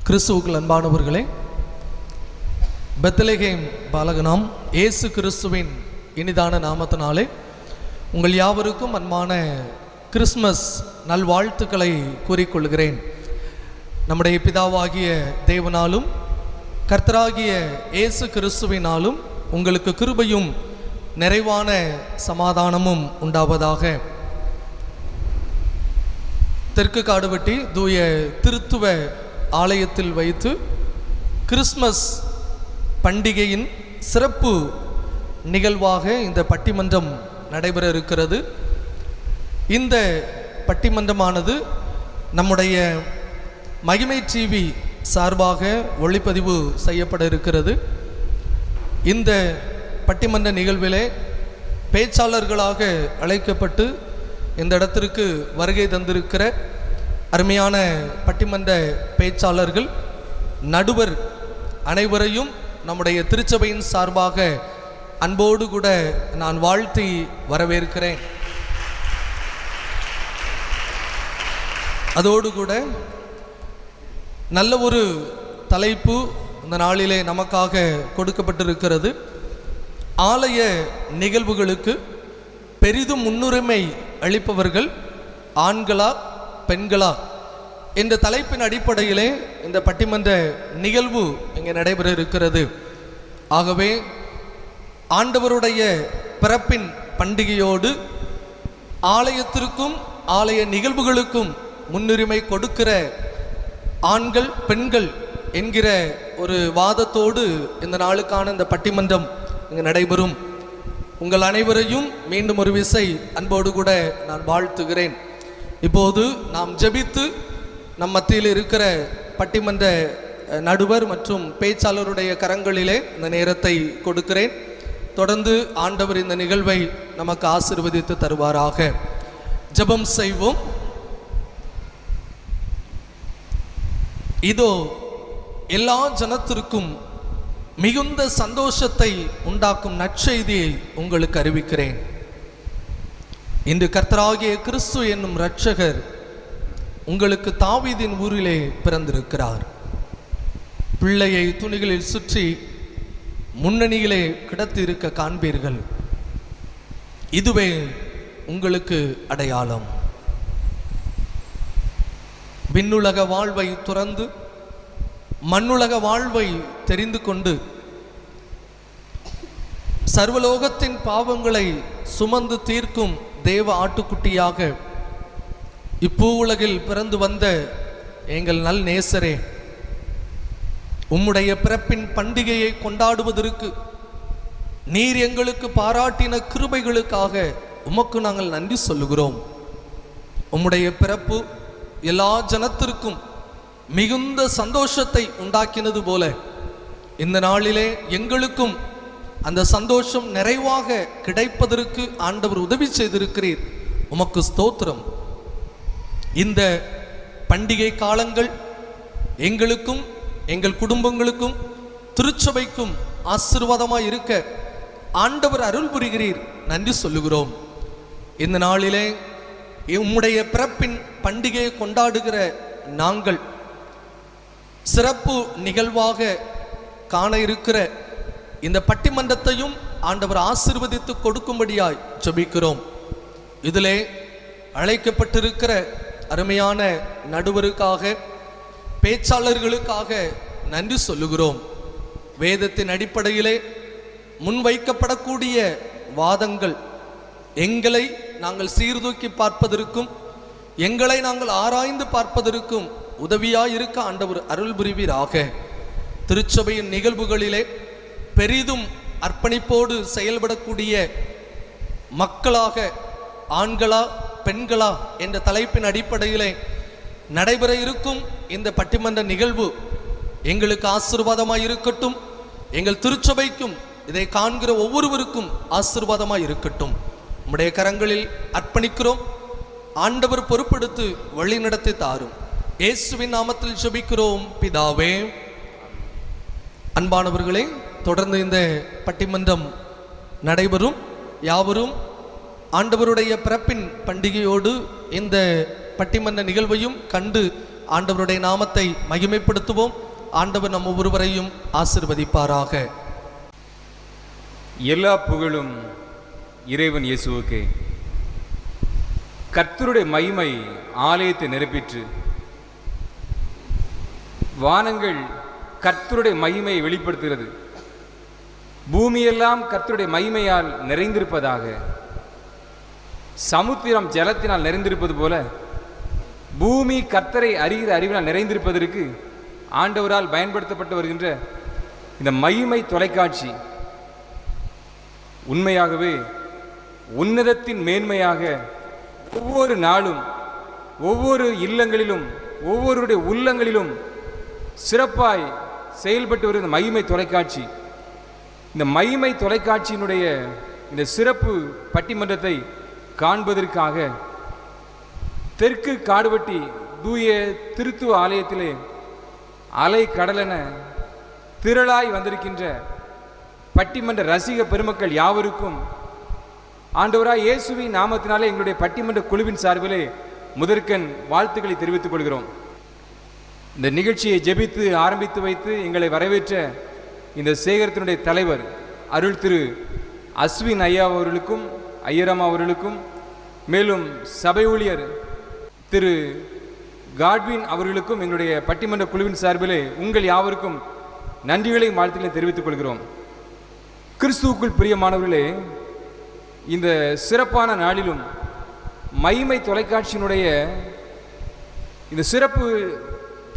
கிறிஸ்துவுக்குள் அன்பானவர்களே, பெத்லகேம் பாலகனாம் இயேசு கிறிஸ்துவின் இனிதான நாமத்தினாலே உங்கள் யாவருக்கும் அன்பான கிறிஸ்மஸ் நல்வாழ்த்துக்களை கூறிக்கொள்கிறேன். நம்முடைய பிதாவாகிய தேவனாலும் கர்த்தராகிய இயேசு கிறிஸ்துவினாலும் உங்களுக்கு கிருபையும் நிறைவான சமாதானமும் உண்டாவதாக. தெற்கு காடுவெட்டி தூய திருத்துவ ஆலயத்தில் வைத்து கிறிஸ்மஸ் பண்டிகையின் சிறப்பு நிகழ்வாக இந்த பட்டிமன்றம் நடைபெற இருக்கிறது. இந்த பட்டிமன்றமானது நம்முடைய மகிமை டிவி சார்பாக ஒளிப்பதிவு செய்யப்பட இருக்கிறது. இந்த பட்டிமன்ற நிகழ்விலே பேச்சாளர்களாக அழைக்கப்பட்டு இந்த இடத்திற்கு வருகை தந்திருக்கிற அருமையான பட்டிமன்ற பேச்சாளர்கள், நடுவர் அனைவரையும் நம்முடைய திருச்சபையின் சார்பாக அன்போடு கூட நான் வாழ்த்தி வரவேற்கிறேன். அதோடு கூட நல்ல ஒரு தலைப்பு இந்த நாளிலே நமக்காக கொடுக்கப்பட்டிருக்கிறது. ஆலய நிகழ்வுகளுக்கு பெரிதும் முன்னுரிமை அளிப்பவர்கள் ஆண்களா பெண்களா என்ற தலைப்பின் அடிப்படையிலே இந்த பட்டிமன்ற நிகழ்வு இங்கே நடைபெற இருக்கிறது. ஆகவே ஆண்டவருடைய பிறப்பின் பண்டிகையோடு ஆலயத்திற்கும் ஆலய நிகழ்வுகளுக்கும் முன்னுரிமை கொடுக்கிற ஆண்கள் பெண்கள் என்கிற ஒரு வாதத்தோடு இந்த நாளுக்கான இந்த பட்டிமன்றம் இங்கே நடைபெறும். உங்கள் அனைவரையும் மீண்டும் ஒரு விசை அன்போடு கூட நான் வாழ்த்துகிறேன். இப்போது நாம் ஜெபித்து நம் மத்தியில் இருக்கிற பட்டிமன்ற நடுவர் மற்றும் பேச்சாளருடைய கரங்களிலே இந்த நேரத்தை கொடுக்கிறேன். தொடர்ந்து ஆண்டவர் இந்த நிகழ்வை நமக்கு ஆசீர்வதித்து தருவாராக. ஜெபம் செய்வோம். இதோ எல்லா ஜனத்திற்கும் மிகுந்த சந்தோஷத்தை உண்டாக்கும் நற்செய்தியை உங்களுக்கு அறிவிக்கிறேன். இன்று கர்த்தராகிய கிறிஸ்து என்னும் இரட்சகர் உங்களுக்கு தாவீதின் ஊரிலே பிறந்திருக்கிறார். பிள்ளையை துணிகளில் சுற்றி முன்னணியிலே கிடத்தி இருக்க காண்பீர்கள். இதுவே உங்களுக்கு அடையாளம். விண்ணுலக வாழ்வை துறந்து மண்ணுலக வாழ்வை தெரிந்து கொண்டு சர்வலோகத்தின் பாவங்களை சுமந்து தீர்க்கும் தேவ ஆட்டுக்குட்டியாக இப்பூவுலகில் பிறந்து வந்த எங்கள் நல் நேசரே, உம்முடைய பிறப்பின் பண்டிகையை கொண்டாடுவதற்கு நீர் எங்களுக்கு பாராட்டின கிருபைகளுக்காக உமக்கு நாங்கள் நன்றி சொல்லுகிறோம். உம்முடைய பிறப்பு எல்லா ஜனத்திற்கும் மிகுந்த சந்தோஷத்தை உண்டாக்கினது போல இந்த நாளிலே எங்களுக்கும் அந்த சந்தோஷம் நிறைவாக கிடைப்பதற்கு ஆண்டவர் உதவி செய்திருக்கிறீர். உமக்கு ஸ்தோத்திரம். இந்த பண்டிகை காலங்கள் எங்களுக்கும் எங்கள் குடும்பங்களுக்கும் திருச்சபைக்கும் ஆசீர்வாதமாய் இருக்க ஆண்டவர் அருள் புரிகிறீர். நன்றி சொல்லுகிறோம். இந்த நாளிலே உம்முடைய பிறப்பின் பண்டிகையை கொண்டாடுகிற நாங்கள் சிறப்பு நிகழ்வாக காண இருக்கிற இந்த பட்டிமன்றத்தையும் ஆண்டவர் ஆசீர்வதித்து கொடுக்கும்படியாய் ஜெபிக்கிறோம். இதிலே அழைக்கப்பட்டிருக்கிற அருமையான நடுவருக்காக பேச்சாளர்களுக்காக நன்றி சொல்லுகிறோம். வேதத்தின் அடிப்படையிலே முன்வைக்கப்படக்கூடிய வாதங்கள் எங்களை நாங்கள் சீர்தூக்கி பார்ப்பதற்கும் எங்களை நாங்கள் ஆராய்ந்து பார்ப்பதற்கும் உதவியாய் இருக்க ஆண்டவர் அருள் புரிவீராக. திருச்சபையின் நிகழ்வுகளிலே பெரிதும் அர்ப்பணிப்போடு செயல்படக்கூடிய மக்களாக ஆண்களா பெண்களா என்ற தலைப்பின் அடிப்படையிலே நடைபெற இருக்கும் இந்த பட்டிமன்ற நிகழ்வு எங்களுக்கு ஆசீர்வாதமாய் இருக்கட்டும். எங்கள் திருச்சபைக்கும் இதை காண்கிற ஒவ்வொருவருக்கும் ஆசீர்வாதமாய் இருக்கட்டும். நம்முடைய கரங்களில் அர்ப்பணிக்கிறோம். ஆண்டவர் பொறுப்பெடுத்து வழி நடத்தி தாரும். இயேசுவின் நாமத்தில் ஜெபிக்கிறோம் பிதாவே. அன்பானவர்களே, தொடர்ந்து இந்த பட்டிமன்றம் நடைபெறும். யாவரும் ஆண்டவருடைய பிறப்பின் பண்டிகையோடு இந்த பட்டிமன்ற நிகழ்வையும் கண்டு ஆண்டவருடைய நாமத்தை மகிமைப்படுத்துவோம். ஆண்டவர் நம் ஒவ்வொருவரையும் ஆசீர்வதிப்பாராக. எல்லா புகழும் இறைவன் இயேசுவுக்கே. கர்த்தருடைய மகிமை ஆலயத்தை நிரப்பிற்று. வானங்கள் கர்த்தருடைய மகிமையை வெளிப்படுத்துகிறது. பூமியெல்லாம் கர்த்தருடைய மகிமையால் நிறைந்திருப்பதாக. சமுத்திரம் ஜலத்தினால் நிறைந்திருப்பது போல பூமி கர்த்தரை அறிகிற அறிவினால் நிறைந்திருப்பதற்கு ஆண்டவரால் பயன்படுத்தப்பட்டு வருகின்ற இந்த மகிமை தொலைக்காட்சி உண்மையாகவே உன்னதத்தின் மேன்மையாக ஒவ்வொரு நாளும் ஒவ்வொரு இல்லங்களிலும் ஒவ்வொருடைய உள்ளங்களிலும் சிறப்பாய் செயல்பட்டு வருகிற மகிமை தொலைக்காட்சி. இந்த மகிமை தொலைக்காட்சியினுடைய இந்த சிறப்பு பட்டிமன்றத்தை காண்பதற்காக தெற்கு காடுவட்டி தூய திருத்துவ ஆலயத்திலே அலை கடலென திரளாய் வந்திருக்கின்ற பட்டிமன்ற ரசிக பெருமக்கள் யாவருக்கும் ஆண்டவராய் இயேசுவின் நாமத்தினாலே எங்களுடைய பட்டிமன்ற குழுவின் சார்பிலே முதற்கண் வாழ்த்துக்களை தெரிவித்துக் கொள்கிறோம். இந்த நிகழ்ச்சியை ஜெபித்து ஆரம்பித்து வைத்து எங்களை வரவேற்ற இந்த சேகரத்தினுடைய தலைவர் அருள் திரு அஸ்வின் ஐயா அவர்களுக்கும் ஐயராமா அவர்களுக்கும், மேலும் சபை ஊழியர் திரு காட்வின் அவர்களுக்கும் எங்களுடைய பட்டிமன்ற குழுவின் சார்பிலே உங்கள் யாவருக்கும் நன்றிகளையும் வாழ்த்துக்களையும் தெரிவித்துக் கொள்கிறோம். கிறிஸ்துவுக்குள் பிரியமானவர்களே, இந்த சிறப்பான நாளிலும் மகிமை தொலைக்காட்சியினுடைய இந்த சிறப்பு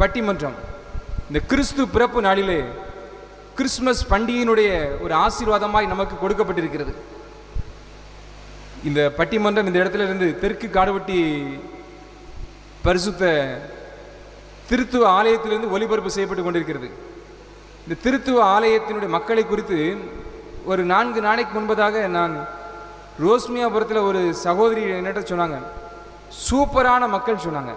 பட்டிமன்றம் இந்த கிறிஸ்து பிறப்பு நாளிலே கிறிஸ்துமஸ் பண்டிகையினுடைய ஒரு ஆசீர்வாதமாய் நமக்கு கொடுக்கப்பட்டிருக்கிறது. இந்த பட்டிமன்றம் இந்த இடத்துல இருந்து தெற்கு காடுவட்டி பரிசுத்த திருத்துவ ஆலயத்திலிருந்து ஒளிபரப்பு செய்யப்பட்டு கொண்டிருக்கிறது. இந்த திருத்துவ ஆலயத்தினுடைய மக்களை குறித்து ஒரு 4 நாளைக்கு முன்பதாக நான் ரோஸ்மியாபுரத்தில் ஒரு சகோதரி என்னட்ட சொன்னாங்க, சூப்பரான மக்கள் சொன்னாங்க.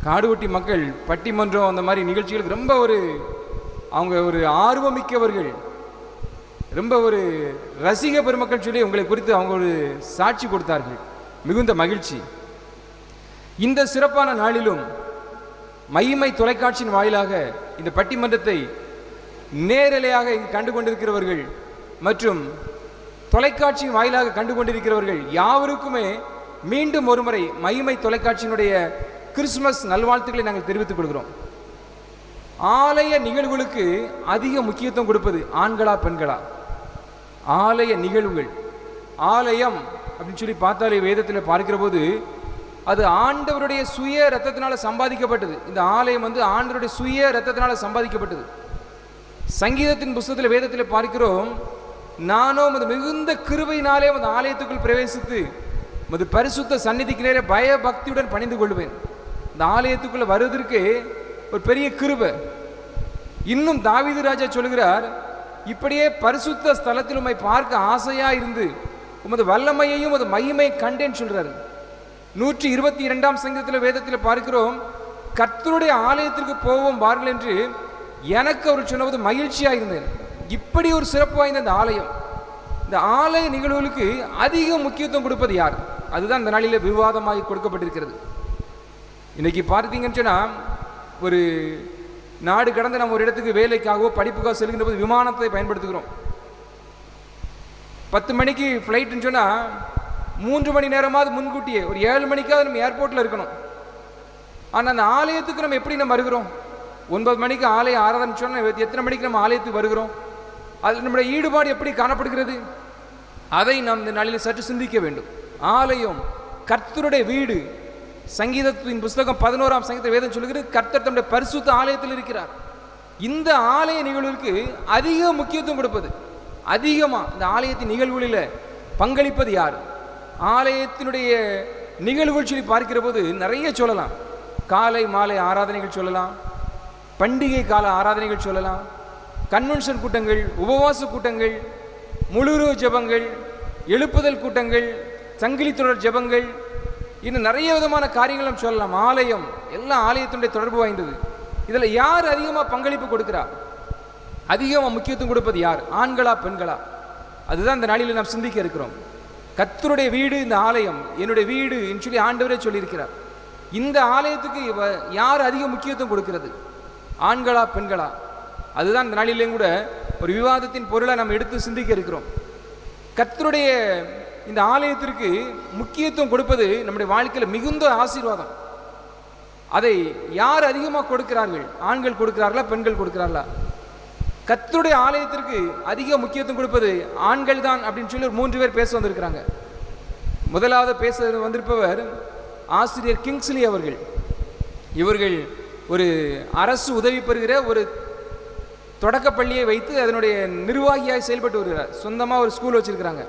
காடுவட்டி மக்கள் பட்டிமன்றம் அந்த மாதிரி நிகழ்ச்சிகளுக்கு ரொம்ப அவங்க ஒரு ஆர்வமிக்கவர்கள், ரொம்ப ஒரு ரசிக பெருமக்கள் சொல்லி உங்களை குறித்து அவங்க ஒரு சாட்சி கொடுத்தார்கள். மிகுந்த மகிழ்ச்சி. இந்த சிறப்பான நாளிலும் மகிமை தொலைக்காட்சியின் வாயிலாக இந்த பட்டிமன்றத்தை நேரலையாக இங்கு கண்டு கொண்டிருக்கிறவர்கள் மற்றும் தொலைக்காட்சியின் வாயிலாக கண்டு கொண்டிருக்கிறவர்கள் யாவருக்குமே மீண்டும் ஒருமுறை மகிமை தொலைக்காட்சியினுடைய கிறிஸ்துமஸ் நல்வாழ்த்துக்களை நாங்கள் தெரிவித்துக் கொள்கிறோம். ஆலய நிகழ்வுகளுக்கு அதிக முக்கியத்துவம் கொடுப்பது ஆண்களா பெண்களா? ஆலய நிகழ்வுகள், ஆலயம் அப்படின்னு சொல்லி பார்த்தாலே வேதத்தில் பார்க்கிற போது அது ஆண்டவருடைய சுய ரத்தத்தினால சம்பாதிக்கப்பட்டது. இந்த ஆலயம் ஆண்டவருடைய சுய ரத்தத்தினால சம்பாதிக்கப்பட்டது. சங்கீதத்தின் புஸ்தகத்தில் வேதத்தில் பார்க்கிறோம், நானும் அது மிகுந்த கிருபையினாலே அந்த ஆலயத்துக்குள் பிரவேசித்து அது பரிசுத்த சந்நிதிக்கு நேரே பயபக்தியுடன் பணிந்து கொள்வேன். இந்த ஆலயத்துக்குள்ள வருவதற்கு ஒரு பெரிய கிருபை. இன்னும் தாவீது ராஜா சொல்கிறார், இப்படியே பரிசுத்த ஸ்தலத்தில் உம்மை பார்க்க ஆசையா இருந்து உமது வல்லமையையும் அது மகிமை கண்டேன்னு சொல்றாரு. 122ஆம் சங்கீதத்தில் வேதத்தில் பார்க்கிறோம், கர்த்தருடைய ஆலயத்திற்கு போவோம் வாருங்கள் என்று எனக்கு அவர் சொன்னது மகிழ்ச்சியாக இருந்தேன். இப்படி ஒரு சிறப்பு வாய்ந்த இந்த ஆலயம், இந்த ஆலய நிகழ்வுகளுக்கு அதிக முக்கியத்துவம் கொடுப்பது யார்? அதுதான் இந்த நாளில் விவாதமாக கொடுக்கப்பட்டிருக்கிறது. இன்னைக்கு பார்த்தீங்கன்னு சொன்னால், ஒரு நாடு கடந்து நம்ம ஒரு இடத்துக்கு வேலைக்காகவோ படிப்புக்காக செல்கின்ற போது விமானத்தை பயன்படுத்துகிறோம். 10 மணிக்கு ஃப்ளைட்டுன்னு சொன்னால் 3 மணி நேரமாவது முன்கூட்டியே ஒரு 7 மணிக்காவது நம்ம ஏர்போர்ட்டில் இருக்கணும். ஆனால் அந்த ஆலயத்துக்கு நம்ம எப்படி நம்ம வருகிறோம்? 9 மணிக்கு ஆலய ஆராதனை சொன்னால் எத்தனை மணிக்கு நம்ம ஆலயத்துக்கு வருகிறோம்? அதில் நம்முடைய ஈடுபாடு எப்படி காணப்படுகிறது? அதை நாம் இந்த நாளில் சற்று சிந்திக்க வேண்டும். ஆலயம் கர்த்தருடைய வீடு. சங்கீதத்தின் புஸ்தகம் 11ஆம் சங்கீத வேதம் சொல்லுகிறது, கர்த்தர் தம்முடைய பரிசுத்த ஆலயத்தில் இருக்கிறார். இந்த ஆலய நிகழ்வுகளுக்கு அதிக முக்கியத்துவம் கொடுப்பது, அதிகமாக இந்த ஆலயத்தின் நிகழ்வுகளில் பங்களிப்பது யார்? ஆலயத்தினுடைய நிகழ்வுகள் சொல்லி பார்க்கிற போது நிறைய சொல்லலாம். காலை மாலை ஆராதனைகள் சொல்லலாம், பண்டிகை கால ஆராதனைகள் சொல்லலாம், கன்வென்ஷன் கூட்டங்கள், உபவாச கூட்டங்கள், முழுருவ ஜபங்கள், எழுப்புதல் கூட்டங்கள், சங்கிலி தொடர் ஜபங்கள், இன்னும் நிறைய விதமான காரியங்களும் சொல்லலாம். ஆலயம் எல்லாம் ஆலயத்தினுடைய தொடர்பு வாய்ந்தது. இதில் யார் அதிகமாக பங்களிப்பு கொடுக்கிறார்? அதிகமாக முக்கியத்துவம் கொடுப்பது யார்? ஆண்களா பெண்களா? அதுதான் இந்த நாளில் நாம் சிந்திக்க இருக்கிறோம். கர்த்தருடைய வீடு இந்த ஆலயம், என்னுடைய வீடு என்று சொல்லி ஆண்டவரே சொல்லியிருக்கிறார். இந்த ஆலயத்துக்கு யார் அதிக முக்கியத்துவம் கொடுக்கிறது, ஆண்களா பெண்களா? அதுதான் இந்த நாளிலேயும் கூட ஒரு விவாதத்தின் பொருளை நம்ம எடுத்து சிந்திக்க இருக்கிறோம். கர்த்தருடைய இந்த ஆலயத்திற்கு முக்கியத்துவம் கொடுப்பது நம்முடைய வாழ்க்கையில் மிகுந்த ஆசீர்வாதம். அதை யார் அதிகமாக கொடுக்கிறார்கள்? ஆண்கள் கொடுக்கிறார்களா, பெண்கள் கொடுக்கிறார்களா? கர்த்தருடைய ஆலயத்திற்கு அதிக முக்கியத்துவம் கொடுப்பது ஆண்கள் தான் அப்படின்னு சொல்லி 3 பேர் பேச வந்திருக்கிறாங்க. முதலாவது பேச வந்திருப்பவர் ஆசிரியர் கிங்ஸ்லி அவர்கள். இவர்கள் ஒரு அரசு உதவி பெறுகிற ஒரு தொடக்கப்பள்ளியை வைத்து அதனுடைய நிர்வாகியாக செயல்பட்டு வருகிறார். சொந்தமாக ஒரு ஸ்கூல் வச்சிருக்கிறாங்க.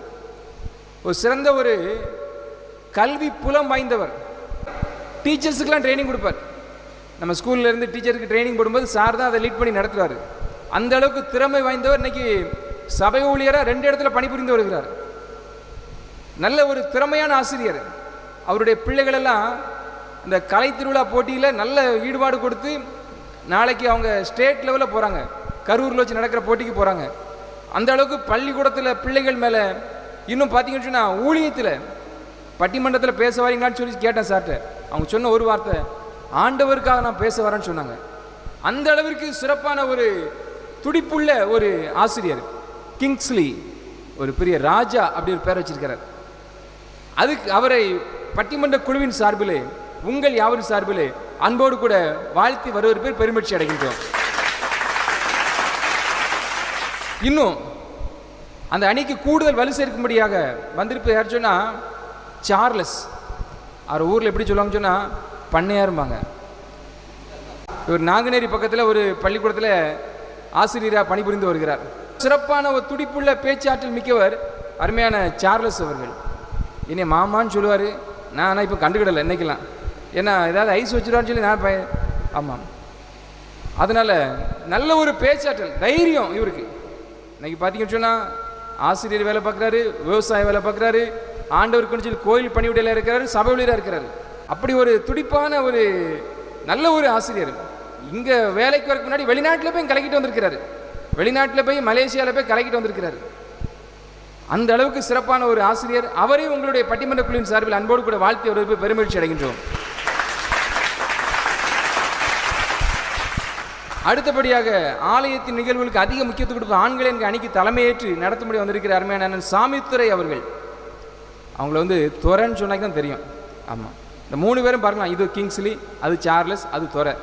ஒரு சிறந்த ஒரு கல்வி புலம் வாய்ந்தவர். டீச்சர்ஸுக்கெல்லாம் ட்ரைனிங் கொடுப்பார். நம்ம ஸ்கூல்ல இருந்து டீச்சருக்கு ட்ரைனிங் போடும்போது சார் தான் அதை லீட் பண்ணி நடத்துவார். அந்த அளவுக்கு திறமை வாய்ந்தவர். இன்னைக்கு சபை ஊழியராக 2 இடத்துல பணிபுரிந்து வருகிறார். நல்ல ஒரு திறமையான ஆசிரியர். அவருடைய பிள்ளைகள் எல்லாம் இந்த கலை திருவிழா போட்டியில் நல்ல ஈடுபாடு கொடுத்து நாளைக்கு அவங்க ஸ்டேட் லெவலில் போகிறாங்க. கரூரில் வச்சு நடக்கிற போட்டிக்கு போகிறாங்க. அந்த அளவுக்கு பள்ளிக்கூடத்தில் பிள்ளைகள் மேலே இன்னும் பார்த்தீங்கன்னு சொன்னால் ஊழியத்தில் பட்டிமன்றத்தில் பேச வரீங்களான்னு சொல்லி கேட்டேன் சார்ட்ட. அவங்க சொன்ன ஒரு வார்த்தை, ஆண்டவருக்காக நான் பேச வரேன்னு சொன்னாங்க. அந்த அளவிற்கு சிறப்பான ஒரு துடிப்புள்ள ஒரு ஆசிரியர் கிங்ஸ்லி. ஒரு பெரிய ராஜா அப்படி ஒரு பேர் வச்சிருக்கிறார். அதுக்கு அவரை பட்டிமன்ற குழுவின் சார்பிலே, உங்கள் யாவரின் சார்பிலே அன்போடு கூட வாழ்த்தி வருவது பேர் பெருமகிழ்ச்சி அடைகின்றோம். இன்னும் அந்த அணிக்கு கூடுதல் வலு சேர்க்கும்படியாக வந்திருப்பது யார் சொன்னால் சார்லஸ். அவர் ஊரில் எப்படி சொல்லுவாங்க சொன்னால் பண்ணையாரும்பாங்க. இவர் நாங்குநேரி பக்கத்தில் ஒரு பள்ளிக்கூடத்தில் ஆசிரியராக பணிபுரிந்து வருகிறார். சிறப்பான ஒரு துடிப்புள்ள பேச்சாற்றல் மிக்கவர் அருமையான சார்லஸ் அவர்கள். என்னை மாமான்னு சொல்லுவார். நான் ஆனால் இப்போ கண்டுக்கிடலை இன்னைக்கெல்லாம். ஏன்னா ஏதாவது ஐஸ் வச்சுருவான்னு சொல்லி நான் ஆமாம். அதனால் நல்ல ஒரு பேச்சாற்றல், தைரியம் இவருக்கு. இன்னைக்கு பார்த்தீங்கன்னு சொன்னால் ஆசிரியர் வேலை பார்க்குறாரு, விவசாய வேலை பார்க்குறாரு, ஆண்டவருக்குன்னு சொல்லி கோயில் பணிவிடையில் இருக்கிறாரு, சபை ஊழியராக இருக்கிறாரு. அப்படி ஒரு துடிப்பான ஒரு நல்ல ஒரு ஆசிரியர். இங்கே வேலைக்கு வரக்கு முன்னாடி வெளிநாட்டில் போய் கலக்கிட்டு வந்திருக்கிறாரு. வெளிநாட்டில் போய் மலேசியாவில் போய் கலக்கிட்டு வந்திருக்கிறாரு. அந்த அளவுக்கு சிறப்பான ஒரு ஆசிரியர். அவரையும் உங்களுடைய பட்டிமன்ற குழுவின் சார்பில் அன்போடு கூட வாழ்த்தி அவர்களுக்கு பெருமகிழ்ச்சி அடைகின்றோம். அடுத்தபடியாக ஆலயத்தின் நிகழ்வுகளுக்கு அதிக முக்கியத்துவம் கொடுக்கும் ஆண்கள் என்கிற அணிக்கு தலைமையேற்று நடத்தும்படி வந்திருக்கிற அருமையான அண்ணன் சாமித்துரை அவர்கள். அவங்கள துரைன்னு சொன்னாக்கி தான் தெரியும். ஆமாம், இந்த 3 பேரும் பார்க்கலாம். இது கிங்ஸ்லி, அது சார்லஸ், அது துரை.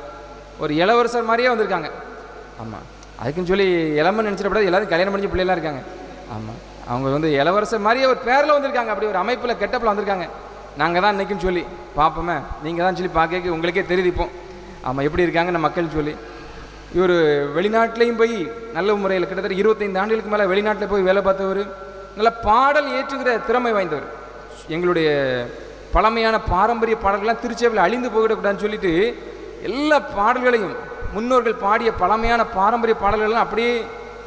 ஒரு இளவரசர் மாதிரியே வந்திருக்காங்க. ஆமாம், அதுக்குன்னு சொல்லி இளமன் நினச்சிடப்படாது. எல்லாரும் கல்யாணம் முடிஞ்ச பிள்ளைலாம் இருக்காங்க. ஆமாம், அவங்க இளவரசர் மாதிரியே ஒரு பேரில் வந்திருக்காங்க. அப்படி ஒரு அமைப்பில் கெட்டப்பில் வந்திருக்காங்க. நாங்கள் தான் இன்றைக்குன்னு சொல்லி பார்ப்போமே, நீங்கள் தான் சொல்லி பார்க்க உங்களுக்கே தெரிவிப்போம். ஆமாம், எப்படி இருக்காங்கன்னு மக்கள் சொல்லி. இவர் வெளிநாட்டிலையும் போய் நல்ல முறையில் கிட்டத்தட்ட 25 ஆண்டுகளுக்கு மேலே வெளிநாட்டில் போய் வேலை பார்த்தவர். நல்ல பாடல் ஏற்றுகிற திறமை வாய்ந்தவர். எங்களுடைய பழமையான பாரம்பரிய பாடல்கள்லாம் திருச்சபையில் அழிந்து போயிடக்கூடாதுன்னு சொல்லிட்டு எல்லா பாடல்களையும் முன்னோர்கள் பாடிய பழமையான பாரம்பரிய பாடல்கள்லாம் அப்படியே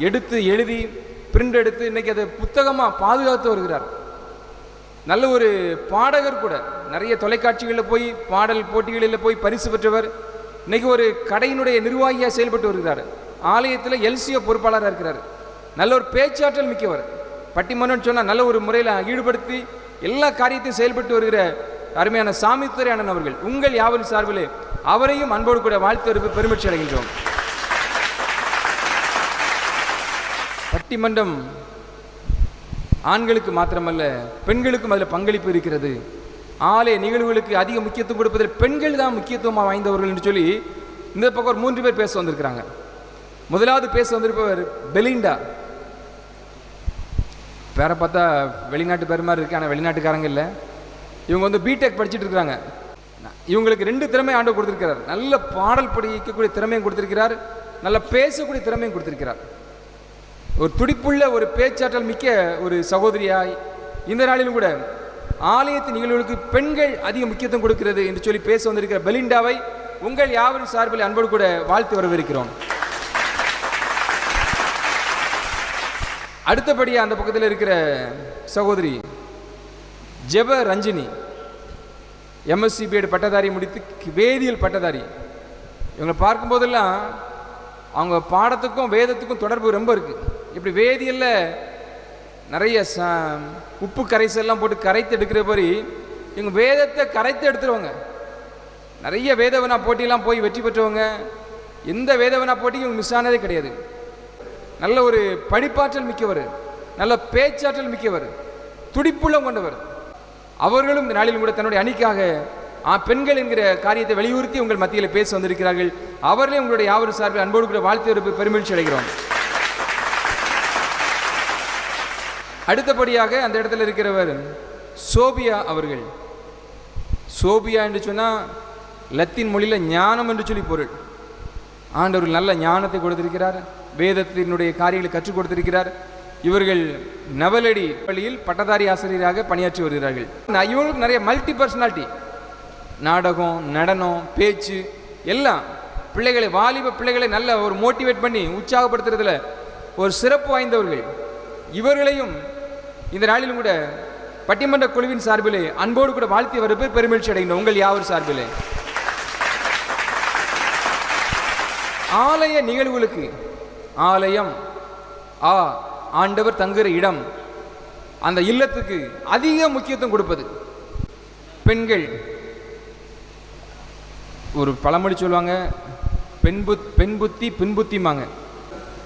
எடுத்து எழுதி பிரிண்ட் எடுத்து இன்றைக்கி அதை புத்தகமாக பாதுகாத்து வருகிறார். நல்ல ஒரு பாடகர் கூட. நிறைய தொலைக்காட்சிகளில் போய் பாடல் போட்டிகளில் போய் பரிசு பெற்றவர். இன்றைக்கி ஒரு கடையினுடைய நிர்வாகியாக செயல்பட்டு வருகிறார். ஆலயத்தில் எல்சிஓ பொறுப்பாளராக இருக்கிறார். நல்ல ஒரு பேச்சாற்றல் மிக்கவர். பட்டிமன்றம்னு சொன்னால் நல்ல ஒரு முறையில் ஈடுபடுத்தி எல்லா காரியத்தையும் செயல்பட்டு வருகிற அருமையான சாமித்துரை அண்ணன் அவர்கள். உங்கள் யாவரின் சார்பிலே அவரையும் அன்போடு கூட வாழ்த்து பெருமகிழ்ச்சி அடைகின்றோம். பட்டிமன்றம் ஆண்களுக்கு மாத்திரமல்ல, பெண்களுக்கும் அதில் பங்களிப்பு இருக்கிறது. ஆலய நிகழ்வுகளுக்கு அதிக முக்கியத்துவம் கொடுப்பதில் பெண்கள் தான் முக்கியத்துவமாக வாய்ந்தவர்கள் என்று சொல்லி இந்த பக்கம் ஒரு 3 பேர் பேச வந்திருக்கிறாங்க. முதலாவது பேச வந்திருப்பவர் பெலிண்டா. பேரை பார்த்தா வெளிநாட்டு பேர் மாதிரி இருக்கு, ஆனால் வெளிநாட்டுக்காரங்க இல்லை. இவங்க பிடெக் படிச்சுட்டு இருக்கிறாங்க. இவங்களுக்கு 2 திறமை ஆண்டு கொடுத்திருக்கிறார். நல்ல பாடல் படிக்கக்கூடிய திறமையும் கொடுத்திருக்கிறார், நல்ல பேசக்கூடிய திறமையும் கொடுத்திருக்கிறார். ஒரு துடிப்புள்ள ஒரு பேச்சாற்றல் மிக்க ஒரு சகோதரியாய் இந்த நாளிலும் கூட ஆலயத்தின் நிகழ்வுகளுக்கு பெண்கள் அதிக முக்கியத்துவம் கொடுக்கிறது என்று சொல்லி பேச வந்திருக்கிற பெலிண்டாவை உங்கள் யாவரின் சார்பில் அன்போடு கூட வாழ்த்து வரவேற்கிறோம். அடுத்தபடியாக அந்த பக்கத்தில் இருக்கிற சகோதரி ஜெப ரஞ்சினி, எம்எஸ்சி பிஎட் பட்டதாரி முடித்து வேதியியல் பட்டதாரி. இவங்களை பார்க்கும்போதெல்லாம் அவங்க பாடத்துக்கும் வேதத்துக்கும் தொடர்பு ரொம்ப இருக்குது. இப்படி வேதியியலில் நிறைய உப்பு கரைசல்லாம் போட்டு கரைத்து எடுக்கிற மாதிரி இவங்க வேதத்தை கரைத்து எடுத்துருவாங்க. நிறைய வேதவனா போட்டியெல்லாம் போய் வெற்றி பெற்றவங்க எந்த வேதவனா போட்டியும் மிஸ் ஆனதே கிடையாது. நல்ல ஒரு படிப்பாற்றல் மிக்கவர், நல்ல பேச்சாற்றல் மிக்கவர், துடிப்புள்ளம் கொண்டவர். அவர்களும் இந்த நாளிலும் கூட தன்னுடைய அணிக்காக பெண்கள் என்கிற காரியத்தை வலியுறுத்தி உங்கள் மத்தியில் பேச வந்திருக்கிறார்கள். அவர்களே உங்களுடைய யாவரும் சார்பில் அன்போடு கூட வாழ்த்து பெருமகிழ்ச்சி அடைகிறோம். அடுத்தபடியாக அந்த இடத்துல இருக்கிறவர் சோபியா அவர்கள். சோபியா என்று சொன்னால் லத்தீன் மொழியில் ஞானம் என்று சொல்லி பொருள். ஆண்டவர் நல்ல ஞானத்தை கொடுத்திருக்கிறார், வேதத்தினுடைய காரியங்களை கற்றுக் கொடுத்திருக்கிறார். இவர்கள் நவலடி பள்ளியில் பட்டதாரி ஆசிரியராக பணியாற்றி வருகிறார்கள். இவங்களுக்கு நிறைய மல்டி பர்சனாலிட்டி, நாடகம், நடனம், பேச்சு எல்லாம் பிள்ளைகளை, வாலிப பிள்ளைகளை நல்ல ஒரு மோட்டிவேட் பண்ணி உற்சாகப்படுத்துறதுல ஒரு சிறப்பு வாய்ந்தவர்கள். இவர்களையும் இந்த நாளிலும் கூட பட்டிமன்ற குழுவின் சார்பிலே அன்போடு கூட வாழ்த்தி வரப்பே பெருமகிழ்ச்சி அடைகின்ற உங்கள் யாவர் சார்பிலே ஆலய நிகழ்வுகளுக்கு, ஆலயம் ஆண்டவர் தங்குகிற இடம், அந்த இல்லத்துக்கு அதிக முக்கியத்துவம் கொடுப்பது. பெண்கள், ஒரு பழமொழி சொல்லுவாங்க, பெண் புத்தி பின் புத்திமாங்க.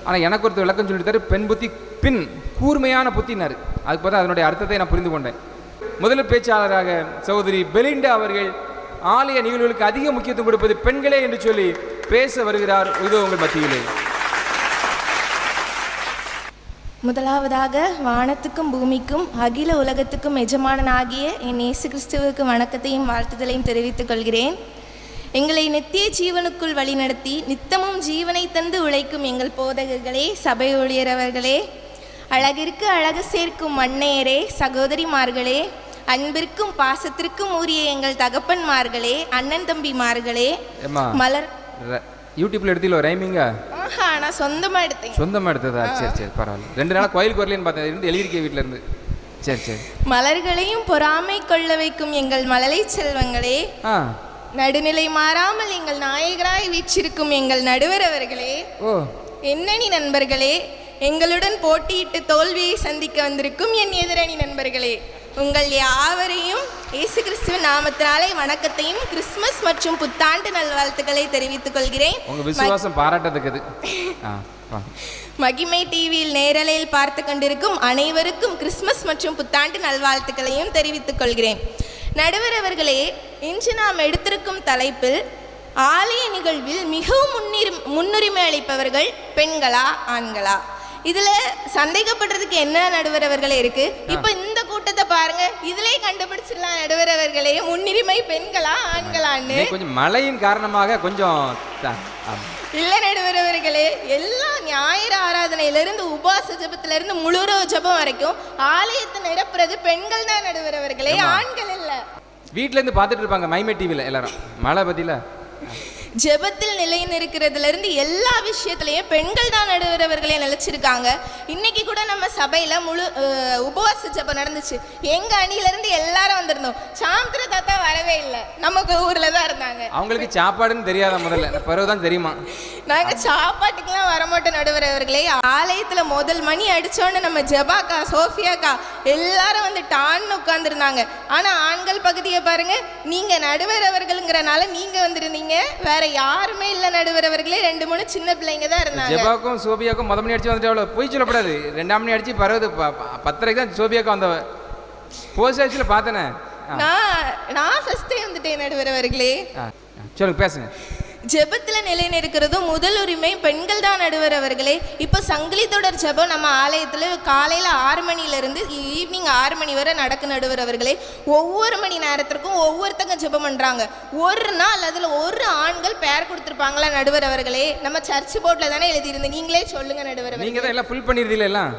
ஆனால் எனக்கு ஒருத்தர் விளக்கம் சொல்லிட்டாரு, பெண் புத்தி பின் கூர்மையான புத்தினார். அதுக்கு பார்த்தா அதனுடைய அர்த்தத்தை நான் புரிந்து கொண்டேன். முதல் பேச்சாளராக சகோதரி பெலிண்டா அவர்கள் ஆலய நிகழ்வுகளுக்கு அதிக முக்கியத்துவம் கொடுப்பது பெண்களே என்று சொல்லி பேச வருகிறார். இதோ உங்கள் மத்தியிலே. முதலாவதாக வானத்துக்கும் பூமிக்கும் அகில உலகத்துக்கும் எஜமானனாகிய என் இயேசு கிறிஸ்துவுக்கு வணக்கத்தையும் வாழ்த்துதலையும் தெரிவித்துக் கொள்கிறேன். எங்களை நித்திய ஜீவனுக்குள் வழிநடத்தி நித்தமும் ஜீவனை தந்து உழைக்கும் எங்கள் போதகர்களே, சபை ஊழியரவர்களே, அழகிற்கு அழகு சேர்க்கும் அன்னையரே, சகோதரிமார்களே, அன்பிற்கும் பாசத்திற்கும் உரிய எங்கள் தகப்பன்மார்களே, அண்ணன் தம்பிமார்களே, மலர் யூடியூப்ல எடுத்தீங்களோ ரைமிங்க? நான் சொந்தமா எடுத்தேன். சொந்தமா எடுத்ததா? சரி சரி, பரவாயில்ல. 2 நாள் கோயிலுக்கு வரலன்னு பார்த்தேன், இருந்து எழுதிருக்கே வீட்டில இருந்து. சரி சரி. மலர்களையும் பொறாமை கொள்ள வைக்கும் எங்கள் மழலை செல்வங்களே, நடுநிலை மாறாமல் எங்கள் நாயகராய் வீற்றிருக்கும் எங்கள் நடுவர் அவர்களே, எண்ணணி நண்பர்களே, எங்களுடன் போட்டியிட்டு தோல்வியை சந்திக்க வந்திருக்கும் என் எதிரணி நண்பர்களே, உங்கள் யாவரையும் இயேசு கிறிஸ்துவின் நாமத்தினாலே வணக்கத்தையும் கிறிஸ்துமஸ் மற்றும் புத்தாண்டு நல்வாழ்த்துக்களை தெரிவித்துக் கொள்கிறேன். உங்க விசுவாசம் பாராட்டத்தக்கது. மகிமை டிவியில் நேரலையில் பார்த்து கொண்டிருக்கும் அனைவருக்கும் கிறிஸ்துமஸ் மற்றும் புத்தாண்டு நல்வாழ்த்துக்களையும் தெரிவித்துக் கொள்கிறேன். நடுவர் அவர்களே, இன்று நாம் எடுத்திருக்கும் தலைப்பில் ஆலய நிகழ்வில் மிகவும் முன்னுரிமை அளிப்பவர்கள் பெண்களா ஆண்களா? இதுல சந்தேகப்படுறதுக்கு என்ன நடுவர் அவர்களே இருக்கு? இப்ப இந்த கூட்டத்தை பாருங்க, இதுல கண்டுபிடிச்சிடலாம் நடுவர் அவர்களே, முன்னுரிமை பெண்களா ஆண்களான்னு. கொஞ்சம் மழையின் காரணமாக கொஞ்சம் இல்ல நடுவர் அவர்களே, எல்லா ஞாயிறு ஆராதனையிலிருந்து உபாச ஜபத்துல இருந்து முழுரவு ஜபம் வரைக்கும் ஆலயத்தை நிரப்புறது பெண்கள் தான் நடுவர் அவர்களே, ஆண்கள் இல்ல. வீட்டுல இருந்து பாத்துட்டு இருப்பாங்க மைமே டிவில எல்லாரும் மழை பதில. ஜெபத்தில் நிலை நிற்கிறதுல இருந்து எல்லா விஷயத்திலையும் பெண்கள் தான் நடுவரவர்களே நிலைச்சிருக்காங்க. இன்னைக்கு கூட நம்ம சபையில முழு உபவாச ஜெபம் நடந்துச்சு. எங்க அணியில இருந்து எல்லாரும் வந்திருந்தோம். சாந்திர தாத்தா வரவே இல்லை, நமக்கு ஊர்ல தான் இருந்தாங்க. அவங்களுக்கு சாப்பாடுன்னு தெரியாத, முதல்ல பிறகுதான் தெரியுமா. நாங்க சாப்பாட்டுக்கெல்லாம் வரமாட்டோம் நடுவரவர்களே. ஆலயத்துல முதல் மணி அடிச்சோன்னு நம்ம ஜெபாக்கா, சோஃபியாக்கா எல்லாரும் வந்து டான்னு உட்கார்ந்துருந்தாங்க. ஆனா ஆண்கள் பகுதியை பாருங்க, நீங்க நடுவரவர்கள்ங்கிறனால நீங்க வந்திருந்தீங்க, வேற யாருமே இல்ல நடுவர் அவர்களே. 2-3 சின்ன பிள்ளைங்க தான் இருந்தாங்க. ஜெபாக்கும் சோபியாக்கும் மொதல் மணி அடிச்சு வந்துட்டு அவ்வளோ போய் சொல்லப்படாது. 2ஆம் மணி அடிச்சு பரவது 10:30 தான் சோபியாக்கும் வந்தவ. போஸ்ட் ஆஃபீஸில் பார்த்தேனே. நான் ஃபர்ஸ்டே வந்துட்டேன் நடுவர் அவர்களே. சொல்லுங்க, பேசுங்க. ஜெபத்துல நிலை நிற்கிறதும் முதல் உரிமை பெண்கள் தான் நடுவர் அவர்களே. இப்போ சங்கிலி தொடர் ஜெபம் நம்ம ஆலயத்துல காலையில 6 மணிலிருந்து ஈவினிங் 6 மணி வரை நடக்கு நடுவர் அவர்களே. ஒவ்வொரு மணி நேரத்திற்கும் ஒவ்வொருத்தங்க ஜெபம் பண்றாங்க. ஒரு நாள் அதுல ஒரு ஆண்கள் பேர் கொடுத்துருப்பாங்களா நடுவர் அவர்களே? நம்ம சர்ச் போர்ட்ல தானே எழுதியிருந்து, நீங்களே சொல்லுங்க நடுவர். நீங்க தான் எல்லாம் ஃபுல் பண்ணிருந்தீங்க எல்லாம்.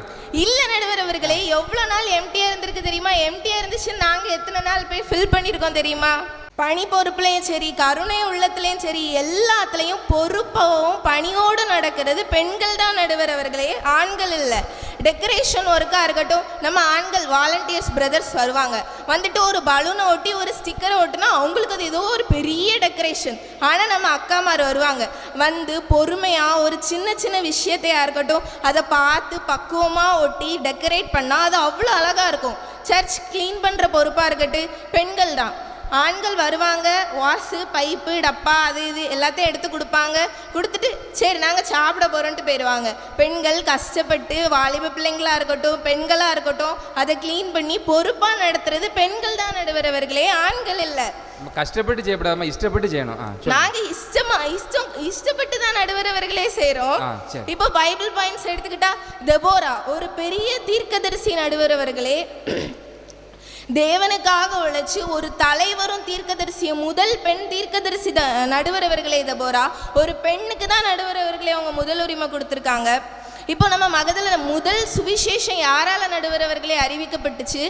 இல்ல நடுவர் அவர்களே, எவ்வளவு நாள் எம்டியா இருந்திருக்கு தெரியுமா? எம்டியா இருந்துச்சு, நாங்க எத்தனை நாள் போய் ஃபில் பண்ணிருக்கோம் தெரியுமா? பணி பொறுப்புலையும் சரி, கருணை உள்ளத்துலையும் சரி, எல்லாத்துலேயும் பொறுப்பாகவும் பணியோடு நடக்கிறது பெண்கள் தான் நடுவர் அவர்களே, ஆண்கள் இல்லை. டெக்கரேஷன் ஒர்க்காக இருக்கட்டும், நம்ம ஆண்கள் வாலண்டியர்ஸ் பிரதர்ஸ் வருவாங்க, வந்துட்டு ஒரு பலூனை ஒட்டி ஒரு ஸ்டிக்கரை ஒட்டினா அவங்களுக்கு அது ஏதோ ஒரு பெரிய டெக்கரேஷன். ஆனால் நம்ம அக்காமார் வருவாங்க, வந்து பொறுமையாக ஒரு சின்ன சின்ன விஷயத்தையாக இருக்கட்டும் அதை பார்த்து பக்குவமாக ஒட்டி டெக்கரேட் பண்ணால் அது அவ்வளோ அழகாக இருக்கும். சர்ச் க்ளீன் பண்ணுற பொறுப்பாக இருக்கட்டும் பெண்கள் தான். ஆண்கள் வருவாங்க, வாசு பைப்பு டப்பா அது இது எல்லாத்தையும் எடுத்து கொடுப்பாங்க. கொடுத்துட்டு சரி நாங்கள் சாப்பிட போகிறோன்ட்டு போயிடுவாங்க. பெண்கள் கஷ்டப்பட்டு வாலிப பிள்ளைங்களாக இருக்கட்டும் பெண்களாக இருக்கட்டும் அதை க்ளீன் பண்ணி பொறுப்பாக நடத்துறது பெண்கள் தான் நடுவர் அவர்களே, ஆண்கள் இல்லை. கஷ்டப்பட்டு செய்யப்படாம இஷ்டப்பட்டு செய்யணும். நாங்க இஷ்டப்பட்டு தான் நடுவர் அவர்களே செய்றோம். இப்போ பைபிள் பாயிண்ட்ஸ் எடுத்துக்கிட்டா தெபோரா ஒரு பெரிய தீர்க்கதரிசி நடுவர் அவர்களே. தேவனுக்காக உழைச்சி ஒரு தலைவரும் தீர்க்கதரிசி, முதல் பெண் தீர்க்கதரிசி நடுவர் அவர்களே தெபோரா. ஒரு பெண்ணுக்கு தான் நடுவர் அவர்களே அவங்க முதல் உரிமை கொடுத்துருக்காங்க. இப்போ நம்ம மகதல முதல் சுவிசேஷம் யாரால நடுவர் அவர்களே அறிவிக்கப்பட்டுச்சு?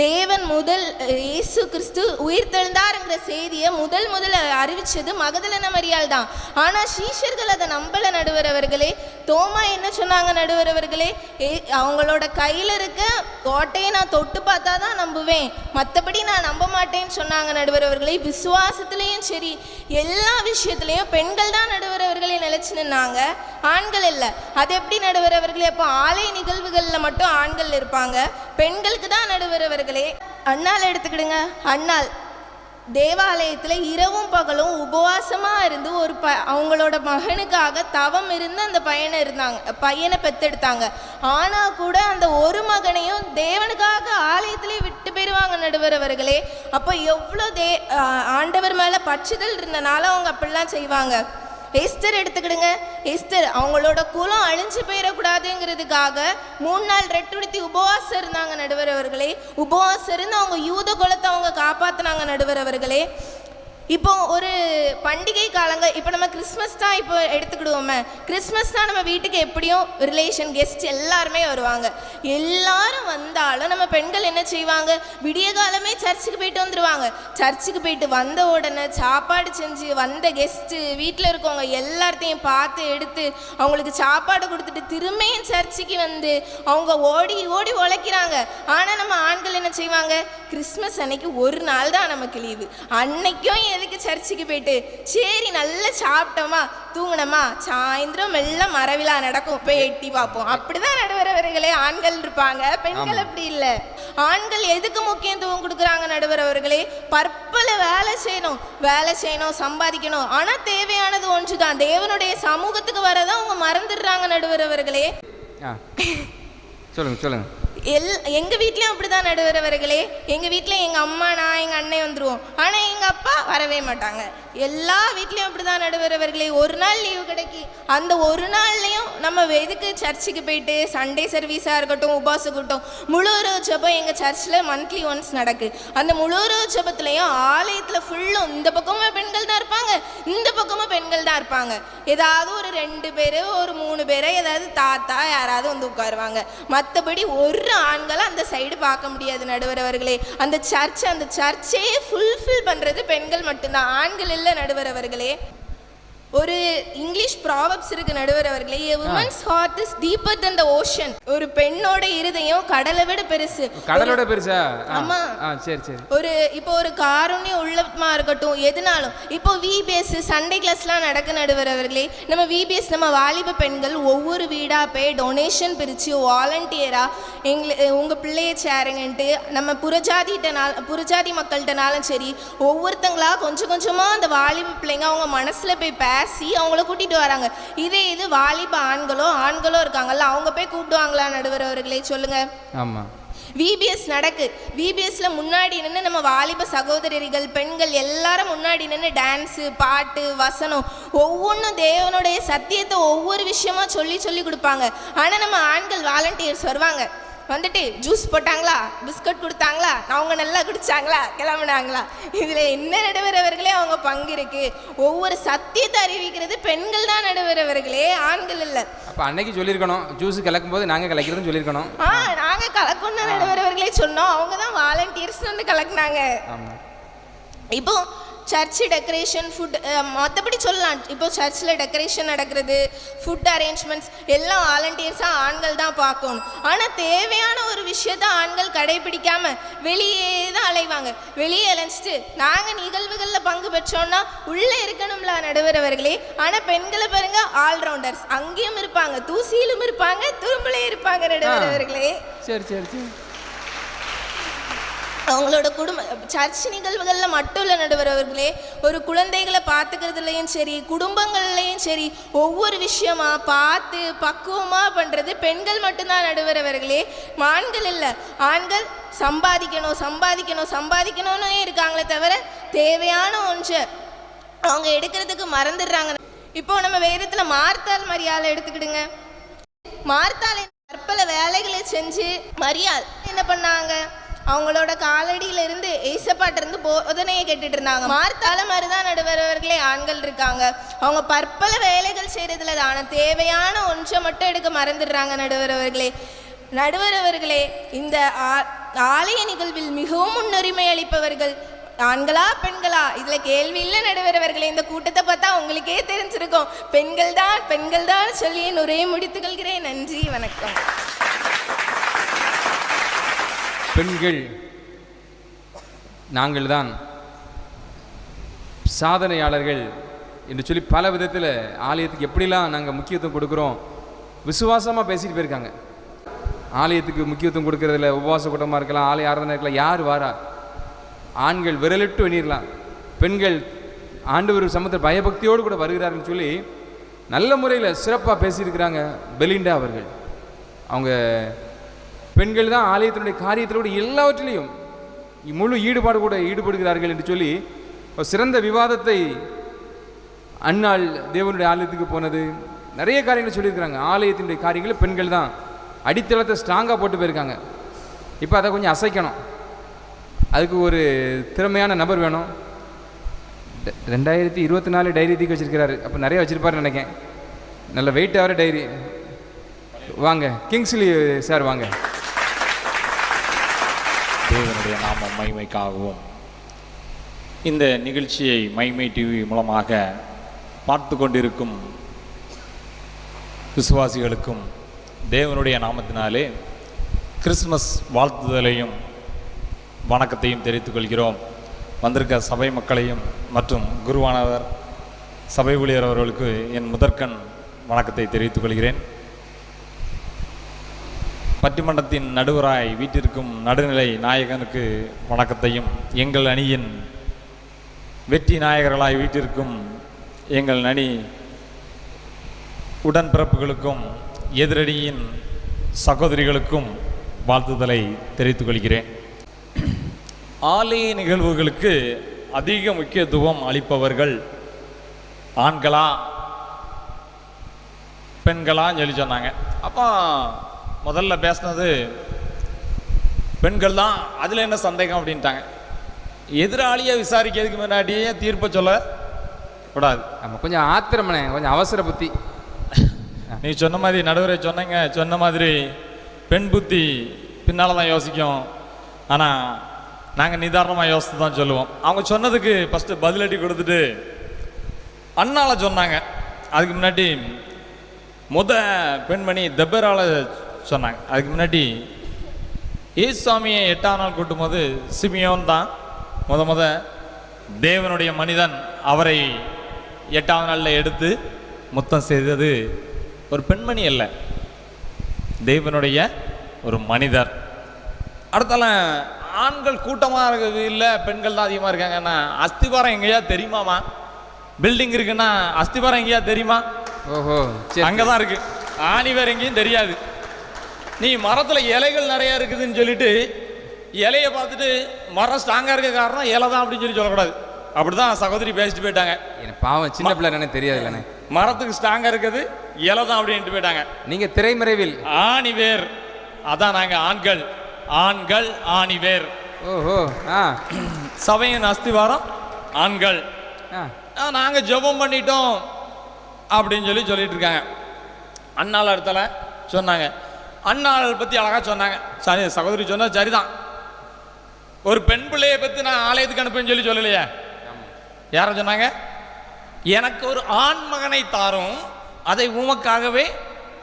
தேவன் முதல் இயேசு கிறிஸ்து உயிர்த்தெழுந்தாருங்கிற செய்தியை முதல் அறிவிச்சது மகதலேன மரியாள் தான். ஆனால் சீஷர்கள் அதை நம்பல நடுவர் அவர்களே. தோமா என்ன சொன்னாங்க நடுவர் அவர்களே? அவங்களோட கையில் இருக்க கோட்டையை நான் தொட்டு பார்த்தா தான் நம்புவேன், மற்றபடி நான் நம்ப மாட்டேன்னு சொன்னாங்க நடுவர் அவர்களே. விசுவாசத்துலேயும் சரி எல்லா விஷயத்துலேயும் பெண்கள் தான் நடுவர் அவர்களே நிலைச்சு நின்னாங்க, ஆண்கள் இல்லை. அது எப்படி நடுவர் அவர்களே? அப்போ ஆலய நிகழ்வுகளில் மட்டும் ஆண்கள் இருப்பாங்க, பெண்களுக்கு தான் நடுவர் அவர்களே. அண்ணாள் எடுத்துக்கிடுங்க. அண்ணாள் தேவாலயத்தில் இரவும் பகலும் உபவாசமாக இருந்து ஒரு அவங்களோட மகனுக்காக தவம் இருந்து அந்த பையனை பெற்றெடுத்தாங்க. ஆனால் கூட அந்த ஒரு மகனையும் தேவனுக்காக ஆலயத்திலே விட்டு போயிடுவாங்க நடுவர் அவர்களே. அப்போ எவ்வளோ ஆண்டவர் மேலே பற்றுதல் இருந்தனால அவங்க அப்படிலாம் செய்வாங்க. எஸ்தர் எடுத்துக்கிடுங்க. எஸ்தர் அவங்களோட குலம் அழிஞ்சு போயிடக்கூடாதுங்கிறதுக்காக 3 நாள் ரெட்டுடுத்தி உபவாசம் இருந்தாங்க நடுவர் அவர்களே. உபவாசம் இருந்து அவங்க யூத குலத்தை அவங்க காப்பாற்றினாங்க நடுவர் அவர்களே. இப்போ ஒரு பண்டிகை காலங்கள், இப்போ நம்ம கிறிஸ்மஸ் தான் இப்போ எடுத்துக்கிடுவோமே. கிறிஸ்மஸ் தான் நம்ம வீட்டுக்கு எப்படியும் ரிலேஷன் கெஸ்ட் எல்லாருமே வருவாங்க. எல்லாரும் வந்தாலும் நம்ம பெண்கள் என்ன செய்வாங்க? விடிய காலமே சர்ச்சுக்கு போயிட்டு வந்துடுவாங்க. சர்ச்சுக்கு போயிட்டு வந்த உடனே சாப்பாடு செஞ்சு வந்த கெஸ்ட்டு வீட்டில் இருக்கவங்க எல்லாத்தையும் பார்த்து எடுத்து அவங்களுக்கு சாப்பாடு கொடுத்துட்டு திரும்பியும் சர்ச்சுக்கு வந்து அவங்க ஓடி ஓடி உழைக்கிறாங்க. ஆனால் நம்ம ஆண்கள் என்ன செய்வாங்க? கிறிஸ்மஸ் அன்னைக்கு ஒரு நாள் தான் நமக்கு லீவு, அன்னைக்கும் எதுக்கு சர்ச்சுக்கு போயிட்டு சரி நல்லா சாப்பிட்டோமா தூங்கினோமா சாயந்தரம் எல்லாம் மரவிழா நடக்கும் போய் எட்டி பார்ப்போம். அப்படிதான் நடுவர் அவர்களே ஆண்கள் இருப்பாங்க, பெண்கள் அப்படி இல்லை. ஆண்கள் எதுக்கு முக்கியத்துவம் கொடுக்குறாங்க நடுவர் அவர்களே? பற்பல வேலை செய்யணும் சம்பாதிக்கணும். ஆனால் தேவையானது ஒன்று தான், தேவனுடைய சமூகத்துக்கு வரதான் அவங்க மறந்துடுறாங்க நடுவர் அவர்களே. சொல்லுங்க. எங்கள் வீட்லேயும் அப்படி தான் நடுவர் அவர்களே. எங்கள் வீட்டில் எங்கள் அம்மா நான் எங்கள் அண்ணன் வந்துடுவோம், ஆனால் எங்கள் அப்பா வரவே மாட்டாங்க. எல்லா வீட்லேயும் அப்படி தான் நடுவர் அவர்களே. ஒரு நாள் லீவு கிடைக்கி அந்த ஒரு நாள்லேயும் நம்ம எதுக்கு சர்ச்சுக்கு போயிட்டு சண்டே சர்வீஸாக இருக்கட்டும் உபாசம் இருக்கட்டும் முழு இரவு ஜெபம் எங்கள் சர்ச்சில் மந்த்லி ஒன்ஸ் நடக்கு. அந்த முழு இரவு ஜெபத்துலேயும் ஆலயத்தில் ஃபுல்லும் இந்த பக்கமும் பெண்கள் தான் இருப்பாங்க, இந்த பக்கமும் பெண்கள் தான் இருப்பாங்க. ஏதாவது ஒரு 2 பேர் ஒரு 3 பேரை ஏதாவது தாத்தா யாராவது வந்து உட்காருவாங்க. மற்றபடி ஒரு ஆண்களை அந்த சைடு பார்க்க முடியாது நடுவர் அவர்களே. அந்த சர்ச்சே ஃபுல்ஃபில் பண்ணுறது பெண்கள் மட்டும்தான், ஆண்கள் இல்லை நடுவர் அவர்களே. ஒரு இங்கிலீஷ் ப்ராவப்ஸ் இருக்கு நடுவர் அவர்களே. A woman's heart is deeper than the ocean. ஒரு பெண்ணோட இருதயம் கடலை விட பெருசு. கடலோட பெருசா? ஆமா. சரி. இப்போ ஒரு காருண்ய உள்ளமா இருக்கட்டும் எதுனாலும் இப்போ விபிஎஸ் சண்டே கிளாஸ்லாம் நடக்க நடுவர் அவர்களே. நம்ம விபிஎஸ் நம்ம வாலிப பெண்கள் ஒவ்வொரு வீடாக போய் டொனேஷன் பிரித்து வாலண்டியராக உங்கள் பிள்ளையை சேருங்கன்ட்டு நம்ம புறஜாதி மக்கள்கிட்டனாலும் சரி ஒவ்வொருத்தங்களாக கொஞ்சமாக அந்த வாலிப பிள்ளைங்க அவங்க மனசில் போய் அவங்கள கூட்டிட்டு வராங்க. இது வாலிப ஆண்களோ இருக்காங்கல்ல அவங்க போய் கூப்பிடுவாங்களா நடுவர் அவர்களே? சொல்லுங்க. ஆமா. விபிஎஸ் நடக்கு. விபிஎஸ்ல முன்னாடி நின்று நம்ம வாலிப சகோதரிகள் பெண்கள் எல்லாரும் முன்னாடி நின்று டான்ஸு பாட்டு வசனம் ஒவ்வொன்றும் தேவனுடைய சத்தியத்தை ஒவ்வொரு விஷயமா சொல்லி கொடுப்பாங்க. ஆனால் நம்ம ஆண்கள் வாலண்டியர்ஸ் வருவாங்க, வந்துட்டு ஜூஸ் போட்டாங்களா பிஸ்கட் கொடுத்தாங்களா அவங்க நல்லா குடிச்சாங்களா கிளம்புனாங்களா, இதில் என்ன நடுவர் அவர்களே அவங்க பங்கு இருக்கு. ஒவ்வொரு சத்தியத்தை அறிவிக்கிறது பெண்கள் தான் நடுவர் அவர்களே, ஆண்கள் இல்லை. அப்போ அன்னைக்கு சொல்லியிருக்கணும் ஜூஸ் கலக்கும் போது நாங்கள் கலக்கிறதுன்னு சொல்லியிருக்கணும். நாங்கள் கலக்கணும் நடுவர் அவர்களே சொன்னோம், அவங்க தான் வாலண்டியர்ஸ் வந்து கலக்குனாங்க. இப்போ சர்ச்சு டெக்கரேஷன் ஃபுட் மற்றபடி சொல்லலாம். இப்போ சர்ச்சில் டெக்கரேஷன் நடக்கிறது ஃபுட் அரேஞ்ச்மெண்ட்ஸ் எல்லாம் வாலண்டியர்ஸாக ஆண்கள் தான் பார்க்கணும். ஆனால் தேவையான ஒரு விஷயத்த ஆண்கள் கடைபிடிக்காமல் வெளியே தான் அலைவாங்க. வெளியே அலைஞ்சிட்டு நாங்கள் நிகழ்வுகளில் பங்கு பெற்றோன்னா உள்ளே இருக்கணும்ல நடுவர் அவர்களே. ஆனால் பெண்களை பாருங்க ஆல்ரவுண்டர்ஸ், அங்கேயும் இருப்பாங்க தூசியிலும் இருப்பாங்க துரும்புலையும் இருப்பாங்க நடுவர் அவர்களே. சரி அவங்களோட சர்ச் நிகழ்வுகளில் மட்டும் இல்லை நடுவர் அவர்களே, ஒரு குழந்தைகளை பார்த்துக்கிறதுலையும் சரி, குடும்பங்கள்லையும் சரி, ஒவ்வொரு விஷயமா பார்த்து பக்குவமாக பண்ணுறது பெண்கள் மட்டும்தான் நடுவர் அவர்களே, ஆண்கள் இல்லை. ஆண்கள் சம்பாதிக்கணும் சம்பாதிக்கணும் சம்பாதிக்கணும்னு இருக்காங்களே தவிர தேவையான ஒன்று அவங்க எடுக்கிறதுக்கு மறந்துடுறாங்க. இப்போ நம்ம வேதத்தில் மார்த்தாள் மரியாதை எடுத்துக்கிடுங்க. மார்த்தாள் பற்பல வேலைகளை செஞ்சு மரியாதை என்ன பண்ணாங்க, அவங்களோட காலடியிலிருந்து ஏசப்பாட்டிருந்து போதனையை கேட்டுட்டு இருந்தாங்க. மார்த்தாள மாதிரிதான் நடுவர் அவர்களே ஆண்கள் இருக்காங்க. அவங்க பற்பல வேலைகள் செய்யறதுல தான தேவையான ஒன்றை மட்டும் எடுக்க மறந்துடுறாங்க நடுவர் அவர்களே. நடுவர் அவர்களே, இந்த ஆலய நிகழ்வில் மிகவும் முன்னுரிமை அளிப்பவர்கள் ஆண்களா பெண்களா இதுல கேள்வி இல்லை நடுவர் அவர்களே. இந்த கூட்டத்தை பார்த்தா உங்களுக்கே தெரிஞ்சிருக்கும், பெண்கள் தான் பெண்கள் தான் சொல்லி நுரையை முடித்துக் கொள்கிறேன். நன்றி, வணக்கம். பெண்கள் நாங்கள் தான் சாதனையாளர்கள் என்று சொல்லி பல விதத்தில் ஆலயத்துக்கு எப்படிலாம் நாங்கள் முக்கியத்துவம் கொடுக்குறோம் விசுவாசமாக பேசிட்டு போயிருக்காங்க. ஆலயத்துக்கு முக்கியத்துவம் கொடுக்கறதில்ல, உபவாச கூட்டமாக இருக்கலாம், ஆலய ஆராதனை இருக்கலாம், யார் வாரா, ஆண்கள் விரலிட்டு வெளியிடலாம், பெண்கள் ஆண்டவர் சமூகத்தில் பயபக்தியோடு கூட வருகிறார்கள் சொல்லி நல்ல முறையில் சிறப்பாக பேசியிருக்கிறாங்க பெலிண்டா அவர்கள். அவங்க பெண்கள் தான் ஆலயத்தினுடைய காரியத்திலோடு எல்லாவற்றிலையும் முழு ஈடுபாடு கூட ஈடுபடுகிறார்கள் என்று சொல்லி ஒரு சிறந்த விவாதத்தை அன்னாள் தேவனுடைய ஆலயத்துக்கு போனது நிறைய காரியங்கள் சொல்லியிருக்கிறாங்க. ஆலயத்தினுடைய காரியங்களை பெண்கள் தான் அடித்தளத்தை ஸ்ட்ராங்காக போட்டு போயிருக்காங்க. இப்போ அதை கொஞ்சம் அசைக்கணும், அதுக்கு ஒரு திறமையான நபர் வேணும். 2024 டைரி தூக்கி வச்சிருக்கிறாரு, அப்போ நிறைய வச்சிருப்பாருன்னு நினைக்கிறேன். நல்ல வெயிட் ஆகிற டைரி. வாங்க கிங்ஸ்லி சார் வாங்க. தேவனுடைய நாம மகிமைக்காகவும் இந்த நிகழ்ச்சியை மகிமை டிவி மூலமாக பார்த்து கொண்டிருக்கும் விசுவாசிகளுக்கும் தேவனுடைய நாமத்தினாலே கிறிஸ்துமஸ் வாழ்த்துதலையும் வணக்கத்தையும் தெரிவித்துக் கொள்கிறோம். வந்திருக்க சபை மக்களையும் மற்றும் குருவானவர் சபை ஊழியர் அவர்களுக்கு என் முதற்கண் வணக்கத்தை தெரிவித்துக் கொள்கிறேன். பட்டிமன்றத்தின் நடுவராய் வீட்டிற்கும் நடுநிலை நாயகனுக்கு வணக்கத்தையும், எங்கள் அணியின் வெற்றி நாயகர்களாய் வீட்டிற்கும் எங்கள் அணி உடன்பிறப்புகளுக்கும் எதிரணியின் சகோதரிகளுக்கும் வாழ்த்துதலை தெரிவித்துக் கொள்கிறேன். ஆலய நிகழ்வுகளுக்கு அதிக முக்கியத்துவம் அளிப்பவர்கள் ஆண்களா பெண்களான்னு சொல்லி சொன்னாங்க. அப்போ முதல்ல பேசினது பெண்கள் தான், அதில் என்ன சந்தேகம் அப்படின்ட்டாங்க. எதிராளியை விசாரிக்கிறதுக்கு முன்னாடியே தீர்ப்பை சொல்ல கூடாது. நம்ம கொஞ்சம் ஆத்திரமனே, கொஞ்சம் அவசர புத்தி. நீ சொன்ன மாதிரி நடுவரை சொன்ன மாதிரி பெண் புத்தி பின்னால் தான் யோசிக்கும். ஆனால் நாங்கள் நிதானமாக யோசித்து தான் சொல்லுவோம். அவங்க சொன்னதுக்கு ஃபஸ்ட்டு பதிலடி கொடுத்துட்டு அண்ணால சொன்னாங்க. அதுக்கு முன்னாடி பெண்மணி தெபரால சொன்னாங்க. அதுக்கு முன்னாடி ஏசுசாமியை 8ஆம் நாள் கூட்டும்போது சிமியோன் தான் முத தேவனுடைய மனிதன். அவரை 8ஆம் நாளில் எடுத்து முத்தம் செய்தது ஒரு பெண்மணி அல்ல, தேவனுடைய ஒரு மனிதர். அடுத்தால ஆண்கள் கூட்டமாக இல்லை, பெண்கள் தான் அதிகமாக இருக்காங்கன்னா அஸ்திபாரம் எங்கேயா தெரியுமாமா? பில்டிங் இருக்குன்னா அஸ்திபாரம் எங்கேயா தெரியுமா? ஓஹோ, அங்கே தான் இருக்கு, ஆணி வேற எங்கேயும் தெரியாது. நீ மரத்தில் இலைகள் நிறையா இருக்குதுன்னு சொல்லிட்டு இலையை பார்த்துட்டு மரம் ஸ்ட்ராங்காக இருக்க காரணம் இலை தான் அப்படின்னு சொல்லக்கூடாது. அப்படிதான் சகோதரி பேசிட்டு போயிட்டாங்க. பாவம், சின்ன பிள்ளை என்ன தெரியாது இல்லைண்ணே. மரத்துக்கு ஸ்ட்ராங்காக இருக்குது இலை தான் அப்படின்ட்டு போயிட்டாங்க. நீங்கள் திரைமறைவில் ஆணிவேர், அதான் நாங்கள் ஆண்கள், ஆண்கள் ஆணிவேர். ஓஹோ, சபையின் அஸ்திவாரம் ஆண்கள். நாங்கள் ஜெபம் பண்ணிட்டோம் அப்படின்னு சொல்லிட்டு இருக்காங்க. அண்ணாள் இடத்துல சொன்னாங்க, அண்ணாள் பற்றி அழகாக சொன்னாங்க. சரி, சகோதரி சொன்னால் சரிதான். ஒரு பெண் பிள்ளையை பற்றி நான் ஆலயத்துக்கு அனுப்புன்னு சொல்லலையே. யாரை சொன்னாங்க? எனக்கு ஒரு ஆண் மகனை தாரும், அதை உமக்காகவே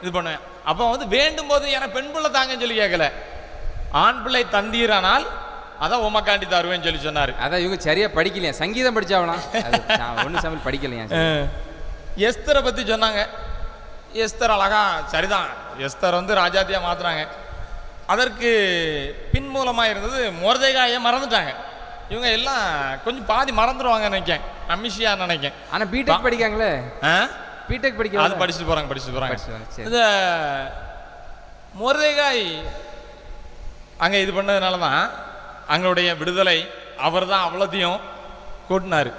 இது பண்ணுவேன். அப்போ வேண்டும் போது எனக்கு பெண் பிள்ளை தாங்கன்னு சொல்லி கேட்கல, ஆண் பிள்ளை தந்தீரானால் அதான் உமக்காண்டி தருவேன்னு சொன்னார். அதான் இவங்க சரியா படிக்கலையா, சங்கீதம் படிச்சாவலாம், ஒன்று சமையல் படிக்கலையா. எஸ்தரை பற்றி சொன்னாங்க. எஸ்தர் அழகா சரிதான், எஸ்தர் ராஜாத்தியாக மாற்றுறாங்க. அதற்கு பின்மூலமாக இருந்தது மொர்தெகாயை மறந்துட்டாங்க. இவங்க எல்லாம் கொஞ்சம் பாதி மறந்துடுவாங்க நினைக்கேன், அமிஷியா நினைக்கேன். ஆனால் பிடெக் படிக்காங்களே, பிடெக் படிக்க அது படிச்சுட்டு போகிறாங்க. சரி. இந்த மொர்தெகாய் அங்கே இது பண்ணதுனால தான் அங்களுடைய விடுதலை. அவர் தான் அவ்வளோத்தையும் கூட்டினார்.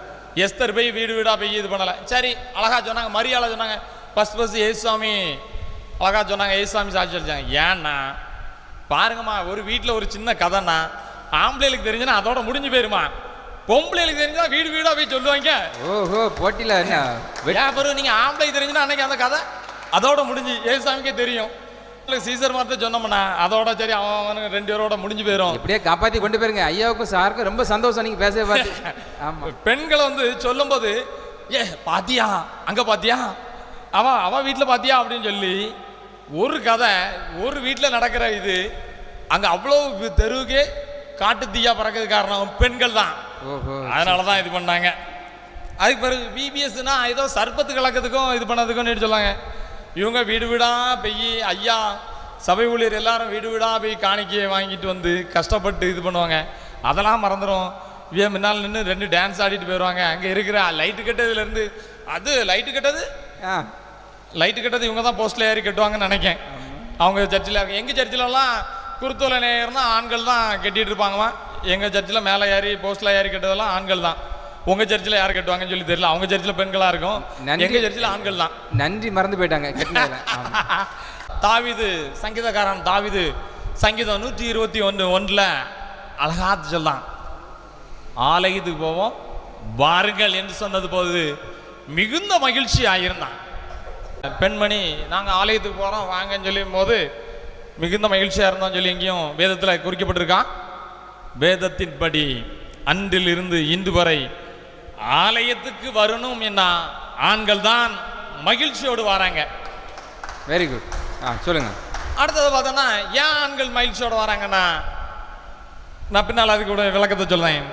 எஸ்தர் போய் வீடு வீடாக போய் இது பண்ணலை. சரி, அழகா சொன்னாங்க, மரியாதை சொன்னாங்க. ஃபஸ்ட் ஏசுசாமி அழகா சொன்னாங்க, ஏசுசாமி சாட்சி அடிச்சாங்க. ஏன்னா பாருங்கம்மா, ஒரு வீட்டில் ஒரு சின்ன கதைன்னா ஆம்பளைகளுக்கு தெரிஞ்சுன்னா அதோட முடிஞ்சு போயிருமா, பொம்பளைகளுக்கு தெரிஞ்சா வீடு வீடாக போய் சொல்லுவாங்க. ஓஹோ, போட்டியில் என்ன அப்புறம் நீங்கள் ஆம்பளைக்கு தெரிஞ்சுன்னா அன்னைக்கு அந்த கதை அதோட முடிஞ்சு. ஏசுசாமிக்கே தெரியும், சீசர் மாதிரி சொன்னோம்னா அதோட சரி அவனுக்கு 2 பேரோட முடிஞ்சு போயிடும். இப்படியே காப்பாற்றி கொண்டு போயிருங்க. ஐயாவுக்கும் சாருக்கும் ரொம்ப சந்தோஷம் நீங்கள் பேச பார்த்து. ஆமாம், பெண்களை வந்து சொல்லும்போது ஏ பாத்தியா, அங்கே பாத்தியா, அவ வீட்டில் பாத்தியா அப்படின்னு சொல்லி ஒரு கதை, ஒரு வீட்டில் நடக்கிற இது அங்கே அவ்வளோ தெருவுக்கே காட்டு தீயா பறக்கிறது காரணம் பெண்கள் தான். அதனால தான் இது பண்ணாங்க. அதுக்கு பிறகு பிபிஎஸ்னா ஏதோ சர்பத்து கலக்கிறதுக்கும் இது பண்ணதுக்கும் சொல்லாங்க. இவங்க வீடு வீடாக போய் ஐயா சபை ஊழியர் எல்லாரும் வீடு வீடாக போய் காணிக்கையை வாங்கிட்டு வந்து கஷ்டப்பட்டு இது பண்ணுவாங்க. அதெல்லாம் மறந்துடும். இவன் முன்னால் நின்று 2 டான்ஸ் ஆடிட்டு போயிடுவாங்க. அங்கே இருக்கிற லைட்டு கட்டதுலேருந்து அது லைட்டு கட்டது இவங்க தான் போஸ்ட்டில் ஏறி கட்டுவாங்கன்னு நினைக்கேன். அவங்க சர்ச்சில் இருக்க எங்கள் சர்ச்சிலலாம் குருத்தோலை நேயர்னா ஆண்கள் தான் கட்டிகிட்டு இருப்பாங்கம்மா. எங்கள் சர்ச்சில் மேலே ஏறி போஸ்ட்டில் ஏறி கட்டதெல்லாம் ஆண்கள் தான். உங்கள் சர்ச்சில் யார் கட்டுவாங்கன்னு சொல்லி தெரியல. அவங்க சர்ச்சில் பெண்களாக இருக்கும், எங்கள் சர்ச்சில் ஆண்கள் தான். நன்றி, மறந்து போயிட்டாங்க. தாவீது சங்கீதக்காரன் தாவீது சங்கீதம் 121:1 அழகா சொல்லலாம், ஆலயத்துக்கு போவோம் வாருங்கள் என்று சொன்னது போது மிகுந்த மகிழ்ச்சி ஆயிருந்தான். பெண்மணி நாங்கள் ஆலயத்துக்கு போகிறோம் வாங்கன்னு சொல்லும் போது மிகுந்த மகிழ்ச்சியாக இருந்தோம் சொல்லி எங்கேயும் வேதத்தில் குறிக்கப்பட்டிருக்கான். வேதத்தின்படி அன்றிலிருந்து இன்று வரை ஆலயத்துக்கு வரணும் என்ன ஆண்கள் தான் மகிழ்ச்சியோடு வராங்க. Very good. சொல்லுங்க. அடுத்தது பார்த்தோன்னா ஏன் ஆண்கள் மகிழ்ச்சியோடு வராங்கன்னா நான் பின்னால் அதுக்கு கூட விளக்கத்தை சொல்றேன்.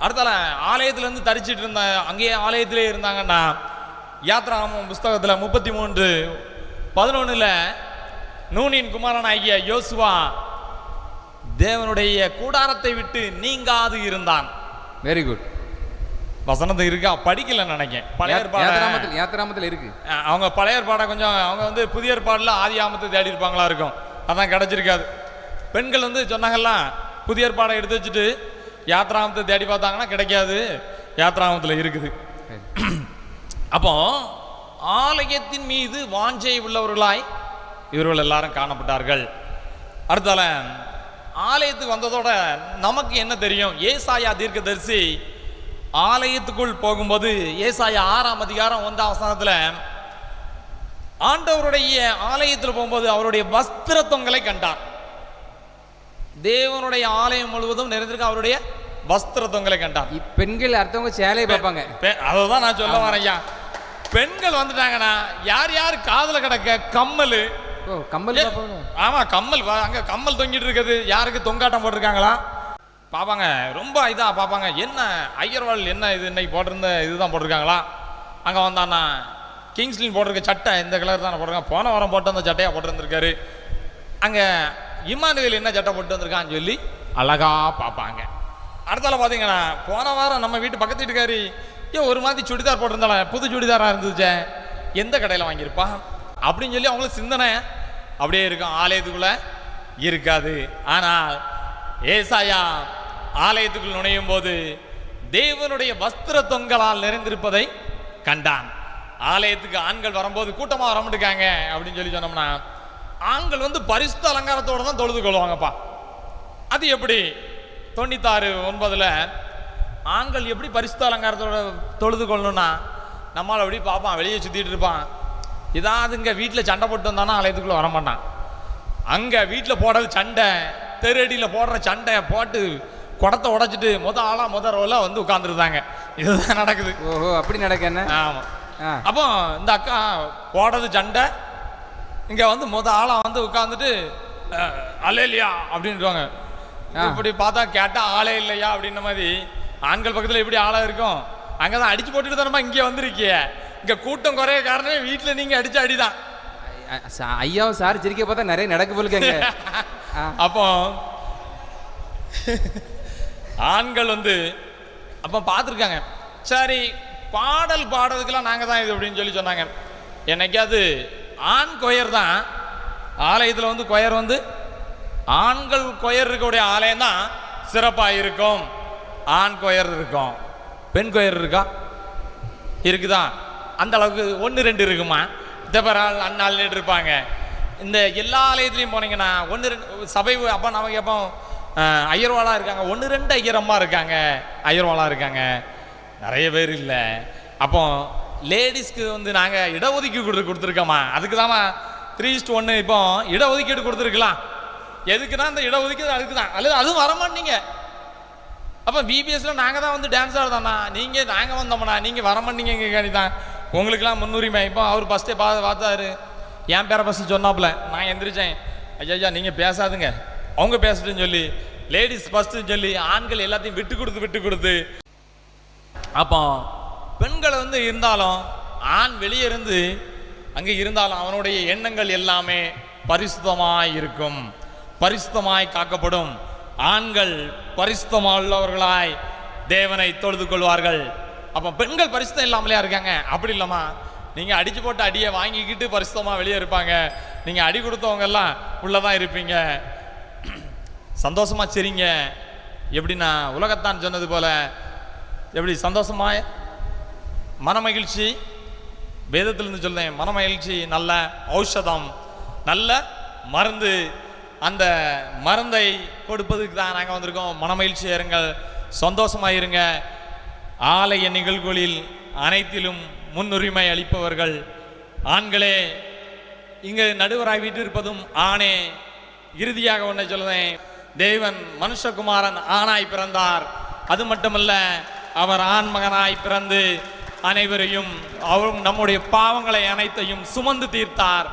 அடுத்தால ஆலயத்திலேருந்து தரிச்சிட்டு இருந்த அங்கேயே ஆலயத்திலே இருந்தாங்கன்னா யாத்ராகமம் புஸ்தகத்தில் 33:11 நூனின் குமாரன் ஆகிய யோசுவா தேவனுடைய கூடாரத்தை விட்டு நீங்காது இருந்தான். Very good. வசனத்தை இருக்கா படிக்கல நினைக்கிறேன். பழைய ஏத்திராமத்தில் இருக்கு. அவங்க பழைய ஏற்பாடை கொஞ்சம் அவங்க வந்து புதிய ஏற்பாடுல ஆதி ஆமத்தை தேடி இருப்பாங்களா இருக்கும், அதான் கிடைச்சிருக்காது. பெண்கள் வந்து சொன்னாங்கல்லாம் புதிய ஏற்பாடை எடுத்து வச்சுட்டு யாத்ராமத்தை தேடி பார்த்தாங்கன்னா கிடைக்காது, யாத்ராமத்தில் இருக்குது. அப்போ ஆலயத்தின் மீது வாஞ்சை உள்ளவர்களாய் இவர்கள் எல்லாரும் காணப்பட்டார்கள். அடுத்தால ஆலயத்துக்கு வந்ததோட நமக்கு என்ன தெரியும், ஏசாயா தீர்க்கதரிசி ஆலயத்துக்குள் போகும்போது ஏசாயா 6ஆம் அதிகாரம் 1ஆம் வசனத்துல ஆண்டவருடைய ஆலயத்தில் போகும்போது அவருடைய வஸ்திர தொங்கலை கண்டார். தேவனுடைய ஆலயம் முழுவதும் நிறைந்திருக்க அவருடைய வஸ்திர தொங்கலை கண்டார். பெண்கள் அடுத்தவங்க சேலையை பார்ப்பாங்க. அதான் நான் சொல்ல வரேன் ஐயா. பெண்கள் வந்துட்டாங்கன்னா யார் யார் காதுல கிடக்க கம்மல், கம்மல் ஆமா கம்மல், அங்க கம்மல் தொங்கிட்டு இருக்குது, யாருக்கு தொங்காட்டம் போட்டிருக்காங்களா பார்ப்பாங்க. ரொம்ப இதா பார்ப்பாங்க. என்ன ஐயர்வாள் என்ன இது இன்னைக்கு போட்டிருந்த இதுதான் போட்டிருக்காங்களா. அங்கே வந்தான்னா கிங்ஸ்லின் போட்டிருக்க சட்டை இந்த கலர் தானே போட்டிருக்காங்க, போன வாரம் போட்டு வந்த சட்டையாக போட்டிருந்துருக்காரு. அங்கே இம்மானுவேல் என்ன சட்டை போட்டு வந்திருக்கான்னு சொல்லி அழகா பார்ப்பாங்க. அடுத்தால பார்த்தீங்கன்னா போன வாரம் நம்ம வீட்டு பக்கத்து வீட்டுக்காரி ஒரு மாதிரி சுடிதார் போட்டிருந்தால, புது சுடிதாராக இருந்துச்சே, எந்த கடையில் வாங்கியிருப்பா அப்படின்னு சொல்லி அவங்களுக்கு சிந்தனை அப்படியே இருக்கும், ஆலயத்துக்குள்ள இருக்காது. ஆனால் ஏசாயா ஆலயத்துக்குள் நுழையும் போது தேவனுடைய வஸ்திர தொங்கலால் நிறைந்திருப்பதை கண்டான். ஆலயத்துக்கு ஆண்கள் வரும்போது கூட்டமாக வரமாட்டாங்க அப்படின்னு சொல்லி சொன்னோம்னா ஆண்கள் வந்து பரிசுத்த அலங்காரத்தோடு தான் தொழுது கொள்வாங்கப்பா. அது எப்படி 96:9 ஆண்கள் எப்படி பரிசுத்த அலங்காரத்தோட தொழுது கொள்ளணும்னா நம்மளால் அப்படி பார்ப்பான், வெளியே சுற்றிட்டு இருப்பான். இதாவது இங்கே வீட்டில் சண்டை போட்டு வந்தானா ஆலயத்துக்குள்ளே வரமாட்டான். அங்கே வீட்டில் போடுறது சண்டை, தெருடியில் போடுற சண்டை போட்டு குடத்தை உடைச்சிட்டு முத ரோல வந்து உட்காந்துருந்தாங்க. இதுதான் நடக்குது. ஓஹோ, அப்படி நடக்க என்ன? ஆமாம். அப்போ இந்த அக்கா போடுறது சண்டை, இங்கே வந்து ஆளாக வந்து உட்காந்துட்டு அலையிலையா அப்படின்றாங்க. இப்படி பார்த்தா கேட்டால் ஆளே இல்லையா அப்படின்ற மாதிரி. ஆண்கள் பக்கத்தில் எப்படி ஆளாக இருக்கும், அங்கே தான் அடிச்சு போட்டுட்டு தானம்மா இங்கே வந்திருக்கிய. இங்கே கூட்டம் குறைய காரணமே வீட்டில் நீங்கள் அடிச்ச அடிதான். ஐயாவும் சார் சிரிக்க பார்த்தா நிறைய நடக்க போலுங்க. அப்போ ஆண்கள் வந்து அப்போ பார்த்துருக்காங்க. சரி, பாடல் பாடுறதுக்கெல்லாம் நாங்கள் தான் இது அப்படின்னு சொல்லி சொன்னாங்க. என்னைக்காவது ஆண் கொயர் தான் ஆலயத்தில் வந்து கொயர் வந்து ஆண்கள் கொயர் இருக்கக்கூடிய ஆலயம் தான் சிறப்பாக இருக்கும். ஆண் கொயர் இருக்கும், பெண் கொயர் இருக்கா? இருக்குதா? அந்த அளவுக்கு 1-2 இருக்குமா? தெபரால் அண்ணாள் இருப்பாங்க. இந்த எல்லா ஆலயத்துலையும் போனீங்கன்னா 1-2 சபை. அப்போ நமக்கு எப்போ ஐயர்வாளாக இருக்காங்க, 1-2 ஐயரம்மா இருக்காங்க, ஐயர்வாளாக இருக்காங்க, நிறைய பேர் இல்லை. அப்போ லேடிஸ்க்கு வந்து நாங்கள் இடஒதுக்கீடு கொடுத்துருக்கோமா? அதுக்கு தான் 3:1 இப்போ இடஒதுக்கீடு கொடுத்துருக்கலாம். எதுக்குன்னா இந்த இடஒதுக்கீடு அதுக்கு தான். அல்லது அதுவும் வரமாட்டீங்க. அப்போ பிபிஎஸ்ல நாங்கள் தான் வந்து டான்ஸ் ஆடுதாண்ணா, நீங்கள் நாங்கள் வந்தோம்ண்ணா, நீங்கள் வரமாட்டீங்க காணி தான் உங்களுக்கெல்லாம் முன்னுரிமை. இப்போ அவர் ஃபஸ்ட்டே பார்த்தாரு, என் பேரை ஃபஸ்ட்டு சொன்னாப்புல. நான் எந்திரிச்சேன், ஐயா நீங்கள் பேசாதுங்க, அவங்க பேசட்டுன்னு சொல்லி லேடிஸ் ஃபஸ்ட்டு சொல்லி ஆண்கள் எல்லாத்தையும் விட்டு கொடுத்து அப்போ பெண்களை வந்து இருந்தாலும் ஆண் வெளியே இருந்து அங்கே இருந்தாலும் அவனுடைய எண்ணங்கள் எல்லாமே பரிசுத்தமாய் இருக்கும், பரிசுத்தமாய் காக்கப்படும். ஆண்கள் பரிசுத்தமாக உள்ளவர்களாய் தேவனை தொழுது கொள்வார்கள். அப்போ பெண்கள் பரிசுத்தம் இல்லாமலையா இருக்காங்க? அப்படி இல்லைம்மா, நீங்கள் அடித்து போட்டு அடியை வாங்கிக்கிட்டு பரிசுத்தமாக வெளியே இருப்பாங்க. நீங்கள் அடி கொடுத்தவங்க எல்லாம் உள்ளதான் இருப்பீங்க. சந்தோஷமா சரிங்க. எப்படின்னா உலகத்தான் சொன்னது போல எப்படி சந்தோஷமாய் மனமகிழ்ச்சி, வேதத்திலிருந்து சொல்றேன், மனமகிழ்ச்சி நல்ல ஔஷதம், நல்ல மருந்து. அந்த மருந்தை கொடுப்பதுக்கு தான் நாங்கள் வந்திருக்கோம். மனமகிழ்ச்சி இருங்கள், சந்தோஷமாக இருங்க. ஆலய நிகழ்வுகளில் அனைத்திலும் முன்னுரிமை அளிப்பவர்கள் ஆண்களே. இங்கு நடுவராய் வீட்டிருப்பதும் ஆணே. இறுதியாக ஒன்றை சொல்லுவேன், தேவன் மனுஷகுமாரன் ஆணாய் பிறந்தார். அது மட்டுமல்ல, அவர் ஆண் மகனாய் பிறந்து அனைவரையும் அவரும் நம்முடைய பாவங்களை அனைத்தையும் சுமந்து தீர்த்தார்.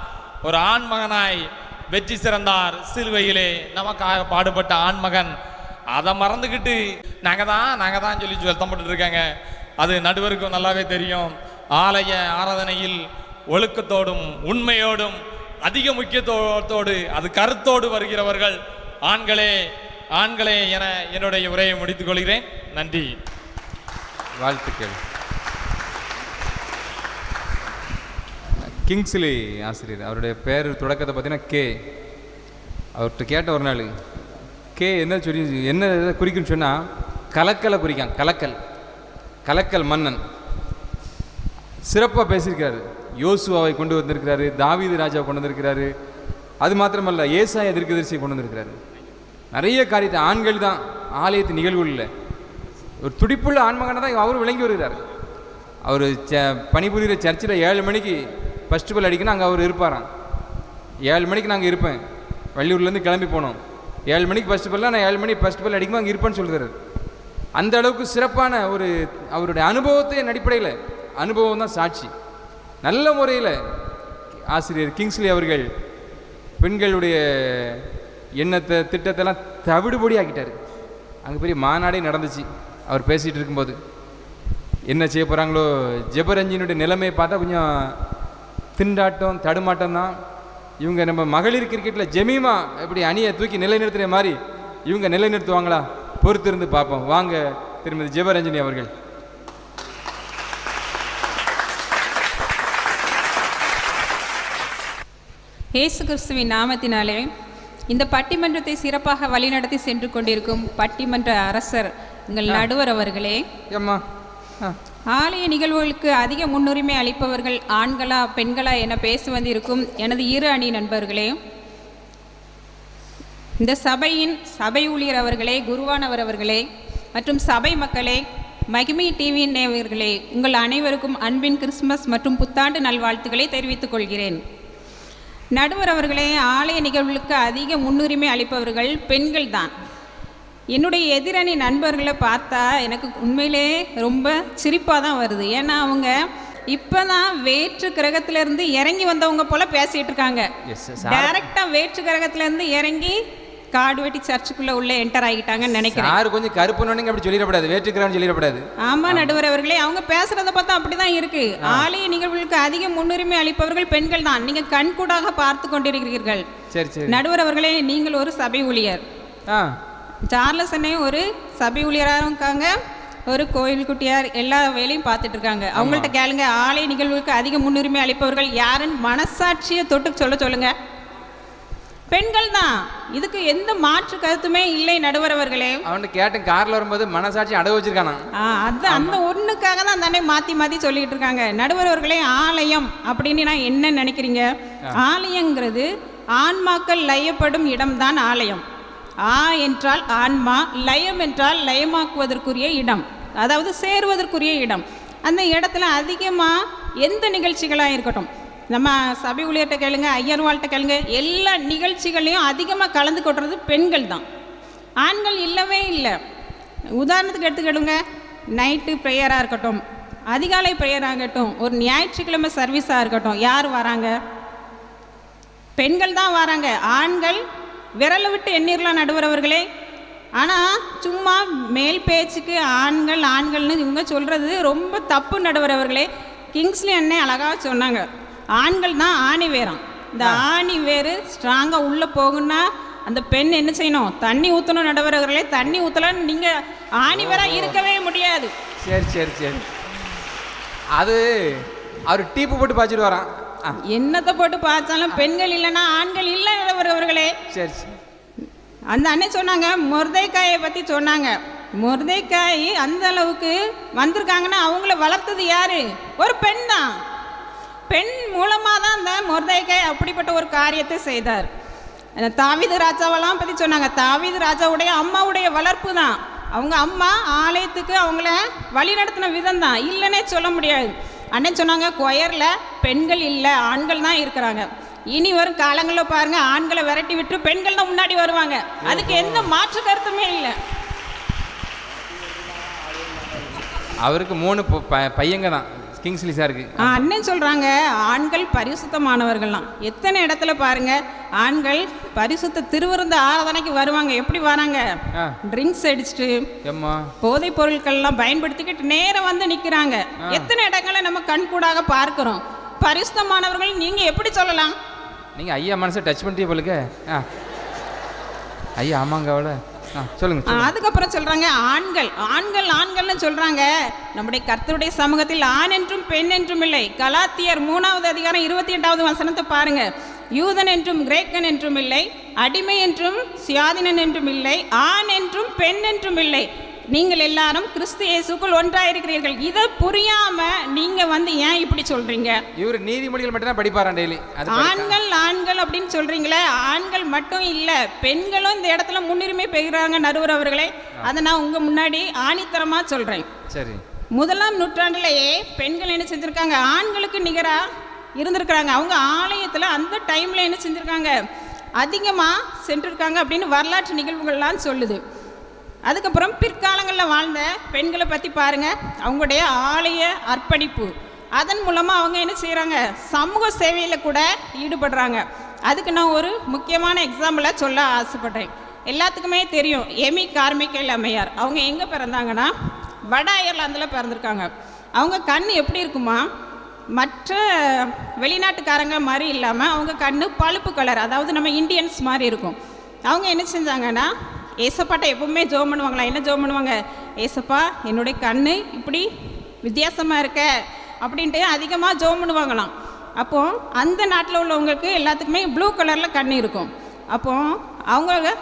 ஒரு ஆண் மகனாய் வெற்றி சிறந்தார் சிலுவையிலே நமக்காக பாடுபட்ட ஆண்மகன். அதை மறந்துக்கிட்டு நாங்கள் தான் சொல்லி தம்பிட்டு இருக்காங்க. அது நடுவருக்கும் நல்லாவே தெரியும். ஆலய ஆராதனையில் ஒழுக்கத்தோடும் உண்மையோடும் அதிக முக்கியத்துவத்தோடு அது கருத்தோடு வருகிறவர்கள் ஆண்களே என என்னுடைய உரையை முடித்துக் கொள்கிறேன். நன்றி, வாழ்த்துக்கள். கிங்ஸ்லி ஆசிரியர், அவருடைய பேர் தொடக்கத்தை பார்த்தீங்கன்னா கே. அவர்கிட்ட கேட்ட ஒரு நாள், கே என்ன குறிக்குன்னு சொன்னால் கலக்கலை குறிக்கான். கலக்கல் மன்னன் சிறப்பாக பேசியிருக்காரு. யோசுவாவை கொண்டு வந்திருக்கிறாரு, தாவீது ராஜாவை கொண்டு வந்திருக்கிறாரு. அது மாத்திரமல்ல, ஏசாயா தீர்க்கதரிசியை கொண்டு வந்திருக்கிறாரு. நிறைய காரியத்தை ஆண்கள் தான் ஆலயத்து நிகழ்வுகளில் ஒரு துடிப்புள்ள ஆண்மகனை தான் அவர் விளங்கி வருகிறார். அவர் பணிபுரிகிற சர்ச்சில் 7 மணிக்கு ஃபஸ்ட் பெல் அடிக்கணும், அங்கே அவர் இருப்பாராம். 7 மணிக்கு நாங்கள் இருப்பேன், வள்ளியூர்லேருந்து கிளம்பி போனோம். 7 மணிக்கு ஃபஸ்ட் பெல்லாம் நான் 7 மணி ஃபஸ்ட் பெல் அடிக்கும்போது அங்கே இருப்பேன்னு சொல்கிறார். அந்த அளவுக்கு சிறப்பான ஒரு அவருடைய அனுபவத்தின் அடிப்படையில், அனுபவம் தான் சாட்சி. நல்ல முறையில் ஆசிரியர் கிங்ஸ்லி அவர்கள் பெண்களுடைய எண்ணத்தை திட்டத்தெல்லாம் தவிடுபடி ஆக்கிட்டார். அங்கே பெரிய மாநாடே நடந்துச்சு. அவர் பேசிகிட்டு இருக்கும்போது என்ன செய்ய போகிறாங்களோ. ஜெபரஞ்சினுடைய நிலைமையை பார்த்தா கொஞ்சம் திண்டாட்டம் தடுமாட்டம் தான். இவங்க நம்ம மகளிர் கிரிக்கெட்டில் ஜெமீமா எப்படி அணியை தூக்கி நிலைநிறுத்துகிற மாதிரி இவங்க நிலைநிறுத்துவாங்களா? பொறுத்திருந்து பார்ப்போம். வாங்க திருமதி ஜெபரஞ்சினி அவர்கள். இயேசு கிறிஸ்துவின் நாமத்தினாலே இந்த பட்டிமன்றத்தை சிறப்பாக வழிநடத்தி சென்று கொண்டிருக்கும் பட்டிமன்ற அரசர் எங்கள் நடுவர் அவர்களே, ஆலய நிகழ்வுகளுக்கு அதிக முன்னுரிமை அளிப்பவர்கள் ஆண்களா பெண்களா என பேசி வந்திருக்கும் எனது இரு அணி நண்பர்களே, இந்த சபை ஊழியர் அவர்களே, குருவானவர் அவர்களே மற்றும் சபை மக்களே, மகிமை டிவி நேயர்களே, உங்கள் அனைவருக்கும் அன்பின் கிறிஸ்துமஸ் மற்றும் புத்தாண்டு நல்வாழ்த்துக்களை தெரிவித்துக் கொள்கிறேன். நடுவர் அவர்களே, ஆலய நிகழ்வுகளுக்கு அதிக முன்னுரிமை அளிப்பவர்கள் பெண்கள் தான். என்னுடைய எதிரணி நண்பர்களை பார்த்தா எனக்கு உண்மையிலே ரொம்ப சிரிப்பாக தான் வருது. ஏன்னா அவங்க இப்போ தான் வேற்று கிரகத்திலேருந்து இறங்கி வந்தவங்க போல் பேசிகிட்டு இருக்காங்க. டைரெக்டாக வேற்று கிரகத்திலேருந்து இறங்கி காடு வெட்டி சர்ச்சுக்குள்ளே உள்ளே என்டர் ஆகிட்டாங்கன்னு நினைக்கிறேன். யாரு கொஞ்சம் கருப்பு நோனிங்க அப்படி சொல்லிடப்படாது, வேற்றுக்கிறான்னு சொல்லிடப்படாது. ஆமாம் நடுவர் அவர்களே, அவங்க பேசுகிறத பார்த்தா அப்படி தான் இருக்குது. ஆலய நிகழ்வுகளுக்கு அதிக முன்னுரிமை அளிப்பவர்கள் பெண்கள் தான். நீங்கள் கண்கூடாக பார்த்து கொண்டிருக்கிறீர்கள். சரி சரி. நடுவர் அவர்களே, நீங்கள் ஒரு சபை ஊழியர். சார்லஸ் அண்ணே ஒரு சபை ஊழியராக இருக்காங்க, ஒரு கோயில் குட்டியார், எல்லா வேலையும் பார்த்துட்டு இருக்காங்க. அவங்கள்ட்ட கேளுங்க, ஆலய நிகழ்வுக்கு அதிக முன்னுரிமை அளிப்பவர்கள் யாருன்னு மனசாட்சியை தொட்டு சொல்லுங்க. பெண்கள் தான். இதுக்கு எந்த மாற்று கருத்துமே இல்லை நடுவர் அவர்களே. அவன் கேட்டேன், கார்ல வரும்போது மனசாட்சி அடவு வச்சிருக்கானா? அது அந்த ஒண்ணுக்காக தான் தானே மாத்தி சொல்லிட்டு இருக்காங்க. நடுவர் அவர்களே, ஆலயம் அப்படின்னு நான் என்ன நினைக்கிறீங்க? ஆலயங்கிறது ஆன்மாக்கள் லயப்படும் இடம்தான் ஆலயம். என்றால் ஆன்மா, லயம் என்றால் லயமாக்குவதற்குரிய இடம், அதாவது சேருவதற்குரிய இடம். அந்த இடத்துல அதிகமாக எந்த நிகழ்ச்சிகளாக இருக்கட்டும், நம்ம சபை ஊழியர்கிட்ட கேளுங்க, ஐயர்வாள்கிட்ட கேளுங்க, எல்லா நிகழ்ச்சிகளையும் அதிகமாக கலந்து கொட்டுறது பெண்கள் தான். ஆண்கள் இல்லவே இல்லை. உதாரணத்துக்கு எடுத்துக்கிடுங்க, நைட்டு ப்ரேயராக இருக்கட்டும், அதிகாலை ப்ரேயராக இருக்கட்டும், ஒரு ஞாயிற்றுக்கிழமை சர்வீஸாக இருக்கட்டும், யார் வராங்க? பெண்கள் தான் வராங்க. ஆண்கள் விரலை விட்டு எண்ணிரலாம் நடுவர் அவர்களே. ஆனால் சும்மா மேல் பேச்சுக்கு ஆண்கள்னு இவங்க சொல்கிறது ரொம்ப தப்பு நடுவர் அவர்களே. கிங்ஸ்லி அண்ணே அழகாக சொன்னாங்க, ஆண்கள் தான் ஆணி வேறாம். இந்த ஆணி வேறு ஸ்ட்ராங்காக உள்ளே போகுன்னா அந்த பெண் என்ன செய்யணும்? தண்ணி ஊற்றணும் நடுவர் அவர்களே. தண்ணி ஊற்றலான்னு நீங்கள் ஆணி வேற இருக்கவே முடியாது. சரி சரி சரி. அது அவர் டீப்பு போட்டு பாய்ச்சிட்டு வரான். என்னத்தை போட்டு பார்த்தாலும் பெண்கள் இல்லைன்னா ஆண்கள் இல்லை நடுவர் அவர்களே. சரி சரி. அந்த அண்ணன் சொன்னாங்க, மொர்தேக்காயை பற்றி சொன்னாங்க. மொர்தேக்காய் அந்த அளவுக்கு வந்திருக்காங்கன்னா அவங்கள வளர்த்தது யாரு? ஒரு பெண் தான். பெண் மூலமாக தான் அந்த மொர்தேக்காய் அப்படிப்பட்ட ஒரு காரியத்தை செய்தார். தாவீது ராஜாவெல்லாம் பற்றி சொன்னாங்க. தாவீது ராஜாவுடைய அம்மாவுடைய வளர்ப்பு தான். அவங்க அம்மா ஆலயத்துக்கு அவங்கள வழி நடத்தின விதம் தான், இல்லைன்னே சொல்ல முடியாது. அண்ணன் சொன்னாங்க, கொயரில் பெண்கள் இல்லை, ஆண்கள் தான் இருக்கிறாங்க. இனி வரும் காலங்களில் பாருங்க, ஆண்களை விரட்டி விட்டு பெண்கள் தான் முன்னாடி வருவாங்க. அதுக்கு எந்த மாற்று கருத்துமே இல்லை. அவருக்கு 3 பையங்க தான், கிங்ஸ்லி சாருக்கு. அண்ணன் சொல்றாங்க, ஆண்கள் பரிசுத்தமானவர்கள்லாம். எத்தனை இடத்துல பாருங்க, ஆண்கள் பரிசுத்த திருவிருந்து ஆராதனைக்கு வருவாங்க. எப்படி வராங்க? ட்ரிங்க்ஸ் அடிச்சுட்டு போதைப் பொருட்கள்லாம் பயன்படுத்திக்கிட்டு நேரம் வந்து நிற்கிறாங்க. எத்தனை இடங்களை நம்ம கண்கூடாக பார்க்கிறோம். பரிசுத்தமானவர்கள் நீங்க எப்படி சொல்லலாம்? நீங்க ஐயா மனசை டச் பண்ணிட்டே போலுக்க. ஐயா ஆமாங்க அவளை சொல்லுங்க. அதுக்கப்புறம் சொல்றாங்க, ஆண்கள்னு சொல்றாங்க. நம்முடைய கர்த்தருடைய சமூகத்தில் ஆண் என்றும் பெண் என்றும் இல்லை. கலாத்தியர் 3வது அதிகாரம் 28வது வசனத்தை பாருங்க. யூதன் என்றும் கிரேக்கன் என்றும் இல்லை, அடிமை என்றும் சுயாதீனன் என்றும் இல்லை, ஆண் என்றும் பெண் என்றும் இல்லை, நீங்கள் எல்லாரும் கிறிஸ்து இயேசுக்குள் ஒன்றாயிருக்கிறீர்கள். இதை புரியாம நீங்க வந்து ஏன் இப்படி சொல்றீங்க? இவர் நீதிமொழிகள் மட்டும் தான் படிப்பாராம் டெய்லி. ஆண்கள் அப்படின்னு சொல்றீங்களே, ஆண்கள் மட்டும் இல்ல, பெண்களும் இந்த இடத்துல முன்னுரிமை பெறுறாங்க நடுவர் அவர்களே. அதை நான் உங்க முன்னாடி ஆணித்தரமா சொல்றேன். சரி. 1ஆம் நூற்றாண்டிலேயே பெண்கள் என்ன செஞ்சிருக்காங்க? ஆண்களுக்கு நிகரா இருந்திருக்கிறாங்க. அவங்க ஆலயத்துல அந்த டைம்ல என்ன செஞ்சிருக்காங்க? அதிகமா சென்றிருக்காங்க அப்படின்னு வரலாற்று நிகழ்வுகள்லாம் சொல்லுது. அதுக்கப்புறம் பிற்காலங்களில் வாழ்ந்த பெண்களை பற்றி பாருங்கள். அவங்களுடைய ஆலய அர்ப்பணிப்பு, அதன் மூலமாக அவங்க என்ன செய்கிறாங்க? சமூக சேவையில் கூட ஈடுபடுறாங்க. அதுக்கு நான் ஒரு முக்கியமான எக்ஸாம்பிளாக சொல்ல ஆசைப்பட்றேன். எல்லாத்துக்குமே தெரியும், எமி கார்மிக்கேல் அம்மையார். அவங்க எங்கே பிறந்தாங்கன்னா வட அயர்லாந்தில் பிறந்திருக்காங்க. அவங்க கண் எப்படி இருக்குமா? மற்ற வெளிநாட்டுக்காரங்க மாதிரி இல்லாமல் அவங்க கண் பழுப்பு கலர், அதாவது நம்ம இந்தியன்ஸ் மாதிரி இருக்கும். அவங்க என்ன செஞ்சாங்கன்னா, ஏசப்பாட்ட எப்பவுமே ஜோம் பண்ணுவாங்களா? என்ன ஜோம் பண்ணுவாங்க? ஏசப்பா என்னுடைய கண் இப்படி வித்தியாசமாக இருக்க அப்படின்ட்டு அதிகமாக ஜோம் பண்ணுவாங்களாம். அப்போது அந்த நாட்டில் உள்ளவங்களுக்கு எல்லாத்துக்குமே ப்ளூ கலரில் கண் இருக்கும். அப்போது அவங்க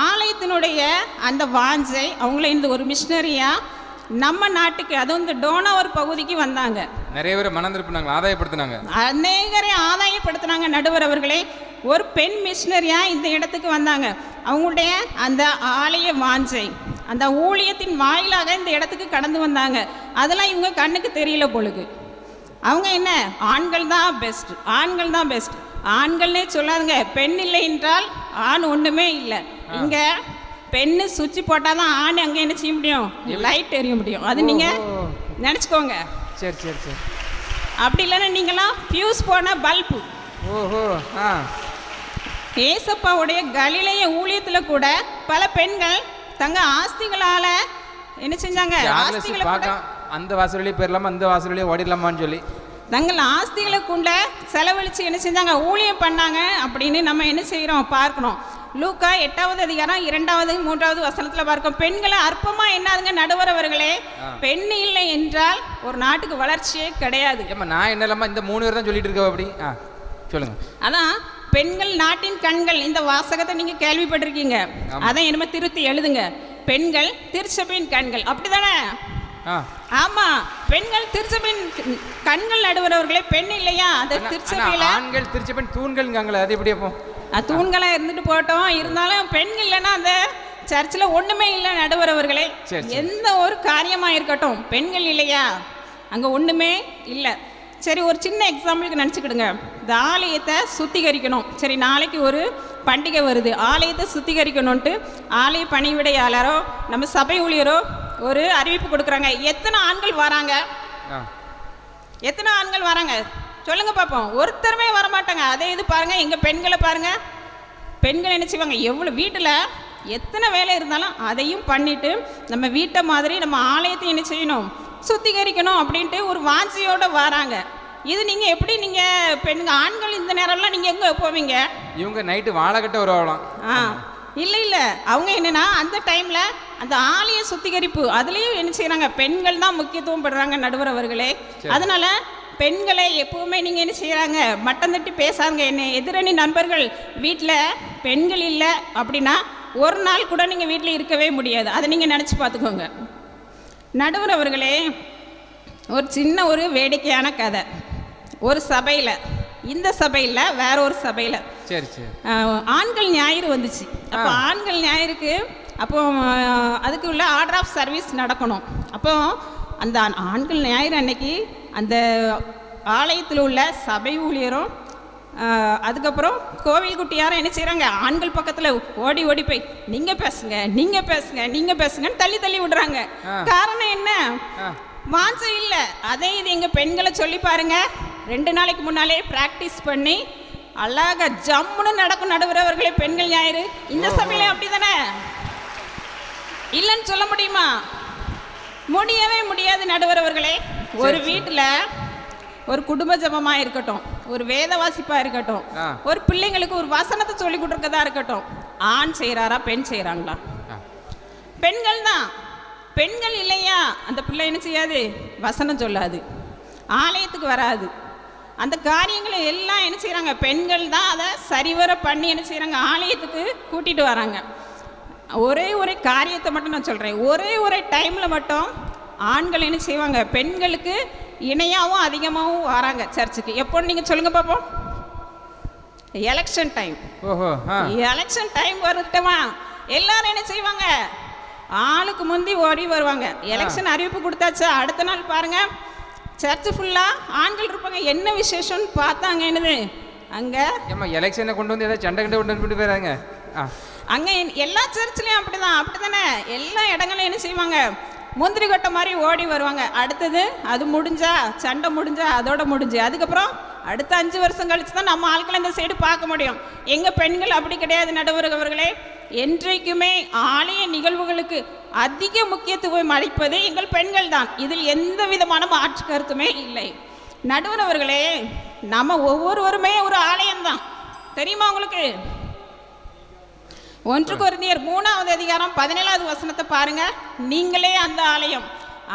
ஆலயத்தினுடைய அந்த வாஞ்சை அவங்கள இந்த ஒரு மிஷினரியாக நம்ம நாட்டுக்கு, அதுவும் இந்த டோனாவர் பகுதிக்கு வந்தாங்க. நிறைய பேர் மனம் திருப்பினாங்க, ஆதாயப்படுத்தினாங்க, அநேகரை ஆதாயப்படுத்தினாங்க நடுவர் அவர்களே. ஒரு பெண் மிஷினரியா இந்த இடத்துக்கு வந்தாங்க. அவங்களுடைய அந்த ஆலய வாஞ்சை, அந்த ஊழியத்தின் வாயிலாக இந்த இடத்துக்கு கடந்து வந்தாங்க. அதெல்லாம் இவங்க கண்ணுக்கு தெரியல பொழுது. அவங்க என்ன, ஆண்கள் தான் பெஸ்ட், ஆண்கள் தான் பெஸ்ட். ஆண்கள்னே சொல்லாதுங்க, பெண் இல்லை என்றால் ஆண் ஒன்றுமே இல்லை. இங்கே பெண்ணு சுவிட்ச் போட்டால் தான் ஆண் அங்கே என்ன செய்ய முடியும்? லைட் எரிய முடியும். அது நீங்கள் நினச்சிக்கோங்க. சரி சரி சரி. அப்படி இல்லைன்னா நீங்களாம் ஃபியூஸ் போன பல்பு. ஓஹோ. ஏசப்பாவுடைய கலிலேய ஊழியத்தில் கூட பல பெண்கள் தங்க ஆஸ்திகளால் என்ன செஞ்சாங்க? அந்த வாசல் வழியே போயிடலாமா, அந்த வாசல் வழியே ஓடிடலாமான்னு சொல்லி தங்கள் ஆஸ்திகளுக்குள்ள செலவழித்து என்ன செஞ்சாங்க, ஊழியம் பண்ணாங்க அப்படின்னு நம்ம என்ன செய்கிறோம் பார்க்கணும். லூக்கா 8வது அதிகாரம் 2வது 3வது வசனத்தில் பார்க்கணும். பெண்களை அற்பமாக என்னாதுங்க நடுவர் அவர்களே, பெண் இல்லை என்றால் ஒரு நாட்டுக்கு வளர்ச்சியே கிடையாது. நான் என்னலாமா இந்த 3 பேர் தான் சொல்லிட்டு இருக்கோம் அப்படி சொல்லுங்க. அதான் பெண்கள் நாட்டின் கண்கள், இந்த வாசகத்தை நீங்க கேள்விப்பட்டிருக்கீங்க. அதான் என்னமோ திருத்தி எழுதுங்க, பெண்கள் திருச்சபையின் கண்கள், அப்படிதானே? ஆமா, பெண்கள் திருச்சபையின் கண்கள் நடுவரவர்களே, பெண் இல்லையா? அந்த திருச்சபையில ஆண்கள் திருச்சபையின் தூண்கள், அது எப்படி அப்போ? தூண்களா இருந்துட்டு போட்டோம், இருந்தாலும் பெண்கள் இல்லைன்னா அந்த சர்ச்சில் ஒண்ணுமே இல்லை நடுவரவர்களே. எந்த ஒரு காரியமா இருக்கட்டும், பெண்கள் இல்லையா அங்க ஒண்ணுமே இல்லை. சரி, ஒரு சின்ன எக்ஸாம்பிளுக்கு நினச்சிக்கிடுங்க. இந்த ஆலயத்தை சுத்திகரிக்கணும். சரி, நாளைக்கு ஒரு பண்டிகை வருது, ஆலயத்தை சுத்திகரிக்கணும்ன்ட்டு ஆலய பணிவிடையாளரோ நம்ம சபை ஊழியரோ ஒரு அறிவிப்பு கொடுக்குறாங்க. எத்தனை ஆண்கள் வராங்க? எத்தனை ஆண்கள் வராங்க சொல்லுங்க பார்ப்போம். ஒருத்தருமே வரமாட்டாங்க. அதே இது பாருங்க, எங்கள் பெண்களை பாருங்க. பெண்கள் என்ன செய்வாங்க, எவ்வளோ வீட்டில் எத்தனை வேலை இருந்தாலும் அதையும் பண்ணிட்டு நம்ம வீட்டை மாதிரி நம்ம ஆலயத்தை என்ன செய்யணும், சுத்திகரிக்கணும் அப்படின்ட்டு ஒரு வாஞ்சியோடு வராங்க. இது நீங்கள் எப்படி நீங்கள் பெண்கள் ஆண்கள் இந்த நேரம்லாம் நீங்கள் எங்கே போவீங்க? இவங்க நைட்டு வாழைக்கட்ட வருவாங்களாம். இல்லை அவங்க என்னென்னா அந்த டைமில் அந்த ஆலய சுத்திகரிப்பு அதுலேயும் என்ன செய்கிறாங்க, பெண்கள் தான் முக்கியத்துவம் படுறாங்க நடுவர் அவர்களே. அதனால் பெண்களை எப்பவுமே நீங்கள் என்ன செய்கிறாங்க, மட்டம் தட்டி பேசாங்க. என்ன எதிரணி நண்பர்கள் வீட்டில் பெண்கள் இல்லை அப்படின்னா ஒரு நாள் கூட நீங்கள் வீட்டில் இருக்கவே முடியாது. அதை நீங்கள் நினச்சி பார்த்துக்கோங்க. நடுவர் அவர்களே, ஒரு சின்ன ஒரு வேடிக்கையான கதை. ஒரு சபையில், இந்த சபையில் வேற ஒரு சபையில் சரி சரி ஆண்கள் ஞாயிறு வந்துச்சு. அப்போ ஆண்கள் ஞாயிறுக்கு அப்போ அதுக்கு உள்ள ஆர்டர் ஆஃப் சர்வீஸ் நடக்கணும். அப்போ அந்த ஆண்கள் ஞாயிறு அன்னைக்கு அந்த ஆலயத்தில் உள்ள சபை ஊழியரும் அதுக்கப்புறம் கோவில் குட்டியாரும் என்ன செய்கிறாங்க, ஆண்கள் பக்கத்தில் ஓடி ஓடி போய் நீங்கள் பேசுங்க, நீங்கள் பேசுங்க, நீங்கள் பேசுங்கன்னு தள்ளி தள்ளி விடுறாங்க. காரணம் என்ன? வாஞ்சம் இல்லை. அதே இது எங்கள் பெண்களை சொல்லி பாருங்க, 2 நாளைக்கு முன்னாலே ப்ராக்டிஸ் பண்ணி அழகா ஜம்முன்னு நடக்கும் நடுவரவர்களே பெண்கள் ஞாயிறு. இந்த சபையில அப்படி தானே? இல்லைன்னு சொல்ல முடியுமா? முடியவே முடியாது நடுவரவர்களே. ஒரு வீட்டில் ஒரு குடும்ப ஜபமாக இருக்கட்டும், ஒரு வேத வாசிப்பாக இருக்கட்டும், ஒரு பிள்ளைங்களுக்கு ஒரு வசனத்தை சொல்லி கொடுக்கறதா இருக்கட்டும், ஆண் செய்கிறாரா பெண் செய்கிறாங்களா? பெண்கள் தான். பெண்கள் இல்லையா அந்த பிள்ளை என்ன செய்யாது, வசனம் சொல்லாது, ஆலயத்துக்கு வராது. அந்த காரியங்களை எல்லாம் என்ன செய்கிறாங்க, பெண்கள் தான் அதை சரிவர பண்ணி என்ன செய்கிறாங்க, ஆலயத்துக்கு கூட்டிகிட்டு வராங்க. ஒரே ஒரு காரியத்தை மட்டும் நான் சொல்கிறேன், ஒரே டைமில் மட்டும் ஆண்கள் என்ன செய்வாங்க, பெண்களுக்கு இணையாகவும் அதிகமாகவும் வராங்க சர்ச்சுக்கு. எப்போன்னு நீங்கள் சொல்லுங்கள் பார்ப்போம். Election time. எலெக்ஷன் டைம் வரட்டுமா எல்லாரும் என்ன செய்வாங்க, ஆளுக்கு முந்தி ஓடி வருவாங்க. எலெக்ஷன் அறிவிப்பு கொடுத்தாச்சா, அடுத்த நாள் பாருங்க சர்ச்சு ஃபுல்லாக ஆண்கள் இருப்பாங்க. என்ன விசேஷம்னு பார்த்தாங்க, என்னது அங்கே எலெக்ஷனை கொண்டு வந்து ஏதாவது சண்டை கண்டு கொண்டு போயிறாங்க. அங்கே எல்லா சர்ச்லேயும் அப்படி தானே எல்லா இடங்களும் என்ன செய்வாங்க, முந்திரி கொட்டை மாதிரி ஓடி வருவாங்க. அடுத்தது அது முடிஞ்சா, சண்டை முடிஞ்சா அதோட முடிஞ்சு, அதுக்கப்புறம் அடுத்த 5 வருஷம் கழிச்சு தான் நம்ம ஆட்களை இந்த சைடு பார்க்க முடியும். எங்கள் பெண்கள் அப்படி கிடையாது நடுவர்களே. என்றைக்குமே ஆலய நிகழ்வுகளுக்கு அதிக முக்கியத்துவம் அளிப்பது எங்கள் பெண்கள் தான். இதில் எந்த விதமான மாற்று கருத்துமே இல்லை. நடுவர்களே, நம்ம ஒவ்வொருவருமே ஒரு ஆலயம்தான், தெரியுமா உங்களுக்கு? 1 கொரிந்தியர் 3வது அதிகாரம் 17வது வசனத்தை பாருங்க. நீங்களே அந்த ஆலயம்.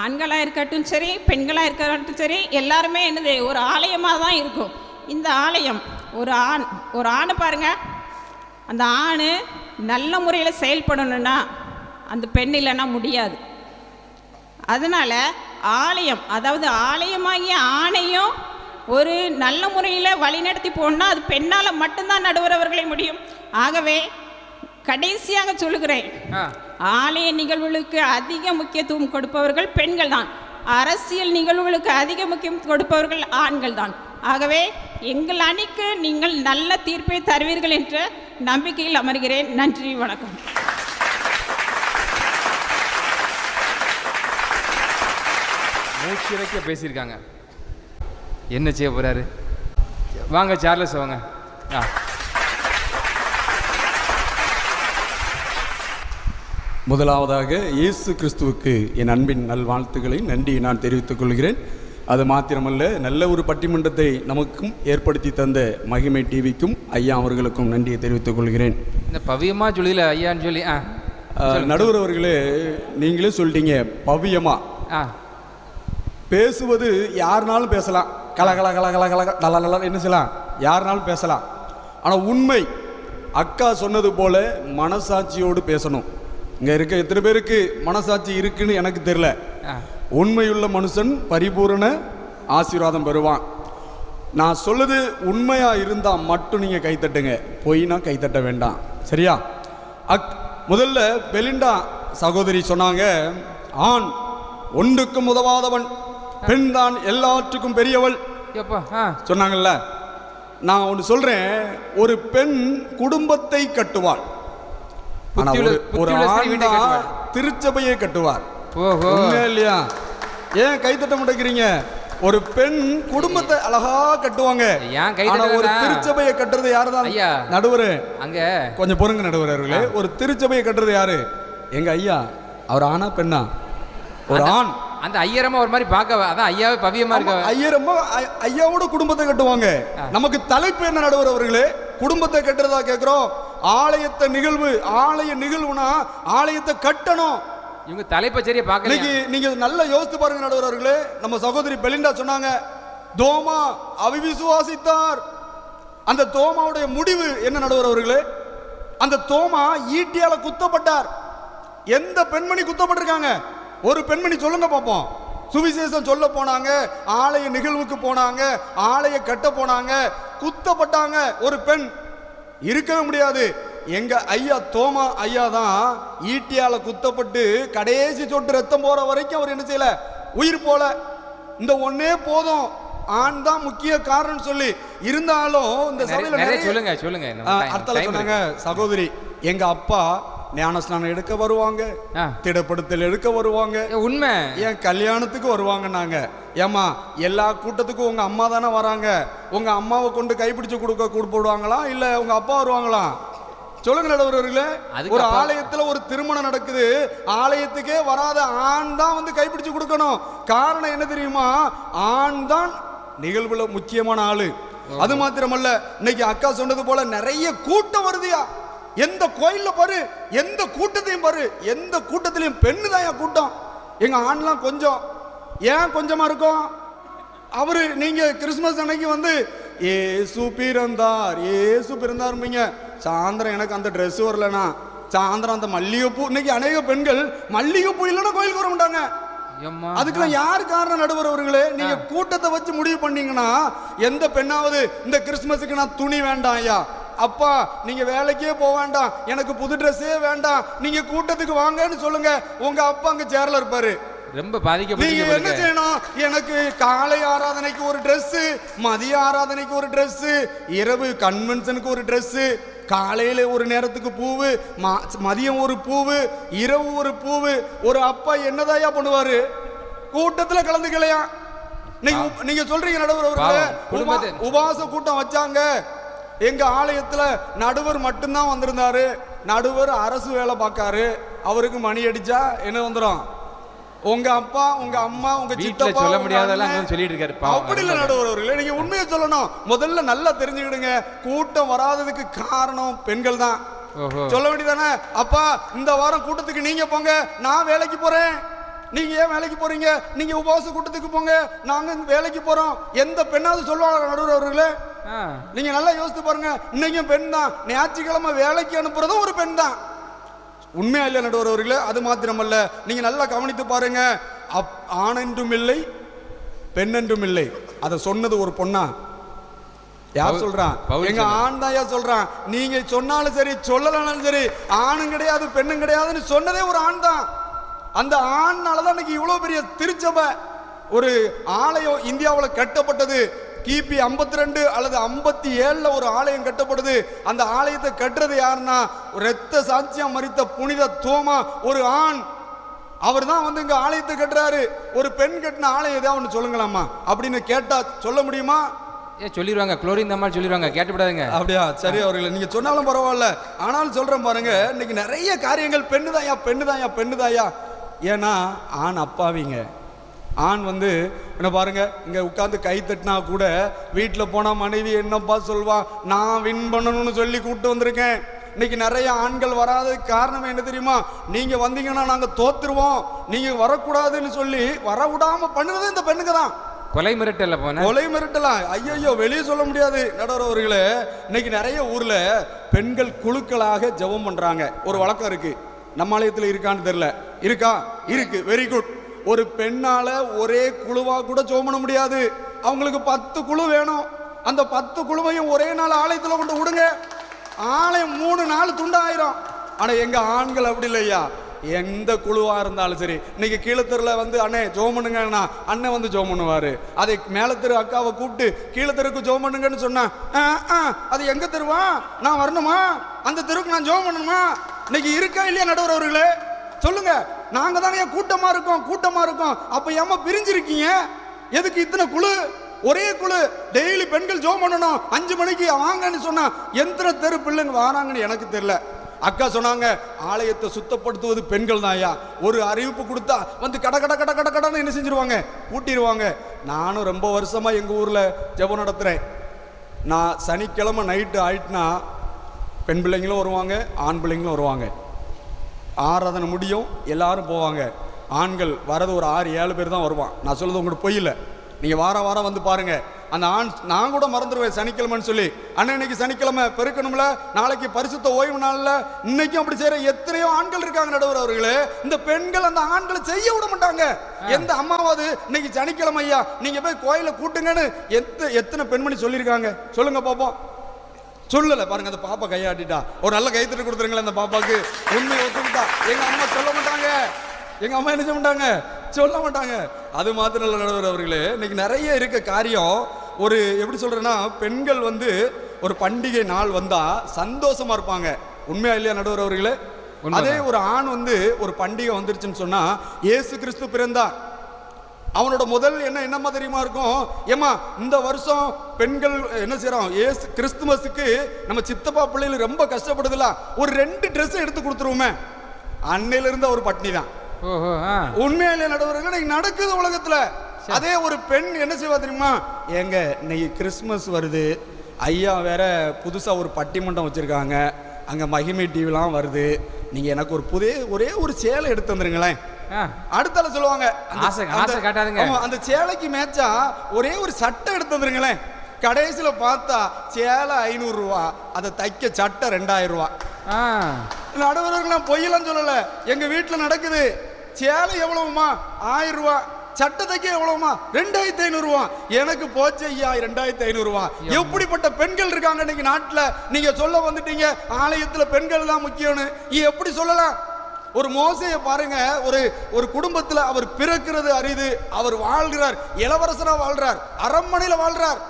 ஆண்களாக இருக்கட்டும் சரி, பெண்களாக இருக்கட்டும் சரி, எல்லாருமே என்னது ஒரு ஆலயமாக தான் இருக்கும். இந்த ஆலயம் ஒரு ஆணை பாருங்க, அந்த ஆண் நல்ல முறையில் செயல்படணும்னா அந்த பெண் இல்லைன்னா முடியாது. அதனால் ஆலயம், அதாவது ஆலயமாகிய ஆணையும் ஒரு நல்ல முறையில் வழிநடத்தி போனால் அது பெண்ணால் மட்டும்தான் நடுவரவர்களை முடியும். ஆகவே கடைசியாக சொல்லுகிறேன், ஆலய நிகழ்வுகளுக்கு அதிக முக்கியத்துவம் கொடுப்பவர்கள் பெண்கள் தான். அரசியல் நிகழ்வுகளுக்கு அதிக முக்கியத்துவம் கொடுப்பவர்கள் ஆண்கள் தான். ஆகவே எங்கள் அணிக்கு நீங்கள் நல்ல தீர்ப்பை தருவீர்கள் என்ற நம்பிக்கையில் அமர்கிறேன். நன்றி, வணக்கம். மூச்சிறைக்க பேசியிருக்காங்க. என்ன செய்ய போறாரு? வாங்க சார்லஸ் வாங்க. முதலாவதாக இயேசு கிறிஸ்துவுக்கு என் அன்பின் நல்வாழ்த்துக்களை நன்றி நான் தெரிவித்துக் கொள்கிறேன். அது மாத்திரமல்ல, நல்ல ஒரு பட்டிமன்றத்தை நமக்கும் ஏற்படுத்தி தந்த மகிமை டிவிக்கும் ஐயா அவர்களுக்கும் நன்றியை தெரிவித்துக் கொள்கிறேன். இந்த பவியமாக சொல்லல ஐயான்னு சொல்லி நடுவர் அவர்களே, நீங்களே சொல்லிட்டீங்க பவியமா. பேசுவது யாருனாலும் பேசலாம், கலகல கலகல கலக நல்ல நல்லா என்ன செய்யலாம், யாருனாலும் பேசலாம். ஆனால் உண்மை அக்கா சொன்னது போல மனசாட்சியோடு பேசணும். இங்கே இருக்க எத்தனை பேருக்கு மனசாட்சி இருக்குன்னு எனக்கு தெரியல. உண்மையுள்ள மனுஷன் பரிபூரண ஆசீர்வாதம் பெறுவான். நான் சொல்லுது உண்மையாக இருந்தால் மட்டும் நீங்கள் கைத்தட்டுங்க, பொய்னா கைத்தட்ட வேண்டாம், சரியா? முதல்ல பெலிண்டா சகோதரி சொன்னாங்க, ஆண் ஒன்றுக்கும் உதவாதவன், பெண் தான் எல்லாற்றுக்கும் பெரியவள் சொன்னாங்கல்ல. நான் ஒன்று சொல்றேன், ஒரு பெண் குடும்பத்தை கட்டுவாள், ஒரு ஆண் தான் திருச்சபையை கட்டுவார். இல்லையா? ஏன் கைத்தட்ட மாட்டேங்கிறீங்க? ஒரு பெண் குடும்பத்தை அழகா கட்டுவாங்க, ஒரு திருச்சபையை கட்டுறது யாருதான்? நடுவர் அங்க கொஞ்சம் பொறுங்க நடுவர் அவர்களே. ஒரு திருச்சபையை கட்டுறது யாரு? எங்க ஐயா. அவர் ஆனா பெண்ணா? ஒரு ஆண். அந்த ஐயரமா ஒரு மாதிரி பார்க்க, அதான் ஐயாவே பவியமா இருக்க. ஐயரமா ஐயாவோட குடும்பத்தை கட்டுவாங்க. நமக்கு தலைப்பு என்ன நடுவர் அவர்களே? குடும்பத்தை கட்டுறதா கேட்கிறோம். ஆலயத்தை நிகழ்வு, ஆலய நிகழ்வுனா ஆலயத்தை கட்டணும். இவங்க தலைப்பை சரியா பார்க்கல. நீங்க நல்லா யோசித்து பாருங்க நடுவர் அவர்களே. நம்ம சகோதரி பெலிண்டா சொன்னாங்க, தோமா அவிசுவாசித்தார். அந்த தோமாவுடைய முடிவு என்ன நடுவர் அவர்களே? அந்த தோமா ஈட்டியால குத்தப்பட்டார். எந்த பெண்மணி குத்தப்பட்டிருக்காங்க? ஒரு பெண்மணி சொல்லுங்க பாப்போம். சுவிசேஷம் சொல்ல போனாங்க, ஆலய நிகழ்வுக்கு போனாங்க, ஆலய கட்ட போனாங்க, குத்தப்பட்டாங்க. ஒரு பெண் இருக்கவே முடியாது. எங்க ஐயா தோமா ஐயா தான் ஈட்டியால குத்தப்பட்டு கடைசி சொட்டு ரத்தம் போற வரைக்கும் அவர் என்ன செய்யல, உயிர் போல. இந்த ஒன்னே போதும், ஆண் தான் முக்கிய காரணம் சொல்லி இருந்தாலும் இந்த சபையில சொல்லுங்க சொல்லுங்க அர்த்தம் சொன்னாங்க. சகோதரி, எங்க அப்பா ஞானஸ்நானம் எடுக்க வருவாங்க, திடப்படுத்தல் எடுக்க வருவாங்க, உண்மை என் கல்யாணத்துக்கு வருவாங்க. நாங்க ஏமா எல்லா கூட்டத்துக்கும் உங்க அம்மா தானே வராங்க, உங்க அம்மாவை கொண்டு கைப்பிடிச்சு கொடுக்க கூப்பிடுவாங்களா இல்ல உங்க அப்பா வருவாங்களா? சொல்லுங்க நடுவர்களே. ஒரு ஆலயத்துல ஒரு திருமணம் நடக்குது, ஆலயத்துக்கே வராத ஆண் தான் வந்து கைப்பிடிச்சு கொடுக்கணும். காரணம் என்ன தெரியுமா? ஆண் தான் நிகழ்வுல முக்கியமான ஆளு. அது மாத்திரமல்ல, இன்னைக்கு அக்கா சொன்னது போல நிறைய கூட்டம் வருதியா. எந்த கோயில்ல பாரு, எந்த கூட்டத்தையும் பாரு, எந்த கூட்டத்திலையும் பெண்ணு தான் கூட்டம். எங்க ஆண்லாம் கொஞ்சம், ஏன் கொஞ்சமா இருக்கும்? அவரு நீங்க கிறிஸ்துமஸ் அன்னைக்கு வந்து ஏசு பிறந்தார் ஏசு பிறந்தாருங்க, சாயந்தரம் எனக்கு அந்த ட்ரெஸ் வரலனா, சாயந்தரம் அந்த மல்லிகைப்பூ. இன்னைக்கு அநேக பெண்கள் மல்லிகைப்பூ இல்லைன்னா கோயிலுக்கு வர மாட்டாங்க. அதுக்கெல்லாம் யார் காரணம் நடுவர் அவர்களே? நீங்க கூட்டத்தை வச்சு முடிவு பண்ணீங்கன்னா, எந்த பெண்ணாவது இந்த கிறிஸ்துமஸுக்கு நான் துணி வேண்டாம் ஐயா, அப்பா நீங்க வேலைக்கே போக வேண்டாம், எனக்கு புது ட்ரெஸ்ஸே வேண்டாம், நீங்க கூட்டத்துக்கு வாங்கன்னு சொல்லுங்க, உங்க அப்பா அங்க சேர்ல இருப்பாரு. ரொம்ப பாதிக்கப்பட்டு நீங்க என்ன செய்யணும்? எனக்கு காலை ஆராதனைக்கு ஒரு ட்ரெஸ், மதிய ஆராதனைக்கு ஒரு ட்ரெஸ், இரவு கன்வென்ஷனுக்கு ஒரு ட்ரெஸ், காலையில ஒரு நேரத்துக்கு பூவு, மதியம் ஒரு பூவு, இரவு ஒரு பூவு. ஒரு அப்பா என்னதாயா பண்ணுவாரு? கூட்டத்துல கலந்துக்கலையா? நீங்க சொல்றீங்க நடுவர் அவர்களே, உபவாச கூட்டம் வச்சாங்க. எங்க ஆலயத்துல நடுவர் மட்டும்தான் வந்திருந்தாரு. நடுவர் அரசு வேலை பார்க்காரு, அவருக்கு மணி அடிச்சா என்ன வந்துடும்? உங்க அப்பா உங்க அம்மா உங்க சித்தப்பா சொல்ல முடியாதெல்லாம் சொல்லிட்டு இருக்காரு. அப்படி இல்ல நடுவர் அவர்களே, நீங்க உண்மையை சொல்லணும். முதல்ல நல்லா தெரிஞ்சுக்கிடுங்க, கூட்டம் வராததுக்கு காரணம் பெண்கள் தான். சொல்ல வேண்டியதானே? அப்பா இந்த வாரம் கூட்டத்துக்கு நீங்க போங்க, நான் வேலைக்கு போறேன். நீங்க ஏன் வேலைக்கு போறீங்க? நீங்க உபவாச கூட்டத்துக்கு போங்க, நாங்க வேலைக்கு போறோம். எந்த பெண்ணாவது சொல்லுவாங்க நடுவர் அவர்களே? நீங்க நல்லா யோசித்து பாருங்க. இன்னைக்கு பெண் தான் ஞாயிற்றுக்கிழமை வேலைக்கு அனுப்புறதும் ஒரு பெண் தான். உண்மையா இல்லை நடுவர் அவர்களே? அது மாத்திரமல்ல, நீங்க நல்லா கவனித்து பாருங்க. ஆண் என்றும் இல்லை பெண் என்றும் இல்லை. அதை சொன்னது ஒரு பொண்ணா? யார் சொல்றான்? எங்க ஆண் தான் சொல்றான். நீங்க சொன்னாலும் சரி சொல்லலனாலும் சரி, ஆணும் கிடையாது பெண்ணும் கிடையாதுன்னு சொன்னதே ஒரு ஆண் தான். அந்த ஆண்னாலதான் இன்னைக்கு இவ்வளவு பெரிய திருச்சபை, ஒரு ஆலயம் இந்தியாவில் கட்டப்பட்டது. கிபி 52 அல்லது 57 ஒரு ஆலயம் கட்டப்படுது. அந்த ஆலயத்தை கட்டுறது யாருன்னா, இரத்த சாட்சியம் மரித்த புனித தோமா, ஒரு ஆண். அவர் தான் வந்து இங்க ஆலயத்தை கட்டுறாரு. ஒரு பெண் கட்டின ஆலயம் ஏதாவது ஒன்று சொல்லுங்களாமா அப்படின்னு கேட்டா சொல்ல முடியுமா? சொல்லிடுவாங்க, குளோரின் தம்மா சொல்லிடுவாங்க, கேட்டுவிடாதுங்க. அப்படியா? சரி அவர்களை நீங்க சொன்னாலும் பரவாயில்ல, ஆனாலும் சொல்றேன் பாருங்க. இன்னைக்கு நிறைய காரியங்கள் பெண்ணுதாயா பெண்ணுதாயா பெண்ணுதாயா. ஏன்னா ஆண் அப்பாவிங்க, ஆண் வந்து என்ன பாருங்க, இங்கே உட்காந்து கை தட்டினா கூட வீட்டில் போனால் மனைவி என்னப்பா சொல்வா, நான் வின் பண்ணணும்னு சொல்லி கூப்பிட்டு வந்திருக்கேன். இன்னைக்கு நிறைய ஆண்கள் வராததுக்கு காரணம் என்ன தெரியுமா? நீங்கள் வந்தீங்கன்னா நாங்கள் தோத்துருவோம், நீங்கள் வரக்கூடாதுன்னு சொல்லி வர விடாமல் பண்ணுறது இந்த பெண்ணுக்கு தான். கொலை மிரட்டல போன கொலை மிரட்டலாம், ஐயோ வெளியே சொல்ல முடியாது. நடுவர் அவர்களே, இன்னைக்கு நிறைய ஊர்ல பெண்கள் குழுக்களாக ஜெபம் பண்றாங்க. ஒரு வழக்கம் இருக்கு, நம்ம ஆலயத்தில் இருக்கான்னு தெரியல. இருக்கா? இருக்கு, வெரி குட். ஒரு பெண்ணால ஒரே குழுவா கூட ஜெபம் பண்ண முடியாது. அவங்களுக்கு 10 குழு வேணும். அந்த 10 குழுவையும் ஒரே நாள் ஆலயத்தில் கொண்டு விடுங்க, ஆலயம் 3 நாள் துண்டாயிரும். ஆனா எங்க ஆண்கள் அப்படி இல்லையா, எந்த குழுவா இருந்தாலும் சரி. இன்னைக்கு கீழத்தெருவில் வந்து அண்ணே ஜோம் பண்ணுங்கன்னா அண்ணன் வந்து ஜோம் பண்ணுவாரு. அதை மேலத்தெரு அக்காவை கூப்பிட்டு கீழத்தெருக்கு ஜோம் பண்ணுங்கன்னு சொன்னா, அது எங்க தெருவா, நான் வரணுமா, அந்த தெருவுக்கு நான் ஜோம் பண்ணணுமா? இன்னைக்கு இருக்கா இல்லையா நடுவர் அவர்களே? சொல்லுங்க. நாங்க தானே கூட்டமா இருக்கோம். அப்ப ஏமா பிரிஞ்சிருக்கீங்க? எதுக்கு இத்தனை குழு? ஒரே குழு டெய்லி பெண்கள் ஜோம் பண்ணணும், 5 மணிக்கு வாங்கன்னு சொன்னா எத்தனை தெரு பிள்ளைங்க வராங்கன்னு எனக்கு தெரியல. அக்கா சொன்னாங்க, ஆலயத்தை சுத்தப்படுத்துவது பெண்கள் தான் ஐயா. ஒரு அறிவிப்பு கொடுத்தா வந்து கடன்னு என்ன செஞ்சிருவாங்க, கூட்டிடுவாங்க. நானும் ரொம்ப வருஷமா எங்க ஊர்ல ஜெபம் நடத்துறேன். நான் சனிக்கிழமை நைட்டு ஆயிட்டுனா பெண் பிள்ளைங்களும் வருவாங்க, ஆண் பிள்ளைங்களும் வருவாங்க. ஆராதனை முடியும், எல்லாரும் போவாங்க. ஆண்கள் வரது ஒரு 6-7 பேர் தான் வருவான். நான் சொல்றது உங்களுக்கு பொய் இல்லை, நீங்க வாரம் வந்து பாருங்க. அந்த ஆண், நான் கூட மறந்துடுவேன் சனிக்கிழமைன்னு சொல்லி. அண்ணன் இன்னைக்கு சனிக்கிழமை பெருக்கணும்ல, நாளைக்கு பரிசுத்த ஓய்வு நாள்ல, இன்னைக்கும் அப்படி செய்யற எத்தனையோ ஆண்கள் இருக்காங்க நடுவர் அவர்களே. இந்த பெண்கள் அந்த ஆண்களை செய்ய விட மாட்டாங்க. எந்த அம்மாவது இன்னைக்கு சனிக்கிழமை ஐயா நீங்க போய் கோயில கூட்டுங்கன்னு எத்தனை பெண்மணி சொல்லியிருக்காங்க சொல்லுங்க பாப்போம்? சொல்லல பாருங்க. அந்த பாப்பா கையாட்டிட்டா, ஒரு நல்ல கைத்தட்டு கொடுத்துருங்களேன் அந்த பாப்பாக்கு. உண்மையை ஒத்துக்கிட்டா. எங்க அம்மா சொல்ல மாட்டாங்க, எங்க அம்மா என்ன செய்ய மாட்டாங்க, சொல்ல மாட்டாங்க. அது மாத்திரம் இல்லை நடுவர் அவர்களே, இன்னைக்கு நிறைய இருக்க காரியம். ஒரு எப்படி சொல்றேன்னா, பெண்கள் வந்து ஒரு பண்டிகை நாள் வந்தா சந்தோஷமா இருப்பாங்க. உண்மையா இல்லையா நடுவர் அவர்களே? அதே ஒரு ஆண் வந்து ஒரு பண்டிகை வந்துருச்சுன்னு சொன்னா, இயேசு கிறிஸ்து பிறந்தார், அவனோட முதல் என்னமா தெரியுமா இருக்கும்? ஏமா இந்த வருஷம் பெண்கள் என்ன செய்யறோம், ஏசு கிறிஸ்துமஸுக்கு நம்ம சித்தப்பா பிள்ளைகள் ரொம்ப கஷ்டப்படுதுல, ஒரு 2 ட்ரெஸ் எடுத்து கொடுத்துருவோமே. அன்னையில இருந்து ஒரு பட்னி தான். உண்மையிலே நடுவர்கள் நடக்குது உலகத்துல. அதே ஒரு பெண் என்ன செய்வா தெரியுமா? ஏங்க இன்னைக்கு கிறிஸ்துமஸ் வருது, ஐயா வேற புதுசா ஒரு பட்டிமன்றம் வச்சிருக்காங்க, அங்க மகிமை டிவிலாம் வருது, நீங்க எனக்கு ஒரு ஒரே ஒரு சேலை எடுத்து வந்துருங்களேன். அடுத்தால சொல்லுவாங்க, அந்த சேலைக்கு மேட்சா ஒரே ஒரு சட்டை எடுத்து வந்துருங்களேன். கடைசியில பார்த்தா சேலை 500 ரூபா, அதை தைக்க சட்டை 2000 ரூபா. நடுவர்கள் நான் பொய்யெல்லாம் சொல்லல, எங்க வீட்டுல நடக்குது. சேலை எவ்வளவுமா? 1000 ரூபா. சட்டை தைக்க எவ்வளவுமா? 2500 ரூபா. எனக்கு போச்சு ஐயா 2500 ரூபா. எப்படிப்பட்ட பெண்கள் இருக்காங்க இன்னைக்கு நாட்டுல. நீங்க சொல்ல வந்துட்டீங்க ஆலயத்துல பெண்கள் தான் முக்கியம்னு, எப்படி சொல்லலாம்? ஒரு மோசைய பாருங்க, ஒரு குடும்பத்துல அவர் பிறக்கிறது அரிது, அவர் வாழ்கிறார், இளவரசரா வாழ்றார், அரண்மனையில வாழ்றார்.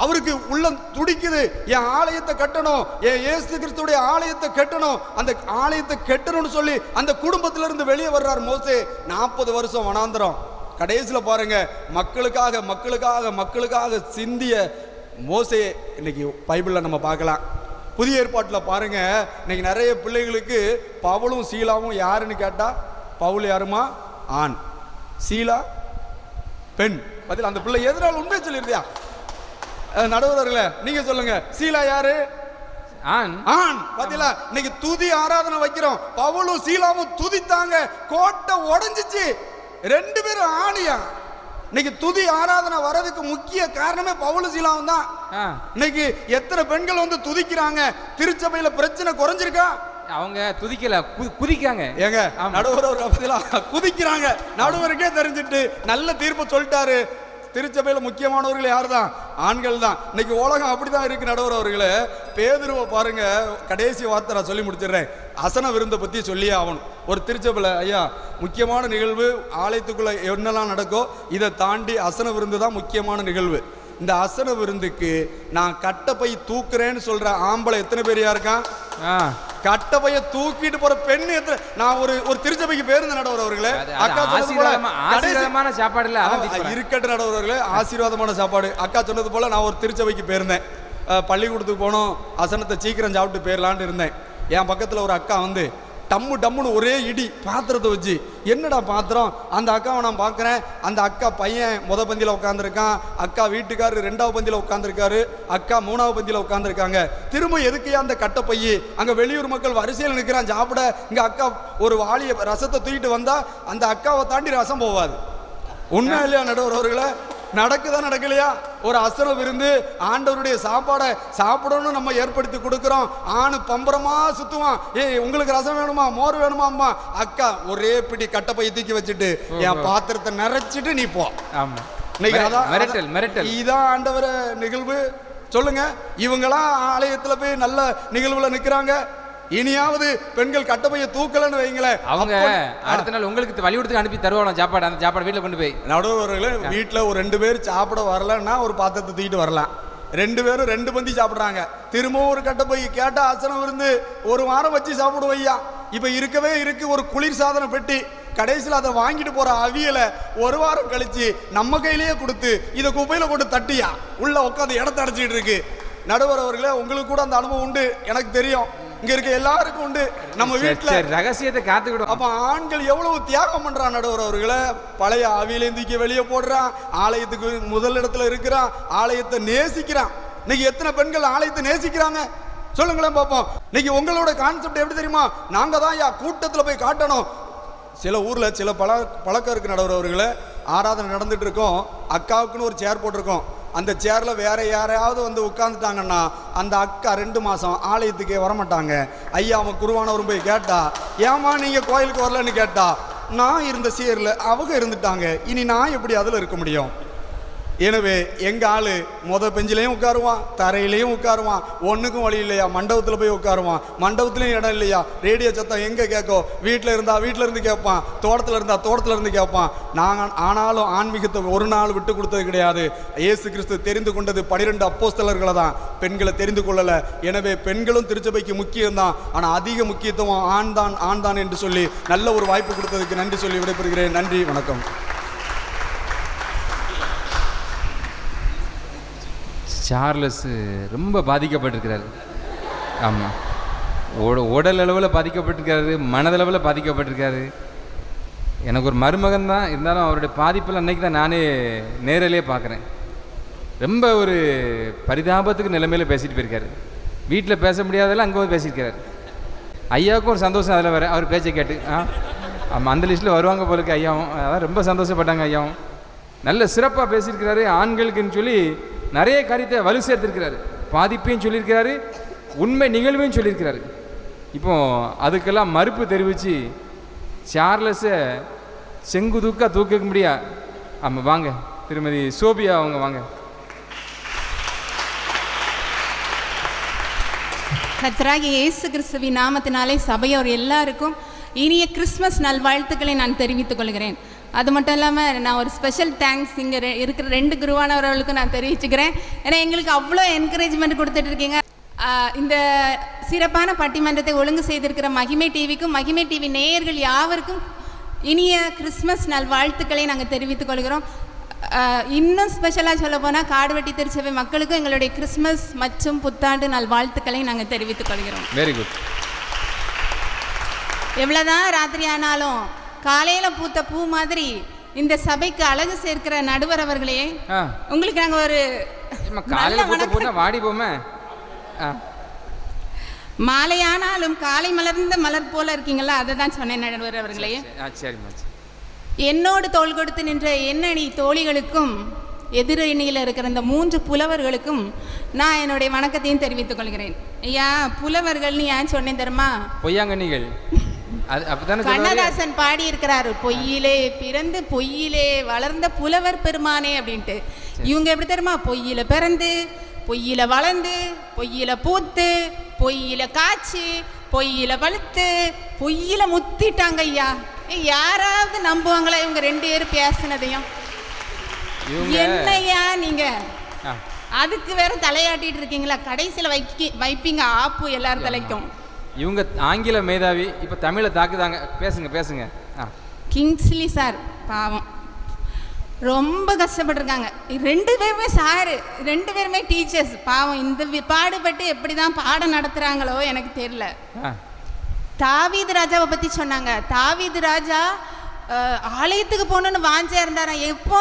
அவருக்கு உள்ளம் துடிக்குது, என் ஆலயத்தை கட்டணும், என் இயேசு கிறிஸ்துடைய ஆலயத்தை கட்டணும், அந்த ஆலயத்தை கட்டணும்னு சொல்லி அந்த குடும்பத்தில இருந்து வெளியே வர்றார் மோசே. 40 வருஷம் வனாந்தரம். கடைசியில பாருங்க, மக்களுக்காக சிந்திய மோசே இன்னைக்கு பைபிள்ல நம்ம பார்க்கலாம். புதிய ஏற்பாட்டில் பாருங்க, இன்னைக்கு நிறைய பிள்ளைகளுக்கு பவுலும் சீலாவும் யாருன்னு கேட்டா, பவுல் யாருமா? ஆண், சீலா பெண். பதில் அந்த பிள்ளை எதனால உண்மை சொல்லிருந்தியா? நடுவர்களே நீங்க சொல்லுங்க, சீலா யாரு? ஆண். பாத்தீங்களா? இன்னைக்கு துதி ஆராதனை வைக்கிறோம், பவுலும் சீலாவும் துதித்தாங்க, கோட்டை உடைஞ்சிச்சு. 2 பேரும் ஆணியா. இன்னைக்கு துதி ஆராதனை வர்றதுக்கு முக்கிய காரணமே பவுலும் சீலாவும் தான். இன்னைக்கு எத்தனை பெண்கள் வந்து துதிக்கிறாங்க? திருச்சபையில பிரச்சனை குறைஞ்சிருக்கா? அவங்க துதிக்கல, குதிக்காங்க. ஏங்க நடுவர் குதிக்கிறாங்க. நடுவருக்கே தெரிஞ்சிட்டு நல்ல தீர்ப்பு சொல்லிட்டாரு. திருச்சபையில் முக்கியமானவர்கள் யார் தான்? ஆண்கள் தான். இன்னைக்கு உலகம் அப்படிதான் இருக்கு நடுவர் அவர்களே. பேதுருவை பாருங்க, கடைசி வார்த்தை நான் சொல்லி முடிச்சிடுறேன். அசன விருந்தை பற்றி சொல்லியே ஆகணும். ஒரு திருச்சபையில் ஐயா முக்கியமான நிகழ்வு ஆலயத்துக்குள்ள என்னெல்லாம் நடக்கோ இதை தாண்டி அசன விருந்து தான் முக்கியமான நிகழ்வு. இந்த அசன விருந்துக்கு நான் கட்டப்பை தூக்குறேன்னு சொல்ற ஆம்பளை எத்தனை பேர் இருக்கான்? கட்டப்பைய தூக்கிட்டு போற பெண் எத்தனை? நான் ஒரு திருச்சபைக்கு பேருந்து நடுவர் அவர்களே, அக்கா ஆசீர்வாதமான சாப்பாடு இல்ல, இருக்கட்டும் நடுவர் அவர்களே, ஆசீர்வாதமான சாப்பாடு. அக்கா சொன்னது போல நான் ஒரு திருச்சபைக்கு போயிருந்தேன். பள்ளிக்கூடத்துக்கு போனோம், அசனத்தை சீக்கிரம் சாப்பிட்டு போயிடலான்னு இருந்தேன். என் பக்கத்துல ஒரு அக்கா வந்து டம்மு டம்முன்னு ஒரே இடி பாத்திரத்தை வச்சு. என்னடா பாத்திரம்? அந்த அக்காவை நான் பார்க்குறேன். அந்த அக்கா பையன் பந்தியில் உட்காந்துருக்கான், அக்கா வீட்டுக்காரரு 2வது பந்தியில் உட்காந்துருக்காரு, அக்கா 3வது பந்தியில் உட்காந்துருக்காங்க. திரும்ப எதுக்கையா அந்த கட்டை பைய? அங்கே வெளியூர் மக்கள் வரிசையில் நிற்கிறான் சாப்பிட. இங்கே அக்கா ஒரு வாளிய ரசத்தை தூக்கிட்டு வந்தா அந்த அக்காவை தாண்டி ரசம் போவாது. உண்மை இல்லையா நடுவர் அவர்களே? நடக்குதா நடக்கலையா? ஒரு அசனம் விருந்து ஆண்டவருடைய சாப்பாடை சாப்பிடணும்னு நம்ம ஏற்படுத்தி கொடுக்குறோம். ஆணு பம்பரமா சுத்துவான். உங்களுக்கு ரசம் வேணுமா, மோர் வேணுமா? அம்மா அக்கா ஒரே பிடி கட்டை பைய தூக்கி வச்சுட்டு என் பாத்திரத்தை நிறைச்சிட்டு நீ போ. இதான் ஆண்டவர நிகழ்வு. சொல்லுங்க, இவங்களாம் ஆலயத்துல போய் நல்ல நிகழ்வுல நிக்கிறாங்க. இனியாவது பெண்கள் கட்டப்பைய தூக்கலன்னு வைங்களேன், அவங்க அடுத்த நாள் உங்களுக்கு வலியுறுத்தி அனுப்பி தருவாங்க சாப்பாடு. அந்த சாப்பாடு வீட்டில் கொண்டு போய் நடுவர்களே, வீட்டில் ஒரு 2 பேர் சாப்பிட வரலன்னா ஒரு பாத்திரத்தை தூக்கிட்டு வரலாம். 2 பேரும் 2 பந்தி சாப்பிட்றாங்க. திரும்பவும் ஒரு கட்டப்பை கேட்டால் அசனம் இருந்து 1 வாரம் வச்சு சாப்பிடுவையா. இப்போ இருக்கவே இருக்கு ஒரு குளிர் சாதன பெட்டி. கடைசியில் அதை வாங்கிட்டு போற அவியலை 1 வாரம் கழிச்சு நம்ம கையிலேயே கொடுத்து இதை குப்பையில போட்டு தட்டியா உள்ள உட்காந்து இடத்த அடைச்சிட்டு இருக்கு. நடுவர் அவர்களே, உங்களுக்கு கூட அந்த அனுபவம் உண்டு, எனக்கு தெரியும். இங்க இருக்க எல்லாருக்கும் உண்டு. நம்ம வீட்டுல ரகசியத்தை காத்துக்கிடும். அப்ப ஆண்கள் எவ்வளவு தியாகம் பண்றான் நடுவர் அவர்களை. பழைய ஆவியிலேந்திக்க வெளியே போடுறான், ஆலயத்துக்கு முதல் இடத்துல இருக்கிறான், ஆலயத்தை நேசிக்கிறான். இன்னைக்கு எத்தனை பெண்கள் ஆலயத்தை நேசிக்கிறாங்க சொல்லுங்களேன் பார்ப்போம். இன்னைக்கு உங்களோட கான்செப்ட் எப்படி தெரியுமா? நாங்க தான் கூட்டத்தில் போய் காட்டணும். சில ஊர்ல சில பழக்கம் இருக்கு நடுவர் அவர்களை. ஆராதனை நடந்துட்டு இருக்கோம், அக்காவுக்குன்னு ஒரு சேர் போட்டிருக்கோம். அந்த சேரில் வேற யாரையாவது வந்து உட்காந்துட்டாங்கன்னா அந்த அக்கா 2 மாதம் ஆலயத்துக்கே வரமாட்டாங்க. ஐயா அவன் குருவானவரும் போய் கேட்டா, ஏமா நீங்கள் கோயிலுக்கு வரலன்னு கேட்டா, நான் இருந்த சேரில் அவங்க இருந்துட்டாங்க, இனி நான் எப்படி அதில் இருக்க முடியும்? எனவே எங்கள் ஆள் பெஞ்சிலையும் உட்காருவான், தரையிலையும் உட்காருவான். ஒன்றுக்கும் வழி இல்லையா, மண்டபத்தில் போய் உட்காருவான். மண்டபத்துலையும் இடம் இல்லையா, ரேடியோ சத்தம் எங்கே கேட்கும்? வீட்டில் இருந்தால் வீட்டில் இருந்து கேட்பான், தோட்டத்தில் இருந்தால் தோட்டத்தில் இருந்து கேட்பான். நாங்கள் ஆனாலும் ஆன்மீகத்தை ஒரு நாள் விட்டு கொடுத்தது கிடையாது. இயேசு கிறிஸ்து தெரிந்து கொண்டது 12 அப்போஸ்தலர்களை தான், பெண்களை தெரிந்து கொள்ளலை. எனவே பெண்களும் திருச்சபைக்கு முக்கியம்தான், ஆனால் அதிக முக்கியத்துவம் ஆண் தான் என்று சொல்லி நல்ல ஒரு வாய்ப்பு கொடுத்ததுக்கு நன்றி சொல்லி விடைபெறுகிறேன். நன்றி, வணக்கம். சார்லஸ் ரொம்ப பாதிக்கப்பட்டிருக்கிறாரு. ஆமாம், உடல் அளவில் பாதிக்கப்பட்டிருக்காரு, மனதளவில் பாதிக்கப்பட்டிருக்காரு. எனக்கு ஒரு மருமகன் தான், இருந்தாலும் அவருடைய பாதிப்பில் அன்றைக்கி தான் நானே நேரிலே பார்க்குறேன். ரொம்ப ஒரு பரிதாபத்துக்கு நிலைமையில் பேசிட்டு போயிருக்காரு. வீட்டில் பேச முடியாதெல்லாம் அங்கே வந்து பேசியிருக்காரு. ஐயாவுக்கும் ஒரு சந்தோஷம் அதில் வேறு, அவர் பேச்சை கேட்டு. ஆமாம், அந்த லிஸ்ட்டில் வருவாங்க போலுக்கு ஐயாவும். அதான் ரொம்ப சந்தோஷப்பட்டாங்க ஐயாவும். நல்ல சிறப்பாக பேசியிருக்கிறாரு. ஆண்களுக்குன்னு சொல்லி நிறைய காரியத்தை வலு சேர்த்திருக்கிறாரு. பாதிப்பையும் சொல்லியிருக்கிறாரு, உண்மை நிகழ்வையும் சொல்லியிருக்கிறாரு. இப்போ அதுக்கெல்லாம் மறுப்பு தெரிவித்து சார்லஸை செங்குதுக்கா தூக்க முடியா. ஆமாம், வாங்க திருமதி சோபியா அவங்க வாங்க. கர்த்தராகிய இயேசு கிறிஸ்துவின் நாமத்தினாலே சபையோர் எல்லாருக்கும் இனிய கிறிஸ்மஸ் நல்வாழ்த்துக்களை நான் தெரிவித்துக் கொள்கிறேன். அது மட்டும் இல்லாமல் நான் ஒரு ஸ்பெஷல் தேங்க்ஸ் இங்கே இருக்கிற 2 குருவானவர்களுக்கும் நான் தெரிவிச்சுக்கிறேன். ஏன்னா எங்களுக்கு அவ்வளோ என்கரேஜ்மெண்ட் கொடுத்துட்டு இருக்கீங்க. இந்த சிறப்பான பட்டிமன்றத்தை ஒழுங்கு செய்திருக்கிற மகிமை டிவிக்கும் மகிமை டிவி நேயர்கள் யாவருக்கும் இனிய கிறிஸ்மஸ் நல்வாழ்த்துக்களை நாங்கள் தெரிவித்துக் கொள்கிறோம். இன்னும் ஸ்பெஷலாக சொல்ல போனால் காடுவெட்டி திருச்சபை மக்களுக்கும் எங்களுடைய கிறிஸ்மஸ் மற்றும் புத்தாண்டு நல்வாழ்த்துக்களை நாங்கள் தெரிவித்துக் கொள்கிறோம். Very good. எவ்வளோதான் ராத்திரி ஆனாலும் காலையில் பூத்த பூ மாதிரி இந்த சபைக்கு அழகு சேர்க்கிற நடுவர் அவர்களே, உங்களுக்கு நாங்கள் ஒரு வாடி போமே. மாலையானாலும் காலை மலர்ந்த மலர் போல இருக்கீங்களா, அதை தான் சொன்னேன் நடுவர் அவர்களே. என்னோடு தோள் கொடுத்து நின்ற எண்ணணி தோழிகளுக்கும் எதிரணியில் இருக்கிற இந்த 3 புலவர்களுக்கும் நான் என்னுடைய வணக்கத்தையும் தெரிவித்துக் கொள்கிறேன். ஐயா, புலவர்கள்னு ஏன் சொன்னேன் தெரியுமா? பொய்யாங்கண்ணிகள். கண்ணதாசன் பாடி இருக்கிறாரு, பொய்யிலே பிறந்து பொய்யிலே வளர்ந்த புலவர் பெருமானே அப்படின்ட்டு. இவங்க எப்படி தெரியுமா? பொய்யில பிறந்து பொய்யில வளர்ந்து பொய்யில பூத்து பொய்யில காய்ச்சி பொய்யில பழுத்து பொய்யில முத்திட்டாங்க. ஐயா, யாராவது நம்புவாங்களா இவங்க 2 பேரும் பேசினதையும்? என்னையா நீங்க அதுக்கு வேற தலையாட்டிட்டு இருக்கீங்களா? கடைசியில் வைப்பீங்க ஆப்பு எல்லாரும் தலைக்கும். இவங்க ஆங்கில மேதாவி, இப்போ தமிழை தாக்குதாங்க. பேசுங்க பேசுங்க. கிங்ஸ்லி சார் பாவம் ரொம்ப கஷ்டப்பட்டுருக்காங்க. 2 பேருமே சாரு, 2 பேருமே டீச்சர்ஸ் பாவம். இந்த பாடுபட்டு எப்படி தான் பாடம் நடத்துகிறாங்களோ எனக்கு தெரியல. தாவீது ராஜாவை பற்றி சொன்னாங்க. தாவீது ராஜா ஆலயத்துக்கு போகணுன்னு வாஞ்சியாக இருந்தாராம். எப்போ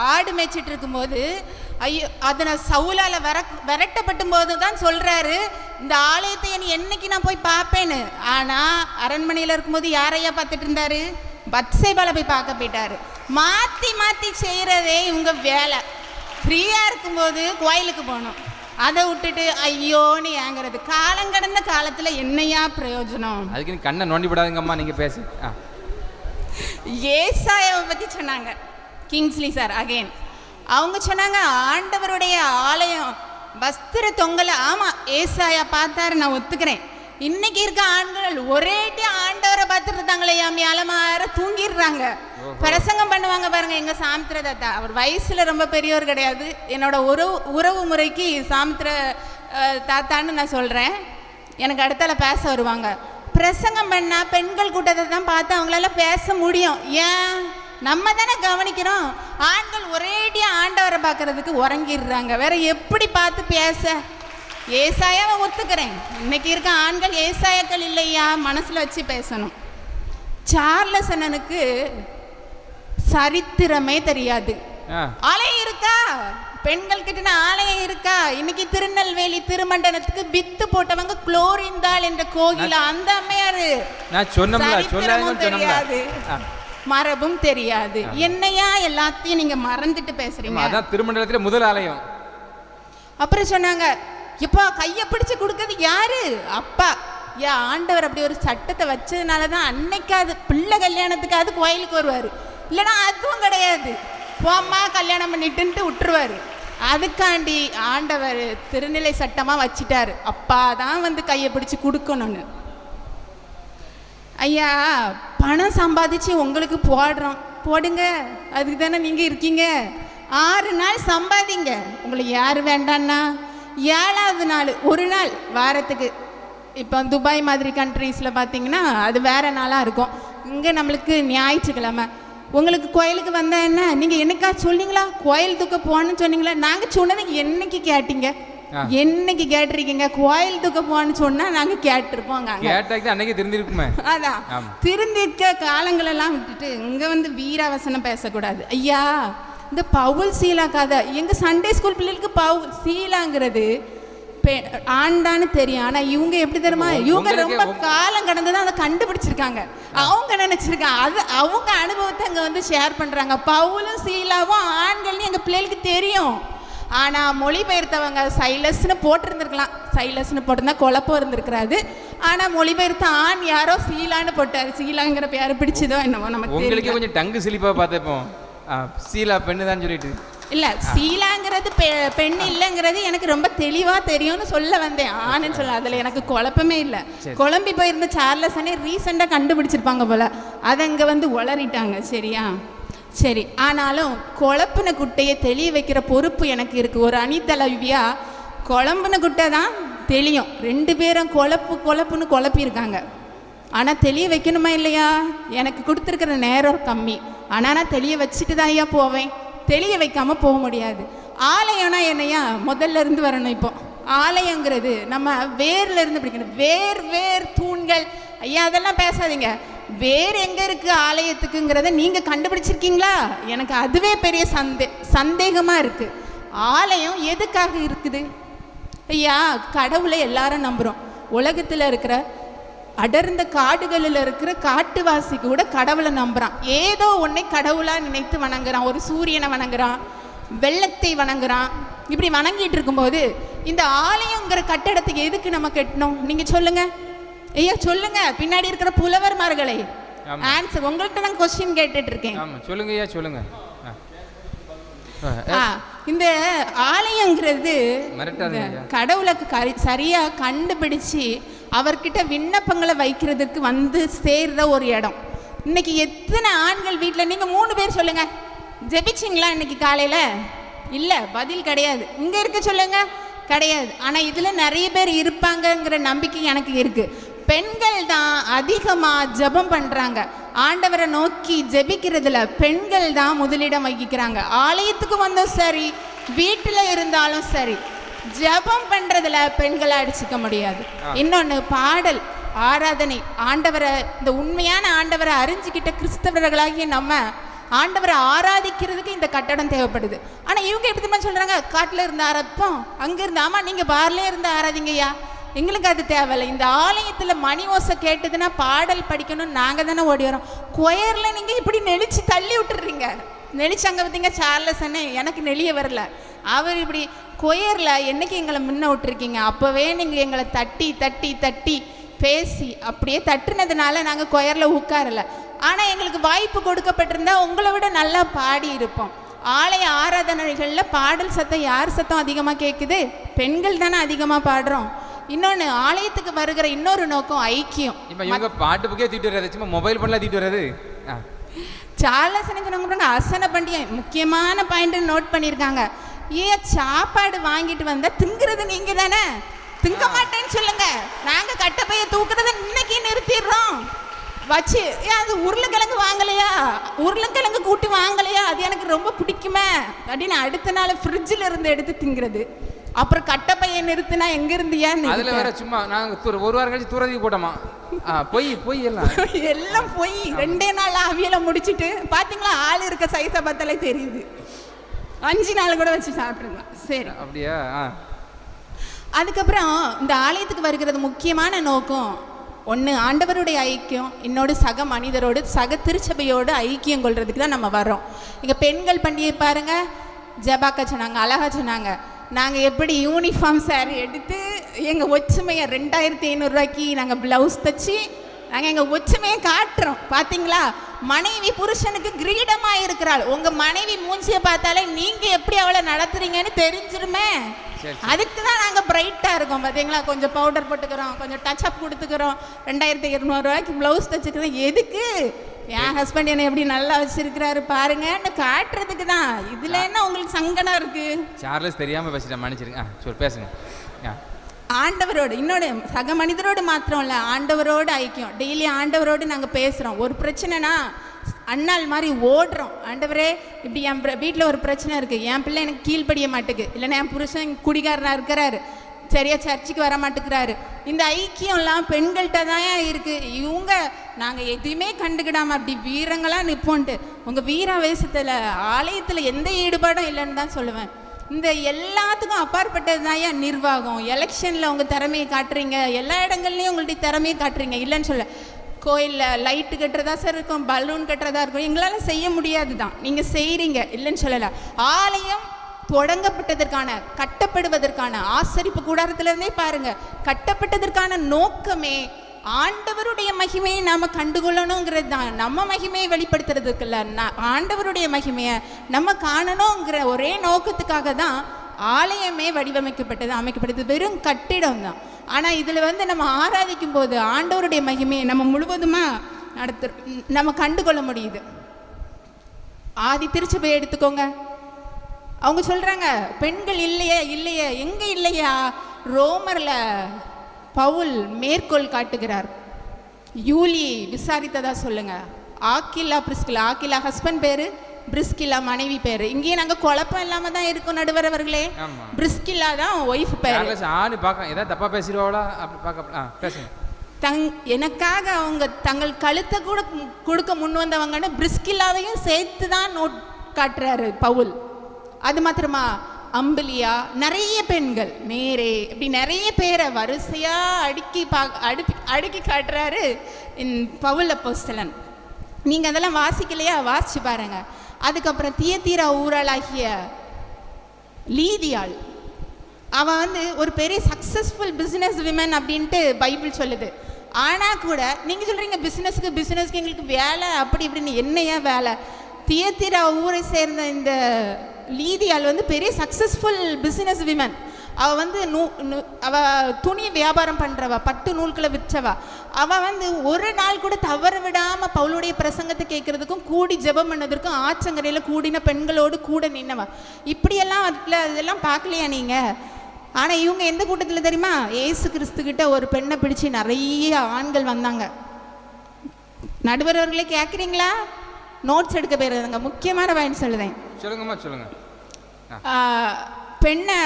ஆடு மேய்ச்சிட்டு இருக்கும்போது, ஐயோ அதனை சவுலால் விரட்டப்பட்டும் போது தான் சொல்கிறாரு, இந்த ஆலயத்தை என்னைக்கு நான் போய் பார்ப்பேன்னு. ஆனால் அரண்மனையில் இருக்கும்போது யாரையா பார்த்துட்டு இருந்தாரு? பத்சேபால போய் பார்க்க போயிட்டாரு. மாற்றி மாற்றி செய்கிறதே இவங்க வேலை. ஃப்ரீயாக இருக்கும்போது கோயிலுக்கு போகணும், அதை விட்டுட்டு ஐயோன்னு ஏங்குறது. காலங்கடந்த காலத்தில் என்னையா பிரயோஜனம்? அதுக்கு நீ கண்ணை நோண்டி விடாதுங்கம்மா, நீங்கள் பேசு. ஏசாயாவை பற்றி சொன்னாங்க கிங்ஸ்லி சார் அகைன். அவங்க சொன்னாங்க ஆண்டவருடைய ஆலயம் வஸ்திர தொங்கலை. ஆமாம், ஏசாயா பார்த்தாரு, நான் ஒத்துக்கிறேன். இன்னைக்கு இருக்க ஆண்கள் ஒரேட்டி ஆண்டவரை பார்த்துட்டு இருந்தாங்களே, அலமார தூங்கிடுறாங்க. பிரசங்கம் பண்ணுவாங்க பாருங்க எங்க சாமித்திர தாத்தா. அவர் வயசுல ரொம்ப பெரியவர் கிடையாது, என்னோட உறவு முறைக்கு சாமித்திர தாத்தான்னு நான் சொல்றேன். எனக்கு அடுத்தால பேச வருவாங்க. பிரசங்கம் பண்ணா பெண்கள் கூட்டத்தை தான் பார்த்து அவங்களால பேச முடியும். ஏன்? நம்ம தானே கவனிக்கிறோம். ஆண்கள் ஒரேடியா ஆண்டவரை பார்க்கறதுக்கு உறங்கிடுறாங்க, வேற எப்படி பார்த்து பேச? ஏசாயாவை ஒத்துக்கிறேன், இன்னைக்கு இருக்க ஆண்கள் ஏசாயாக்கள் இல்லையா, மனசுல வச்சு பேசணும். சார்லஸ் அண்ணனுக்கு சரித்திரமே தெரியாது. ஆலயம் இருக்கா? பெண்கள் கிட்ட ஆலயம் இருக்கா? இன்னைக்கு திருநெல்வேலி திருமண்டலத்துக்கு பித்து போட்டவங்க குளோரிந்தாள் என்ற கோகில அந்த அம்மையாரு. சரித்திரமும் தெரியாது, மரபும் தெரியாது. என்னையா எல்லாத்தையும் நீங்க மறந்துட்டு பேசுறீங்க? அதான் திருமண்டலத்துல முதல் ஆலயம். அப்புறம் சொன்னாங்க, இப்ப கைய பிடிச்சு கொடுக்கறது யாரு? அப்பா. ஏன் ஆண்டவர் அப்படி ஒரு சட்டத்தை வச்சதுனாலதான் அன்னைக்காவது பிள்ளை கல்யாணத்துக்காவது கோயிலுக்கு வருவாரு, இல்லைன்னா அதுவும் கிடையாது, போம்மா கல்யாணம் பண்ணிட்டுன்ட்டு விட்டுருவாரு. அதுக்காண்டி ஆண்டவர் திருநிலை சட்டமா வச்சிட்டாரு, அப்பா தான் வந்து கையை பிடிச்சு கொடுக்கணும்னு. ஐயா, பணம் சம்பாதிச்சு உங்களுக்கு போடுறோம், போடுங்க, அதுக்கு தானே நீங்க இருக்கீங்க. 6 நாள் சம்பாதிங்க, உங்களுக்கு யாரு வேண்டான்னா 7வது நாள் ஒரு நாள் வாரத்துக்கு. இப்போ துபாய் மாதிரி கண்ட்ரீஸில் பார்த்தீங்கன்னா அது வேற நாளாக இருக்கும். இங்கே நம்மளுக்கு ஞாயிற்றுக்கிழமை. உங்களுக்கு கோயிலுக்கு வந்தா என்ன? நீங்கள் என்னைக்கா சொன்னீங்களா கோயில் தூக்க போகணும்னு சொன்னீங்களா? நாங்கள் சொன்னதை என்னைக்கு கேட்டீங்க? என்னைக்கு கேட்டிருக்கீங்க? கோயில் தூக்க போன்னு சொன்னா நாங்க கேட்டிருப்போம். அன்னைக்கு திருந்திருக்குமே. அதான் திருந்திருக்க காலங்களெல்லாம் விட்டுட்டு இங்க வந்து வீராவசனம் பேசக்கூடாது. ஐயா, இந்த பவுல் சீலா கதை எங்க சண்டே ஸ்கூல் பிள்ளைகளுக்கு பவுல் சீலாங்கிறது ஆண்டான்னு தெரியும். ஆனா இவங்க எப்படி தெரியுமா, இவங்க ரொம்ப காலம் கடந்துதான் அதை கண்டுபிடிச்சிருக்காங்க. அவங்க நினைச்சிருக்காங்க, அது அவங்க அனுபவத்தை அங்க வந்து ஷேர் பண்றாங்க. பவுலும் சீலாவும் ஆண்கள்னு எங்க பிள்ளைகளுக்கு தெரியும். ஆனால் மொழிபெயர்த்தவங்க சைலஸ்ன்னு போட்டிருந்துருக்கலாம். சைலஸ்ன்னு போட்டிருந்தா குழப்பம் இருந்திருக்கிறாரு. ஆனால் மொழிபெயர்த்த ஆண் யாரோ சீலான்னு போட்டார். சீலாங்கிற பேர் பிடிச்சதோ என்னவோ நமக்கு உங்களுக்கு கொஞ்சம் டங்கு சிலிப்பா பார்த்தப்போம். சீலா பெண்ணு தான் சொல்லிட்டு இல்லை, சீலாங்கிறது பெண் இல்லைங்கிறது எனக்கு ரொம்ப தெளிவாக தெரியும்னு சொல்ல வந்தேன். ஆணுன்னு சொல்ல அதில் எனக்கு குழப்பமே இல்லை. குழம்பி போயிருந்த சார்லஸ் அண்ணே ரீசெண்டாக கண்டுபிடிச்சிருப்பாங்க போல, அதை இங்கே வந்து உளறிட்டாங்க. சரியா? சரி, ஆனாலும் குழப்புன குட்டையை தெளிய வைக்கிற பொறுப்பு எனக்கு இருக்குது. ஒரு அணித்தலைவியா குழம்புன குட்டை தான் தெளியும். 2 பேரும் குழப்புன்னு குழப்பியிருக்காங்க. ஆனால் தெளிய வைக்கணுமா இல்லையா? எனக்கு கொடுத்துருக்கிற நேரம் கம்மி. ஆனால் நான் தெளிய வச்சுட்டு தான் ஐயா போவேன், தெளிய வைக்காமல் போக முடியாது. ஆலயம்னா என்னையா முதல்ல இருந்து வரணும். இப்போ ஆலயங்கிறது நம்ம வேர்ல இருந்து பிடிக்கணும். வேர் தூண்கள். ஐயா அதெல்லாம் பேசாதீங்க. வேறு எங்க இருக்கு ஆலயத்துக்குங்கிறத நீங்க கண்டுபிடிச்சிருக்கீங்களா? எனக்கு அதுவே பெரிய சந்தேகமா இருக்கு. ஆலயம் எதுக்காக இருக்குது? ஐயா, கடவுளை எல்லாரும் நம்புறோம். உலகத்துல இருக்கிற அடர்ந்த காடுகளில் இருக்கிற காட்டுவாசி கூட கடவுளை நம்புறான். ஏதோ ஒன்றை கடவுளா நினைத்து வணங்குறான். ஒரு சூரியனை வணங்குறான், வெள்ளத்தை வணங்குறான். இப்படி வணங்கிட்டு இருக்கும்போது இந்த ஆலயங்கிற கட்டடத்துக்கு எதுக்கு நம்ம கட்டணும்? நீங்க சொல்லுங்க ஐயா, சொல்லுங்க. பின்னாடி இருக்கிற புலவர்மார்களை ஆன்சர். உங்கள்கிட்ட தான் கொஸ்டின் கேட்டுட்டு இருக்கேன். சொல்லுங்க ஐயா, சொல்லுங்க. இந்த ஆலயங்கிறது கடவுளை சரியா கண்டுபிடிச்சு அவர்கிட்ட விண்ணப்பங்களை வைக்கிறதுக்கு வந்து சேர்ற ஒரு இடம். இன்னைக்கு எத்தனை ஆண்கள் வீட்டில், நீங்க 3 பேர் சொல்லுங்க, ஜெபிச்சிங்களா இன்னைக்கு காலையில? இல்ல, பதில் கிடையாது. இங்க இருக்க சொல்லுங்க, கிடையாது. ஆனா இதுல நிறைய பேர் இருப்பாங்கங்கிற நம்பிக்கை எனக்கு இருக்கு. பெண்கள் தான் அதிகமா ஜெபம் பண்றாங்க. ஆண்டவரை நோக்கி ஜெபிக்கிறதுல பெண்கள் தான் முதலிடம் வகிக்கிறாங்க. ஆலயத்துக்கு வந்தோம் சரி, வீட்டுல இருந்தாலும் சரி, ஜெபம் பண்றதுல பெண்களை அடிச்சுக்க முடியாது. இன்னொன்னு, பாடல் ஆராதனை ஆண்டவரை, இந்த உண்மையான ஆண்டவரை அறிஞ்சிக்கிட்ட கிறிஸ்தவர்களாகிய நம்ம ஆண்டவரை ஆராதிக்கிறதுக்கு இந்த கட்டடம் தேவைப்படுது. ஆனால் இவங்க எப்படி சொல்கிறாங்க, காட்டில் இருந்து ஆராதிப்போம், அங்கே இருந்து. ஆமாம், நீங்கள் பார்லே இருந்து ஆராதிங்கய்யா, எங்களுக்கு அது தேவையில்லை. இந்த ஆலயத்தில் மணி ஓசை கேட்டதுன்னா பாடல் படிக்கணும்னு நாங்கள் தானே ஓடி வரோம். கொயரில் நீங்கள் இப்படி நெளிச்சு தள்ளி விட்டுறீங்க. நெளிச்சு அங்கே பார்த்தீங்க சார்லஸ்ன்னு, எனக்கு நெளிய வரல. அவர் இப்படி கொயரில் என்னைக்கு எங்களை முன்ன விட்டுருக்கீங்க, அப்போவே நீங்கள் எங்களை தட்டி தட்டி தட்டி பேசி அப்படியே தட்டுனதுனால நாங்கள் கொயரில் உட்காரல. ஆனால் எங்களுக்கு வாய்ப்பு கொடுக்கப்பட்டிருந்தா உங்களை விட நல்லா பாடி இருப்போம். ஆலய ஆராதனைகளில் பாடல் சத்தம் யார் சத்தம் அதிகமாக கேட்குது? பெண்கள் தானே அதிகமாக பாடுறோம். இன்னொன்று, ஆலயத்துக்கு வருகிற இன்னொரு நோக்கம் ஐக்கியம். இப்போ இவங்க பாட்டு புக்கே தீட்டு வராது, சும்மா மொபைல் பண்ணலாம் தீட்டு வராது. சார்லஸ்ன்னு சொன்னாங்க, அசன பண்டிகை முக்கியமான பாயிண்ட் நோட் பண்ணியிருக்காங்க. ஏன் சாப்பாடு வாங்கிட்டு வந்தால் திங்கிறது நீங்கள் தானே, திங்க மாட்டேன்னு சொல்லுங்க, நாங்கள் கட்டப்பைய தூக்குறத இன்னைக்கு நிறுத்திடுறோம் வச்சு. ஏன் அது உருளைக்கிழங்கு வாங்கலையா, உருளைக்கிழங்கு கூட்டி வாங்கலையா, அது எனக்கு ரொம்ப பிடிக்குமே அப்படின்னு அடுத்த நாள் ஃப்ரிட்ஜில் இருந்து எடுத்து திங்கிறது. அப்புறம் கட்டப்பையை நிறுத்தினா எங்க இருந்தியா? அதுல வேற சும்மா நாங்க ஒரு வாரம் கழிச்சு தூரத்துக்கு போட்டோமா, பொய் எல்லாம் போய் 2 நாள் அவியலை முடிச்சுட்டு பாத்தீங்களா, ஆள் இருக்க சைஸை பார்த்தாலே தெரியுது. 5 நாள் கூட வச்சு சாப்பிடுங்க. சரி, அப்படியா? அதுக்கப்புறம் இந்த ஆலயத்துக்கு வருகிறது முக்கியமான நோக்கம் ஒன்று, ஆண்டவருடைய ஐக்கியம், இன்னொரு சக மனிதரோடு சக திருச்சபையோடு ஐக்கியம் கொள்றதுக்கு தான் நம்ம வர்றோம். இங்கே பெண்கள் பண்டிகை பாருங்க, ஜபாக்கா சொன்னாங்க, அழகா சொன்னாங்க. நாங்கள் எப்படி யூனிஃபார்ம் சாரி எடுத்து எங்கள் ஒற்றுமையை 2500 ரூபாய்க்கு நாங்கள் ப்ளவுஸ் தைச்சி நாங்கள் எங்கள் ஒற்றுமையை காட்டுறோம். பார்த்தீங்களா, மனைவி புருஷனுக்கு கிரீடமாக இருக்கிறாள். உங்கள் மனைவி மூஞ்சியை பார்த்தாலே நீங்கள் எப்படி அவளை நடத்துறீங்கன்னு தெரிஞ்சிருமே. அதுக்கு தான் நாங்கள் பிரைட்டாக இருக்கோம். பார்த்தீங்களா, கொஞ்சம் பவுடர் போட்டுக்கிறோம், கொஞ்சம் டச்சப் கொடுத்துக்கிறோம், 2200 ரூபாய்க்கு ப்ளவுஸ் தைச்சிக்கிறோம். எதுக்கு? என் ஹஸ்பண்ட் என்னை எப்படி நல்லா வச்சிருக்கிறாரு பாருங்கன்னு காட்டுறதுக்கு தான். இதில் என்ன உங்களுக்கு சங்கடம் இருக்கு? சார்லஸ் தெரியாமல் பேசிட்டேன், மன்னிச்சிருங்க. சரி, பேசுங்க. ஆண்டவரோடு, இன்னொரு சக மனிதரோடு மாத்திரம் இல்லை, ஆண்டவரோடு ஐக்கியம். டெய்லி ஆண்டவரோடு நாங்கள் பேசுகிறோம். ஒரு பிரச்சனைனா அண்ணாள் மாதிரி ஓடுறோம். ஆண்டவரே, இப்படி என் வீட்டில் ஒரு பிரச்சனை இருக்குது, என் பிள்ளை எனக்கு கீழ்ப்படிய மாட்டேங்குது, இல்லைன்னா என் புருஷன் குடிகாரனாக இருக்கிறாரு, சரியா சர்ச்சுக்கு வர மாட்டேங்கிறாரு. இந்த ஐக்கியம்லாம் பெண்கள்கிட்ட தான் இருக்குது. இவங்க நாங்கள் எதையுமே கண்டுக்கிடாமல் அப்படி வீரங்களாக நிற்போன்ட்டு உங்கள் வீராவேசத்தில் ஆலயத்தில் எந்த ஈடுபாடும் இல்லைன்னு தான் சொல்லுவேன். இந்த எல்லாத்துக்கும் அப்பாற்பட்டது தான் ஏன் நிர்வாகம். எலெக்ஷனில் உங்கள் திறமையை காட்டுறீங்க, எல்லா இடங்கள்லையும் உங்கள்ட்ட திறமையை காட்டுறீங்க, இல்லைன்னு சொல்ல. கோயிலில் லைட்டு கட்டுறதா சார் இருக்கும், பலூன் கட்டுறதா இருக்கும், எங்களால் செய்ய முடியாது தான், நீங்கள் செய்கிறீங்க, இல்லைன்னு சொல்லலை. ஆலயம் தொடங்கப்பட்டதற்கான, கட்டப்படுவதற்கான, ஆசரிப்பு கூடாரத்திலிருந்தே பாருங்க, கட்டப்பட்டதற்கான நோக்கமே ஆண்டவருடைய மகிமையை நாம் கண்டுகொள்ளணுங்கிறது தான். நம்ம மகிமையை வெளிப்படுத்துறதுக்கு இல்லை, ஆண்டவருடைய மகிமையை நம்ம காணணுங்கிற ஒரே நோக்கத்துக்காக தான் ஆலயமே வடிவமைக்கப்பட்டது, அமைக்கப்பட்டது. வெறும் கட்டிடம் தான். ஆனால் இதில் நம்ம ஆராதிக்கும் போது ஆண்டவருடைய மகிமையை நம்ம முழுவதுமாக நம்ம கண்டுகொள்ள முடியுது. ஆதி திருச்சபை எடுத்துக்கோங்க, அவங்க சொல்கிறாங்க பெண்கள் இல்லையே இல்லையே, எங்கே இல்லையா? ரோமரில் பவுல் மேற்கோள் காட்டுகிறார். யூலி விசாரித்ததா சொல்லுங்க. ஆக்கிலா பிரிஸ்கிலா, ஆக்கிலா ஹஸ்பண்ட் பேரு, பிரிஸ்கிலா மனைவி பேரு. இங்கேயே நாங்கள் குழப்பம் இல்லாம தான் இருக்கோம் நடுவர் அவர்களே. பிரிஸ்கிலா தான் ஒய்ஃப் பேரு. ஏதாவது தப்பா பேசிடுவாளா? எனக்காக அவங்க தங்கள் கழுத்தை கூட கொடுக்க முன் வந்தவங்கன்னு பிரிஸ்கிலாவையும் சேர்த்து தான் நோட் காட்டுறாரு பவுல். அது மாத்திரமா, அம்பிலியா, நிறைய பெண்கள், மேரே, இப்படி நிறைய பேரை வரிசையா அடுக்கி காட்டுறாரு பவுல் அப்போஸ்தலன். நீங்க அதெல்லாம் வாசிக்கலையா? வாசிச்சு பாருங்க. அதுக்கப்புறம் தியத்தீரா ஊராளாகிய லீதியாள், அவன் ஒரு பெரிய சக்சஸ்ஃபுல் பிஸ்னஸ் விமன் அப்படின்ட்டு பைபிள் சொல்லுது. ஆனால் கூட நீங்கள் சொல்கிறீங்க பிஸ்னஸ்க்கு எங்களுக்கு வேலை அப்படி இப்படின்னு. என்னையா வேலை? தியத்தீரா ஊரை சேர்ந்த இந்த லீதியாள் பெரிய சக்ஸஸ்ஃபுல் பிஸ்னஸ் விமன். அவள் அவ துணி வியாபாரம் பண்ணுறவா, பட்டு நூல்களை விற்றவா. அவள் ஒரு நாள் கூட தவற விடாமல் பவுலுடைய பிரசங்கத்தை கேட்குறதுக்கும் கூடி ஜெபம் பண்ணதற்கும் ஆச்சங்கரையில் கூடின பெண்களோடு கூட நின்னவா. இப்படியெல்லாம் அதெல்லாம் பார்க்கலையா நீங்கள்? ஆனால் இவங்க எந்த கூட்டத்தில் தெரியுமா? ஏசு கிறிஸ்துக்கிட்ட ஒரு பெண்ணை பிடிச்சி நிறைய ஆண்கள் வந்தாங்க. நடுவர்களே கேட்குறீங்களா? நோட்ஸ் எடுக்க போயிருந்தாங்க. முக்கியமான பாயிண்ட் சொல்லுதேன். சொல்லுங்கம்மா, சொல்லுங்க. பெண்ணை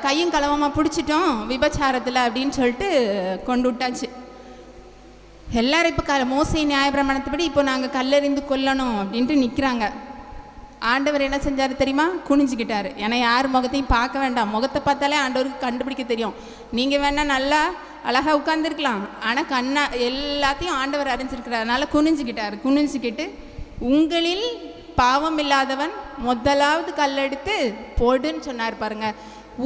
கையும் களவமாக பிடிச்சிட்டோம் விபச்சாரத்தில் அப்படின்னு சொல்லிட்டு கொண்டு விட்டாச்சு. எல்லாரும் இப்போ மோசே நியாயப்பிரமாணத்தைப்படி இப்போ நாங்கள் கல்லெறிந்து கொல்லணும் அப்படின்ட்டு நிற்கிறாங்க. ஆண்டவர் என்ன செஞ்சார் தெரியுமா? குனிஞ்சிக்கிட்டார். ஏன்னா யார் முகத்தையும் பார்க்க வேண்டாம், முகத்தை பார்த்தாலே ஆண்டவருக்கு கண்டுபிடிக்க தெரியும். நீங்கள் வேணால் நல்லா அழகாக உட்காந்துருக்கலாம், ஆனால் எல்லாத்தையும் ஆண்டவர் அறிஞ்சிருக்கிறார். அதனால் குனிஞ்சிக்கிட்டார். குனிஞ்சிக்கிட்டு உங்களில் பாவம் இல்லாதவன் முதலாவது கல்லெடுத்து போடுன்னு சொன்னார். பாருங்க,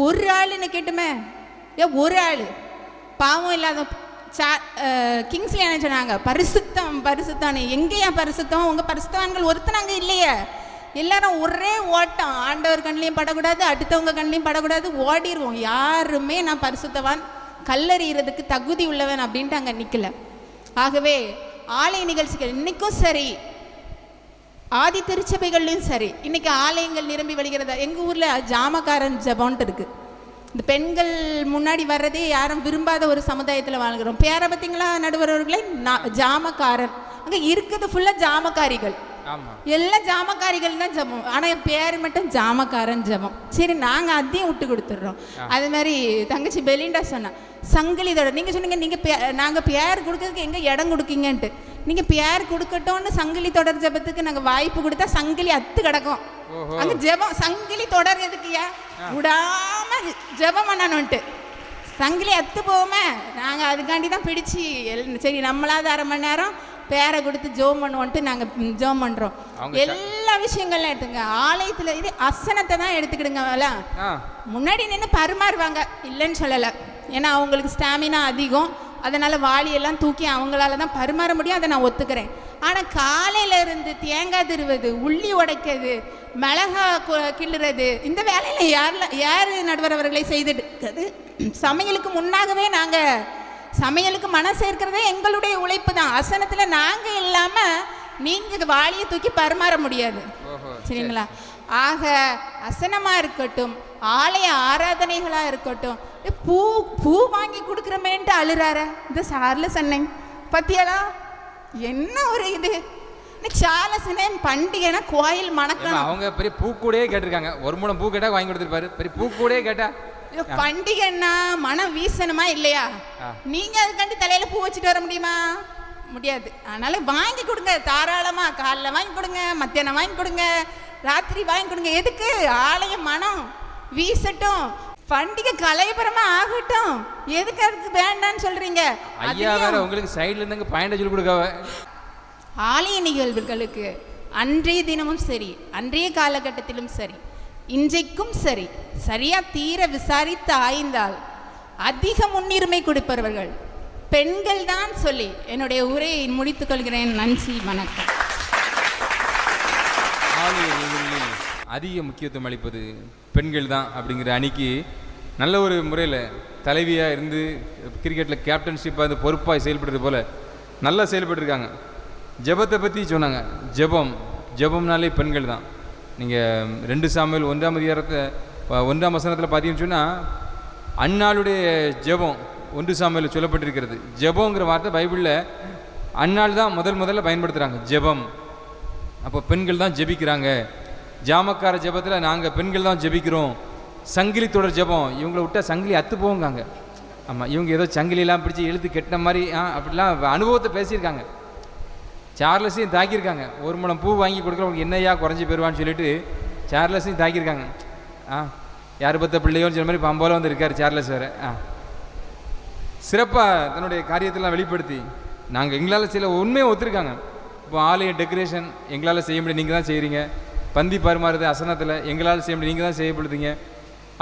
ஒரு ஆளுன்னு கேட்டுமே, ஒரு ஆள் பாவம் இல்லாத கிங்ஸ்ல என்ன சொன்னாங்க? பரிசுத்தம் பரிசுத்தானே. எங்கேயா பரிசுத்தம்? உங்கள் பரிசுத்தவான்கள் ஒருத்தனாங்க இல்லையே. எல்லாரும் ஒரே ஓட்டம், ஆண்டவர் கண்ணிலையும் படக்கூடாது, அடுத்தவங்க கண்ணிலையும் படக்கூடாது, ஓடிடுவோம். யாருமே நான் பரிசுத்தவான், கல்லறிகிறதுக்கு தகுதி உள்ளவன் அப்படின்ட்டு அங்கே நிற்கல. ஆகவே ஆலய நிகழ்ச்சிகள் இன்னைக்கும் சரி, ஆதி திருச்சபைகள்லையும் சரி, இன்னைக்கு ஆலயங்கள் நிரம்பி வழிகிறதா. எங்கள் ஊரில் ஜாமக்காரன் ஜபம்ன்ட்டு இருக்குது. இந்த பெண்கள் முன்னாடி வர்றதே யாரும் விரும்பாத ஒரு சமுதாயத்தில் வாழ்கிறோம். பேரை பார்த்தீங்களா நடுவர்களே? ஜாமக்காரன். அங்கே இருக்குது ஃபுல்லாக ஜாமக்காரிகள், எல்லாம் ஜாமக்காரிகள் தான் ஜபம். ஆனால் என் பேர் மட்டும் ஜாமக்காரன் ஜபம். சரி, நாங்கள் அதையும் விட்டு கொடுத்துட்றோம். அது மாதிரி தங்கச்சி பெலிண்டா சொன்னா சங்கிலி தொடர். நீங்கள் சொன்னீங்க நாங்கள் பேர் கொடுக்கறதுக்கு எங்கே இடம் கொடுக்கீங்கன்ட்டு. நீங்கள் பேர் கொடுக்கட்டோன்னு சங்கிலி தொடர் ஜபத்துக்கு நாங்கள் வாய்ப்பு கொடுத்தா சங்கிலி அத்து கிடக்கும். அங்கே ஜபம் சங்கிலி தொடர் எதுக்குயா? விடாம ஜபம் பண்ணணுன்ட்டு சங்கிலி அத்து போவோமே. நாங்கள் அதுக்காண்டி தான் பிடிச்சி சரி நம்மளாவது 1/2 மணி நேரம் பேரை கொடுத்து ஜோம் பண்ணுவோன்ட்டு நாங்கள் ஜோம் பண்ணுறோம். எல்லா விஷயங்கள்லாம் எடுத்துங்க. ஆலயத்தில் இது அசனத்தை தான் எடுத்துக்கிடுங்க. முன்னாடி நின்று பரிமாறுவாங்க, இல்லைன்னு சொல்லலை. ஏன்னா அவங்களுக்கு ஸ்டாமினா அதிகம், அதனால் வாளியெல்லாம் தூக்கி அவங்களால தான் பரிமாற முடியும், அதை நான் ஒத்துக்கிறேன். ஆனால் காலையில் இருந்து தேங்காய் திருவது, உள்ளி உடைக்கிறது, மிளகா கிள்ளுறது, இந்த வேலையில் யார் நடுவர் அவர்களை செய்துட்டு சமையலுக்கு முன்னாகவே நாங்கள் சமையலுக்கு மனம் சேர்க்கிறதே எங்களுடைய உழைப்பு தான். அசனத்தில் நாங்கள் இல்லாமல் நீங்கள் வாளியை தூக்கி பரிமாற முடியாது. சரிங்களா? ஆக அசனமாக இருக்கட்டும், ஆலய ஆராதனைகளாக இருக்கட்டும், பூ வாங்கி கொடுக்குறமேன்ட்டு அழுறார இந்த சார்லஸ் அண்ணன் பத்தியாளா? என்ன ஒரு இது சார்லஸ் அண்ணன் பண்டிகைனா கோயில் மணக்கம். அவங்க பெரிய பூக்கூடையே கேட்டிருக்காங்க. ஒரு மூலம் பூ கேட்டா வாங்கி கொடுத்துருப்பாரு. பெரிய பூக்கூடையே கேட்டா பண்டிகைன்னா மனம் வீசணுமா இல்லையா? நீங்க அதுக்காண்டி தலையில பூ வச்சுட்டு வர முடியுமா? முடியாது. அதனால வாங்கி கொடுங்க தாராளமா. காலைல வாங்கி கொடுங்க, மத்தியானம் வாங்கி கொடுங்க, ராத்திரி வாங்கி கொடுங்க. எதுக்கு? ஆலய மனம் வீசட்டும், பண்டிகை கலைபரமா ஆகட்டும். எதுக்கு அதுக்கு வேண்டான்னு சொல்றீங்க? ஐயா வேற உங்களுக்கு சைடுல இருந்து பாயிண்ட் சொல்லி கொடுக்க. ஆலய நிகழ்வுகளுக்கு அன்றைய தினமும் சரி, அன்றைய காலகட்டத்திலும் சரி, இன்றைக்கும் சரி, சரியா தீர விசாரித்து ஆய்ந்தால் அதிக முன்னுரிமை கொடுப்பவர்கள் பெண்கள் தான் சொல்லி என்னுடைய உரையை முடித்துக் கொள்கிறேன். நன்றி, வணக்கம். ஆலய நிகழ்வுகளில் அதிக முக்கியத்துவம் அளிப்பது பெண்கள் தான் அப்படிங்கிற அணிக்கு நல்ல ஒரு முறையில் தலைவியாக இருந்து கிரிக்கெட்டில் கேப்டன்ஷிப்பாக இருந்து பொறுப்பாக செயல்படுறது போல் நல்லா செயல்பட்டுருக்காங்க. ஜெபத்தை பற்றி சொன்னாங்க. ஜெபம்னாலே பெண்கள் தான். நீங்கள் 2 சாமுவேல் 1ஆம் அதிகாரத்தை 1ஆம் வசனத்தில் பார்த்தீங்கன்னு சொன்னால் அன்னாளுடைய ஜெபம் 1 சாமுவேலில் சொல்லப்பட்டிருக்கிறது. ஜெபங்கிற வார்த்தை பைபிளில் அன்னாள் தான் முதல்ல பயன்படுத்துகிறாங்க. ஜெபம் அப்போ பெண்கள் தான் ஜெபிக்கிறாங்க. ஜாமக்கார ஜெபத்தில் நாங்கள் பெண்கள் தான் ஜெபிக்கிறோம். சங்கிலி தொடர் ஜெபம், இவங்களை விட்டால் சங்கிலி அத்து போங்காங்க. ஆமாம், இவங்க ஏதோ சங்கிலியெல்லாம் பிடிச்சி எழுத்து கெட்டின மாதிரி அப்படிலாம் அனுபவத்தை பேசியிருக்காங்க. சார்லஸையும் தாக்கியிருக்காங்க. ஒரு முழம் பூ வாங்கி கொடுக்குறவங்களுக்கு என்னையா குறைஞ்சி போயிடுவான்னு சொல்லிட்டு சார்லஸையும் தாக்கியிருக்காங்க. யார் பத்த பிள்ளையோன்னு சொல்ல மாதிரி பம்போல வந்து இருக்கார் சார்லஸ் வேறு. சிறப்பாக தன்னுடைய காரியத்தெல்லாம் வெளிப்படுத்தி நாங்கள் எங்களால் சில உண்மையை ஒத்துருக்காங்க. இப்போ ஆலய டெக்கரேஷன் எங்களால் செய்ய முடியும், நீங்கள் தான் செய்கிறீங்க. பந்தி பரிமாறுது அசனத்தில் எங்களால் செய்ய முடியும், நீங்கள் தான் செய்யப்படுதுங்க.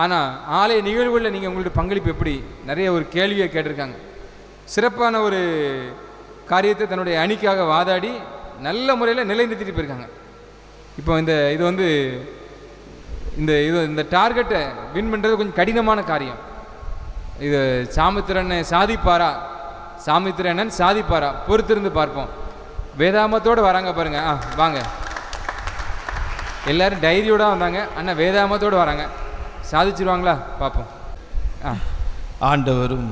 ஆனால் ஆலய நிகழ்வுகளில் நீங்கள் உங்களுடைய பங்களிப்பு எப்படி? நிறைய ஒரு கேள்வியை கேட்டிருக்காங்க. சிறப்பான ஒரு காரியத்தை தன்னுடைய அணிக்காக வாதாடி நல்ல முறையில் நிலைநிறுத்திட்டு போயிருக்காங்க. இப்போ இந்த டார்கெட்டை வின் பண்ணுறது கொஞ்சம் கடினமான காரியம். இது சாமித்திரன் சாதிப்பாரா பொறுத்திருந்து பார்ப்போம். வேதாமத்தோடு வராங்க பாருங்க. வாங்க, எல்லாரும் டைரியோட வந்தாங்க. அண்ணா வேதாமத்தோடு வராங்க, சாதிச்சிருவாங்களா பார்ப்போம். ஆண்டவரும்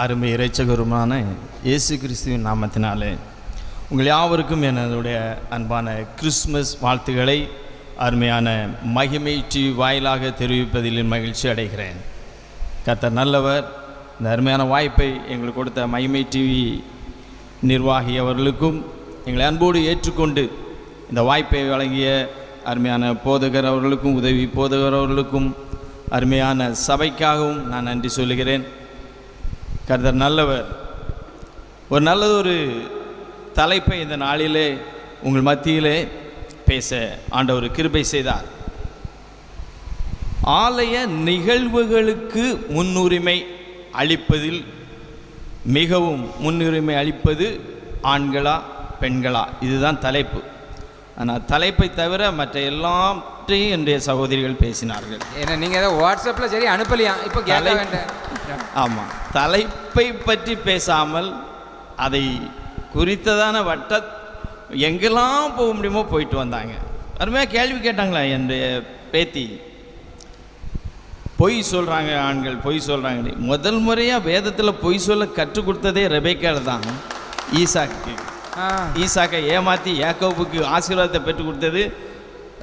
அருமை இறைச்சகருமான இயேசு கிறிஸ்துவின் நாமத்தினாலே உங்கள் யாவருக்கும் என்னுடைய அன்பான கிறிஸ்மஸ் வாழ்த்துக்களை அருமையான மகிமை டிவி வாயிலாக தெரிவிப்பதில் மகிழ்ச்சி அடைகிறேன். கர்த்தர் நல்லவர். இந்த அருமையான வாய்ப்பை எங்களுக்கு கொடுத்த மகிமை டிவி நிர்வாகி அவர்களுக்கும் எங்களை அன்போடு ஏற்றுக்கொண்டு இந்த வாய்ப்பை வழங்கிய அருமையான போதகர் அவர்களுக்கும் உதவி போதகர் அவர்களுக்கும் அருமையான சபைக்காகவும் நான் நன்றி சொல்லுகிறேன். கர்த்தர் நல்லவர். ஒரு நல்லதொரு தலைப்பை இந்த நாளிலே உங்கள் மத்தியிலே பேச ஆண்டவர் கிருபை செய்தார். ஆலய நிகழ்வுகளுக்கு முன்னுரிமை அளிப்பதில் மிகவும் முன்னுரிமை அளிப்பது ஆண்களா பெண்களா, இதுதான் தலைப்பு. ஆனால் தலைப்பை தவிர மற்ற எல்லாத்தையும் என்னுடைய சகோதரிகள் பேசினார்கள். ஏன்னா நீங்கள் ஏதோ வாட்ஸ்அப்பில் சரி அனுப்பலையா, இப்போ கேட்க வேண்டாம். ஆமாம், தலைப்பை பற்றி பேசாமல் அதை குறித்ததான எங்கெல்லாம் போக முடியுமோ போயிட்டு வந்தாங்க. அருமையாக கேள்வி கேட்டாங்களா என்னுடைய பேத்தி. பொய் சொல்கிறாங்க, ஆண்கள் பொய் சொல்கிறாங்க. முதல் முறையாக வேதத்தில் பொய் சொல்ல கற்றுக் கொடுத்ததே ரெபேக்கால் தான். ஈசாக்கை ஏமாற்றி யாக்கோபுக்கு ஆசீர்வாதத்தை பெற்றுக் கொடுத்தது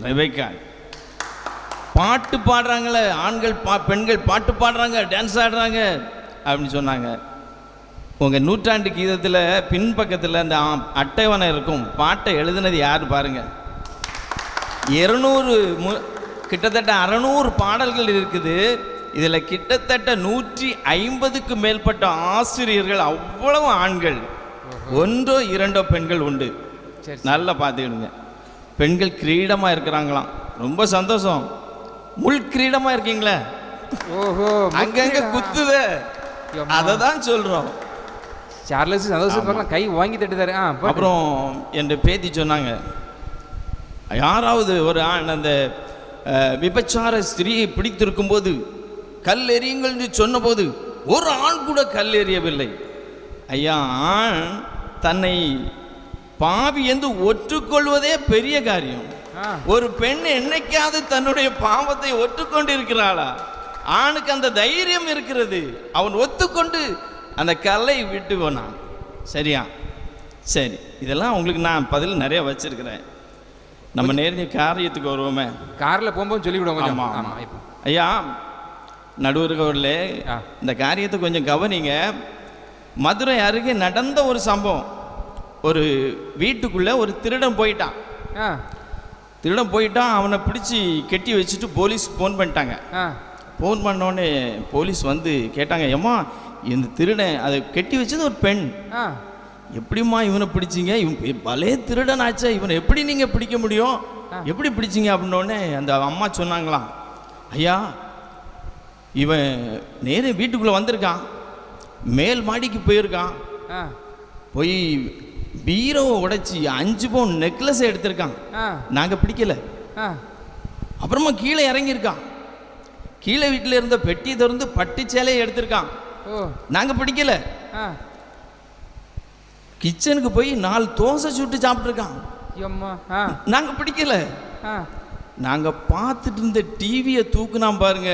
ரெபேக்கால். பாட்டு பாடுறாங்களே ஆண்கள், பெண்கள் பாட்டு பாடுறாங்க, டான்ஸ் ஆடுறாங்க அப்படின்னு சொன்னாங்க. உங்கள் நூற்றாண்டு கீதத்தில் பின்பக்கத்தில் அந்த அட்டைவனை இருக்கும், பாட்டை எழுதுனது யார் பாருங்கள். 200 கிட்டத்தட்ட 600 பாடல்கள் இருக்குது. இதில் கிட்டத்தட்ட 150க்கு மேற்பட்ட ஆசிரியர்கள், அவ்வளவு ஆண்கள், 1 2 பெண்கள் உண்டு. நல்லா பார்த்துக்கிடுங்க. பெண்கள் கிரீடமாக இருக்கிறாங்களாம், ரொம்ப சந்தோஷம். முள் கிரீடமாக இருக்கீங்களே, ஓஹோ, அங்கங்கே குத்துத, அதை தான் சொல்கிறோம். சார்லஸ் சந்தோஷம் கை வாங்கி தட்டுதாரு. அப்புறம் என் பேத்தி சொன்னாங்க, யாராவது ஒரு ஆண் அந்த விபச்சார ஸ்திரீயை பிடித்திருக்கும் போது கல் எறியுங்கள் என்று சொன்னபோது ஒரு ஆண் கூட கல் எறியவில்லை. ஐயா, ஆண் தன்னை பாவி என்று ஒற்றுக்கொள்வதே பெரிய காரியம். ஒரு பெண் என்னைக்காவது தன்னுடைய பாவத்தை ஒற்றுக்கொண்டு இருக்கிறாளா? ஆணுக்கு அந்த தைரியம் இருக்கிறது. அவன் ஒத்துக்கொண்டு அந்த கல்லை விட்டு போனான். சரியா? சரி, இதெல்லாம் உங்களுக்கு நான் பதில் நிறைய வச்சிருக்கிறேன். நம்ம நேரடி காரியத்துக்கு வருவோமே. காரில் போகும்போது சொல்லிவிடுவோம். ஆமாம் ஆமாம். ஐயா, நடுவர்களே, இந்த காரியத்தை கொஞ்சம் கவனிங்க. மதுரை அருகே நடந்த ஒரு சம்பவம். ஒரு வீட்டுக்குள்ளே ஒரு திருடன் போயிட்டான். அவனை பிடிச்சி கெட்டி வச்சுட்டு போலீஸ்க்கு ஃபோன் பண்ணிட்டாங்க. ஃபோன் பண்ணோடனே போலீஸ் வந்து கேட்டாங்க, ஏம்மா இந்த திருடன் அதை கெட்டி வச்சது ஒரு பெண், எப்படிம்மா இவனை பிடிச்சிங்க? இவன் பலே திருடன் ஆச்சா, இவனை எப்படி நீங்கள் பிடிக்க முடியும், எப்படி பிடிச்சிங்க அப்படின்னோடனே அந்த அம்மா சொன்னாங்களாம், ஐயா இவன் நேரே வீட்டுக்குள்ளே வந்திருக்கான், மேல் மாடிக்கு போயிருக்கான், போய் பீரோவை உடைச்சி 5 பவுன் நெக்லஸை எடுத்திருக்கான், நாங்கள் பிடிக்கல. அப்புறமா கீழே இறங்கியிருக்கான், கீழே வீட்டில் இருந்த பெட்டியை திறந்து பட்டு சேலையை எடுத்திருக்கான், நாங்கள் பிடிக்கல. கிச்சனுக்கு போய் 4 தோசை சுட்டு சாப்பிட்டுருக்கான், நாங்கள் பிடிக்கல. நாங்கள் பார்த்துட்டு இருந்த டிவியை தூக்குனான் பாருங்க,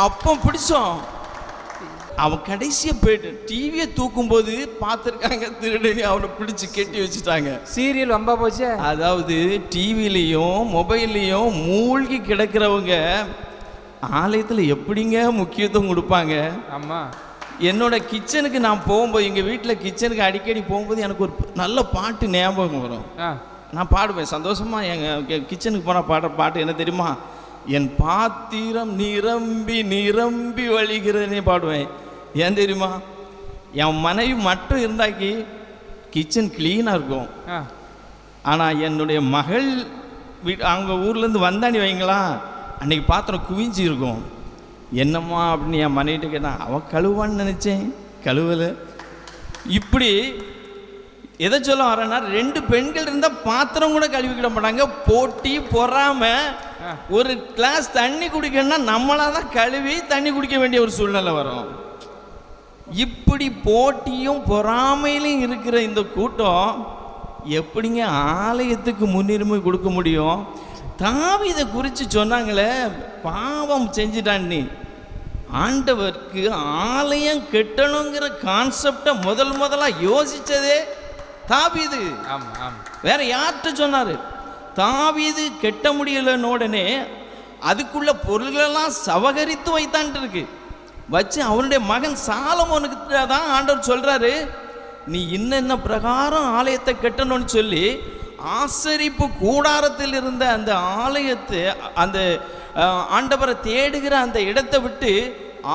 அப்போ பிடிச்சோம். அவன் கடைசியாக போயிட்டு டிவியை தூக்கும் போது பார்த்துருக்காங்க திருடனி, அவனை பிடிச்சி கெட்டி வச்சுட்டாங்க. சீரியல் வம்பா போச்சு. அதாவது டிவிலையும் மொபைல்லையும் மூழ்கி கிடக்கிறவங்க ஆலயத்தில் எப்படிங்க முக்கியத்துவம் கொடுப்பாங்க? ஆமாம். என்னோட கிச்சனுக்கு நான் போகும்போது, எங்கள் வீட்டில் கிச்சனுக்கு அடிக்கடி போகும்போது எனக்கு ஒரு நல்ல பாட்டு ஞாபகம் வரும். நான் பாடுவேன் சந்தோஷமாக. எங்கள் கிச்சனுக்கு போனால் பாடுற பாட்டு என்ன தெரியுமா? என் பாத்திரம் நிரம்பி நிரம்பி வழிகிறதுனே பாடுவேன். ஏன் தெரியுமா? என் மனைவி மட்டும் இருந்தாக்கி கிச்சன் க்ளீனாக இருக்கும். ஆனால் என்னுடைய மகள் அவங்க ஊர்லேருந்து வந்தானி வைங்களா, அன்றைக்கி பாத்திரம் குவிஞ்சி இருக்கும். என்னம்மா அப்படின்னு என் மனைவிட்டு கேட்டான், அவன் கழுவான்னு நினச்சேன், கழுவலை. இப்படி எதை சொல்ல வரேன்னா, 2 பெண்கள் இருந்தால் பாத்திரம் கூட கழுவிக்கிட மாட்டாங்க. போட்டி பொறாமல் ஒரு கிளாஸ் தண்ணி குடிக்கணும்னா நம்மளாக தான் கழுவி தண்ணி குடிக்க வேண்டிய ஒரு சூழ்நிலை வரும். இப்படி போட்டியும் பொறாமையிலும் இருக்கிற இந்த கூட்டம் எப்படிங்க ஆலயத்துக்கு முன்னுரிமை கொடுக்க முடியும்? தாவீதை குறித்து சொன்னாங்களே, பாவம் செஞ்சிட்டான், ஆண்டவருக்கு ஆலயம் கட்டணுங்கிற கான்செப்டை முதலாக யோசித்ததே தாவீது. வேற யார்கிட்ட சொன்னார்? தாவீது கெட்ட முடியலன்னு உடனே அதுக்குள்ள பொருள்களெல்லாம் சவகரித்து வைத்தான்ட்டு இருக்கு. வச்சு அவனுடைய மகன் சாலமோனுக்கு தான் ஆண்டவர் சொல்கிறாரு, நீ இன்னென்ன பிரகாரம் ஆலயத்தை கட்டணும்னு சொல்லி ஆசரிப்பு கூடாரத்தில் இருந்த அந்த ஆலயத்தை, அந்த ஆண்டவரை தேடுகிற அந்த இடத்தை விட்டு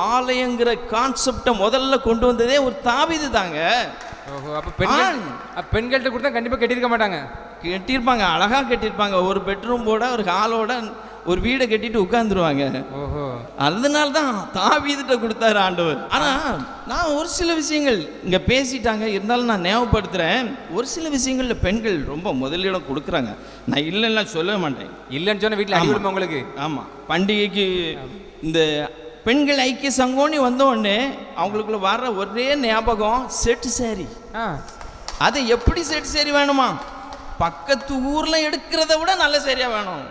ஆலயங்கிற கான்செப்டை முதல்ல கொண்டு வந்ததே ஒரு தாவீது தாங்க. ஓஹோ, அப்போ பெண்கள்கிட்ட கொடுத்தா கண்டிப்பாக கட்டியிருக்க மாட்டாங்க. கட்டியிருப்பாங்க, அழகாக கட்டியிருப்பாங்க. ஒரு பெட்ரூம் போட, ஒரு ஹாலோட ஒரு வீடை கட்டிட்டு உட்காந்துருவாங்க. ஓஹோ, அதனால தான் தாவீதுட்ட கொடுத்தாரு ஆண்டவர். ஆனால் நான் ஒரு சில விஷயங்கள் இங்கே பேசிட்டாங்க, இருந்தாலும் நான் ஞாபகப்படுத்துகிறேன். ஒரு சில விஷயங்களில் பெண்கள் ரொம்ப முதலிடம் கொடுக்குறாங்க. நான் இல்லைன்னா சொல்லவே மாட்டேன். இல்லைன்னு சொன்னால் வீட்டில் அடிவிடுமா உங்களுக்கு? ஆமாம், பண்டிகைக்கு இந்த பெண்கள் ஐக்கிய சங்கோனி வந்த உடனே அவங்களுக்குள்ள வர்ற ஒரே ஞாபகம் செட்டு சேரி. அது எப்படி செட்டு சேரி வேணுமா? பக்கத்து ஊரில் எடுக்கிறத விட நல்ல சேரியாக வேணும்.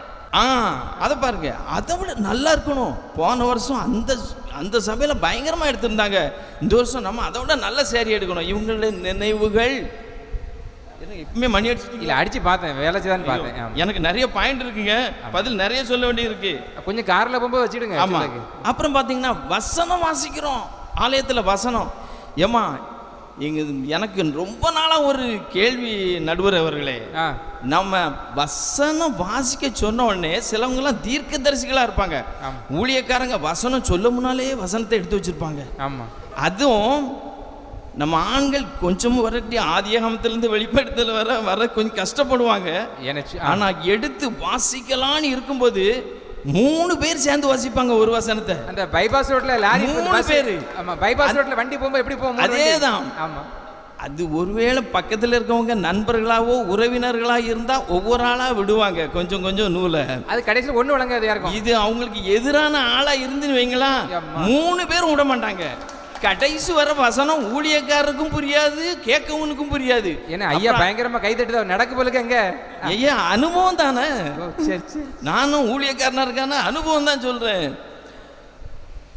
அதை பாருங்க, அதை விட நல்லா இருக்கணும். போன வருஷம் அந்த அந்த சபையில் பயங்கரமாக எடுத்திருந்தாங்க. இந்த வருஷம் நம்ம அதை விட நல்ல சேரி எடுக்கணும். இவங்களுடைய நினைவுகள் எப்பவுமே மணி அடிச்சு இல்லை, அடிச்சு பார்த்தேன், வேலை செய்தான்னு பார்த்தேன். எனக்கு நிறைய பாயிண்ட் இருக்குங்க, பதில் நிறைய சொல்ல வேண்டியது இருக்கு. கொஞ்சம் காரில் போகும்போது வச்சுடுங்க. ஆமாம். அப்புறம் பார்த்தீங்கன்னா வசனம் வாசிக்கிறோம் ஆலயத்தில். வசனம் ஏமா எனக்கு ரொம்ப நாளாக ஒரு கேள்வி நடுவர் அவர்களே, நம்ம வசனம் வாசிக்க சொன்ன உடனே சிலவங்கெல்லாம் தீர்க்க தரிசிகளாக இருப்பாங்க. ஊழியக்காரங்க வசனம் சொல்ல முன்னாலே வசனத்தை எடுத்து வச்சிருப்பாங்க. ஆமாம், அதுவும் நம்ம ஆண்கள் கொஞ்சம் வரட்டி ஆதியாகமத்திலிருந்து வெளிப்படுத்தல் வர கொஞ்சம் கஷ்டப்படுவாங்க. ஆனால் எடுத்து வாசிக்கலான்னு இருக்கும்போது 3 பேர் சேர்ந்து வாசிப்பாங்க ஒரு வசனத்தை. அந்த பைபாஸ் ரோட்ல லாரி 3 பேர். ஆமா, பைபாஸ் ரோட்ல வண்டி போகும்போது எப்படி போகும்? அதேதான். ஆமா, அது ஒருவேளை பக்கத்தில் இருக்கவங்க நண்பர்களாவோ உறவினர்களாக இருந்தால் ஒவ்வொரு ஆளாக விடுவாங்க கொஞ்சம் கொஞ்சம் நூலை. அது கடைசியில் ஒன்று வழங்காது யாருக்கும். இது அவங்களுக்கு எதிரான ஆளாக இருந்துன்னு வைங்களா, 3 பேரும் விட மாட்டாங்க. கடைசி வர வசனம் ஊழியக்காரருக்கும் புரியாது, கேட்கவனுக்கும் புரியாது. ஏன்னா ஐயா பயங்கரமா கை தட்டு நடக்கு போலுக்கு எங்க ஐயா அனுபவம் தானே. நானும் ஊழியக்காரனா இருக்கான அனுபவம் தான் சொல்றேன்.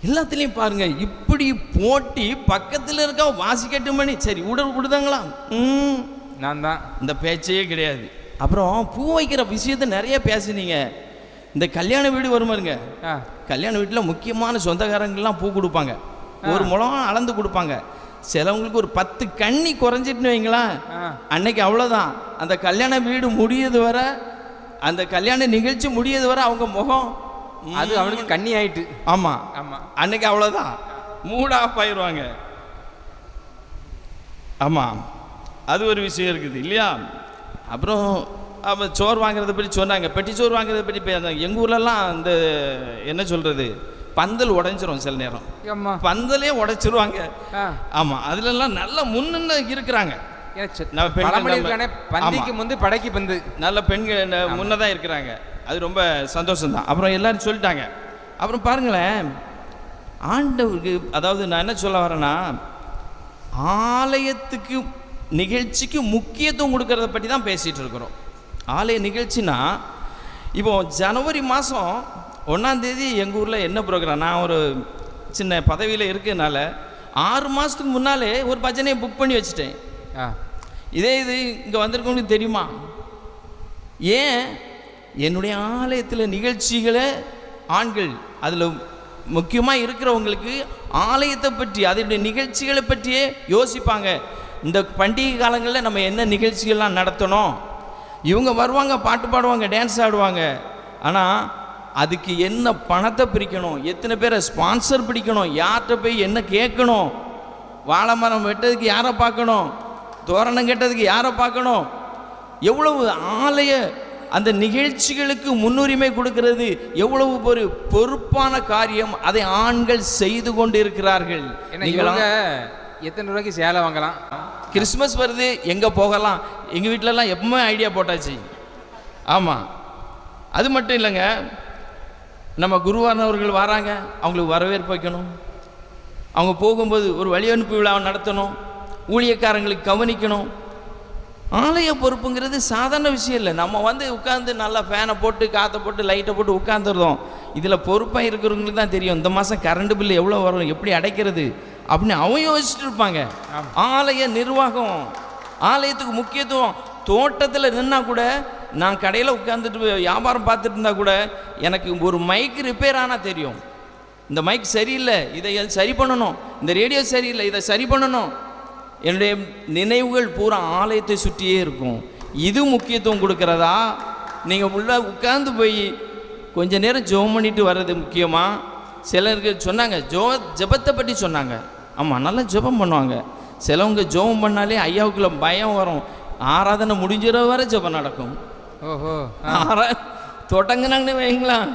எல்லாத்துலேயும் பாருங்க, இப்படி போட்டி பக்கத்தில் இருக்க வாசிக்கட்டு மணி சரி உடல் விடுதாங்களா? நான் தான், இந்த பேச்சையே கிடையாது. அப்புறம் பூ வைக்கிற விஷயத்தை நிறைய பேசுனீங்க. இந்த கல்யாண வீடு வருமாருங்க, கல்யாண வீட்டில் முக்கியமான சொந்தக்காரங்கள்லாம் பூ கொடுப்பாங்க. ஒரு முழம் அளந்து கொடுப்பாங்க. சிலவங்களுக்கு ஒரு 10 கண்ணி குறைஞ்சிட்டுன்னு வைங்களா, அன்னைக்கு அவ்வளோதான். அந்த கல்யாண வீடு முடியது வர, அந்த கல்யாண நிகழ்ச்சி முடியது வர அவங்க முகம் அது அவனுக்கு கண்ணி ஆயிட்டு. ஆமாம் ஆமாம், அன்னைக்கு அவ்வளோதான், மூட் ஆஃப் ஆயிடுவாங்க. ஆமாம், அது ஒரு விஷயம் இருக்குது இல்லையா? அப்புறம் அப்போ சோறு வாங்குறத பற்றி சொன்னாங்க, பெட்டி சோறு வாங்குறத பற்றி பேசுனாங்க. எங்கள் ஊர்லலாம் அந்த என்ன சொல்கிறது, பந்தல் உடைஞ்சிரும் சில நேரம், பந்தலே உடைச்சிருவாங்க. ஆமாம், அதுலலாம் நல்ல முன்ன இருக்கிறாங்க. பந்திக்கு முந்து படைக்கு பந்து நல்ல பெண்கள் முன்னதான் இருக்கிறாங்க. அது ரொம்ப சந்தோஷம்தான். அப்புறம் எல்லாரும் சொல்லிட்டாங்க. அப்புறம் பாருங்களேன், ஆண்டவருக்கு, அதாவது நான் என்ன சொல்ல வரேன்னா, ஆலயத்துக்கு நிகழ்ச்சிக்கு முக்கியத்துவம் கொடுக்கறத பற்றி தான் பேசிகிட்டு இருக்கிறோம். ஆலய நிகழ்ச்சினா, இப்போ ஜனவரி மாதம் 1ஆம் தேதி எங்கள் ஊரில் என்ன ப்ரோக்ராம், நான் ஒரு சின்ன பதவியில் இருக்கிறதுனால 6 மாதத்துக்கு முன்னாலே ஒரு பஜனையை புக் பண்ணி வச்சுட்டேன். இது இங்கே வந்திருக்கவங்களுக்கு தெரியுமா? ஏன் என்னுடைய ஆலயத்தில் நிகழ்ச்சிகளை ஆண்கள் அதில் முக்கியமாக இருக்கிறவங்களுக்கு ஆலயத்தை பற்றி, அதனுடைய நிகழ்ச்சிகளை பற்றியே யோசிப்பாங்க. இந்த பண்டிகை காலங்களில் நம்ம என்ன நிகழ்ச்சிகள்லாம் நடத்தணும். இவங்க வருவாங்க, பாட்டு பாடுவாங்க, டான்ஸ் ஆடுவாங்க. ஆனால் அதுக்கு என்ன பணத்தை பிரிக்கணும், எத்தனை பேரை ஸ்பான்சர் பிடிக்கணும், யார்கிட்ட போய் என்ன கேட்கணும், வாழை மரம் வெட்டதுக்கு யாரை பார்க்கணும், தோரணம் கெட்டதுக்கு யாரை பார்க்கணும், எவ்வளவு ஆலய அந்த நிகழ்ச்சிகளுக்கு முன்னுரிமை கொடுக்கிறது எவ்வளவு ஒரு பொறுப்பான காரியம். அதை ஆண்கள் செய்து கொண்டு இருக்கிறார்கள். எத்தனை ரூபாய்க்கு சேலை வாங்கலாம், கிறிஸ்மஸ் வருது எங்கே போகலாம், எங்கள் வீட்டிலலாம் எப்பவுமே ஐடியா போட்டாச்சு. ஆமாம், அது மட்டும் இல்லைங்க, நம்ம குருவானவர்கள் வராங்க, அவங்களுக்கு வரவேற்பு வைக்கணும், அவங்க போகும்போது ஒரு வழி அனுப்பு விழாவை நடத்தணும், ஊழியக்காரங்களுக்கு கவனிக்கணும். ஆலய பொறுப்புங்கிறது சாதாரண விஷயம் இல்லை. நம்ம வந்து உட்காந்து நல்லா ஃபேனை போட்டு காற்றை போட்டு லைட்டை போட்டு உட்காந்துருந்தோம். இதில் பொறுப்பாக இருக்கிறவங்களுக்கு தான் தெரியும் இந்த மாதம் கரண்ட் பில்லு எவ்வளோ வரும், எப்படி அடைக்கிறது அப்படின்னு அவங்க யோசிச்சுட்டு இருப்பாங்க. ஆலய நிர்வாகம், ஆலயத்துக்கு முக்கியத்துவம். தோட்டத்தில் நின்னா கூட, நான் கடையில் உட்காந்துட்டு வியாபாரம் பார்த்துட்டு இருந்தால் கூட, எனக்கு ஒரு மைக் ரிப்பேர் ஆனால் தெரியும், இந்த மைக் சரியில்லை, இதை சரி பண்ணணும், இந்த ரேடியோ சரியில்லை, இதை சரி பண்ணணும். என்னுடைய நினைவுகள் பூரா ஆலயத்தை சுற்றியே இருக்கும். இது முக்கியத்துவம் கொடுக்கறதா, நீங்கள் உள்ள உட்கார்ந்து போய் கொஞ்ச நேரம் ஜெபம் பண்ணிட்டு வர்றது முக்கியமா? சிலருக்கு சொன்னாங்க ஜெபத்தை பற்றி சொன்னாங்க. ஆமாம், நல்லா ஜெபம் பண்ணுவாங்க. சிலவங்க ஜெபம் பண்ணாலே ஐயாவுக்குள்ள பயம் வரும். ஆராதனை முடிஞ்சிட வரை ஜெபம் நடக்கும். ஓஹோ, தொடங்கினாங்கன்னு வைங்களேன்.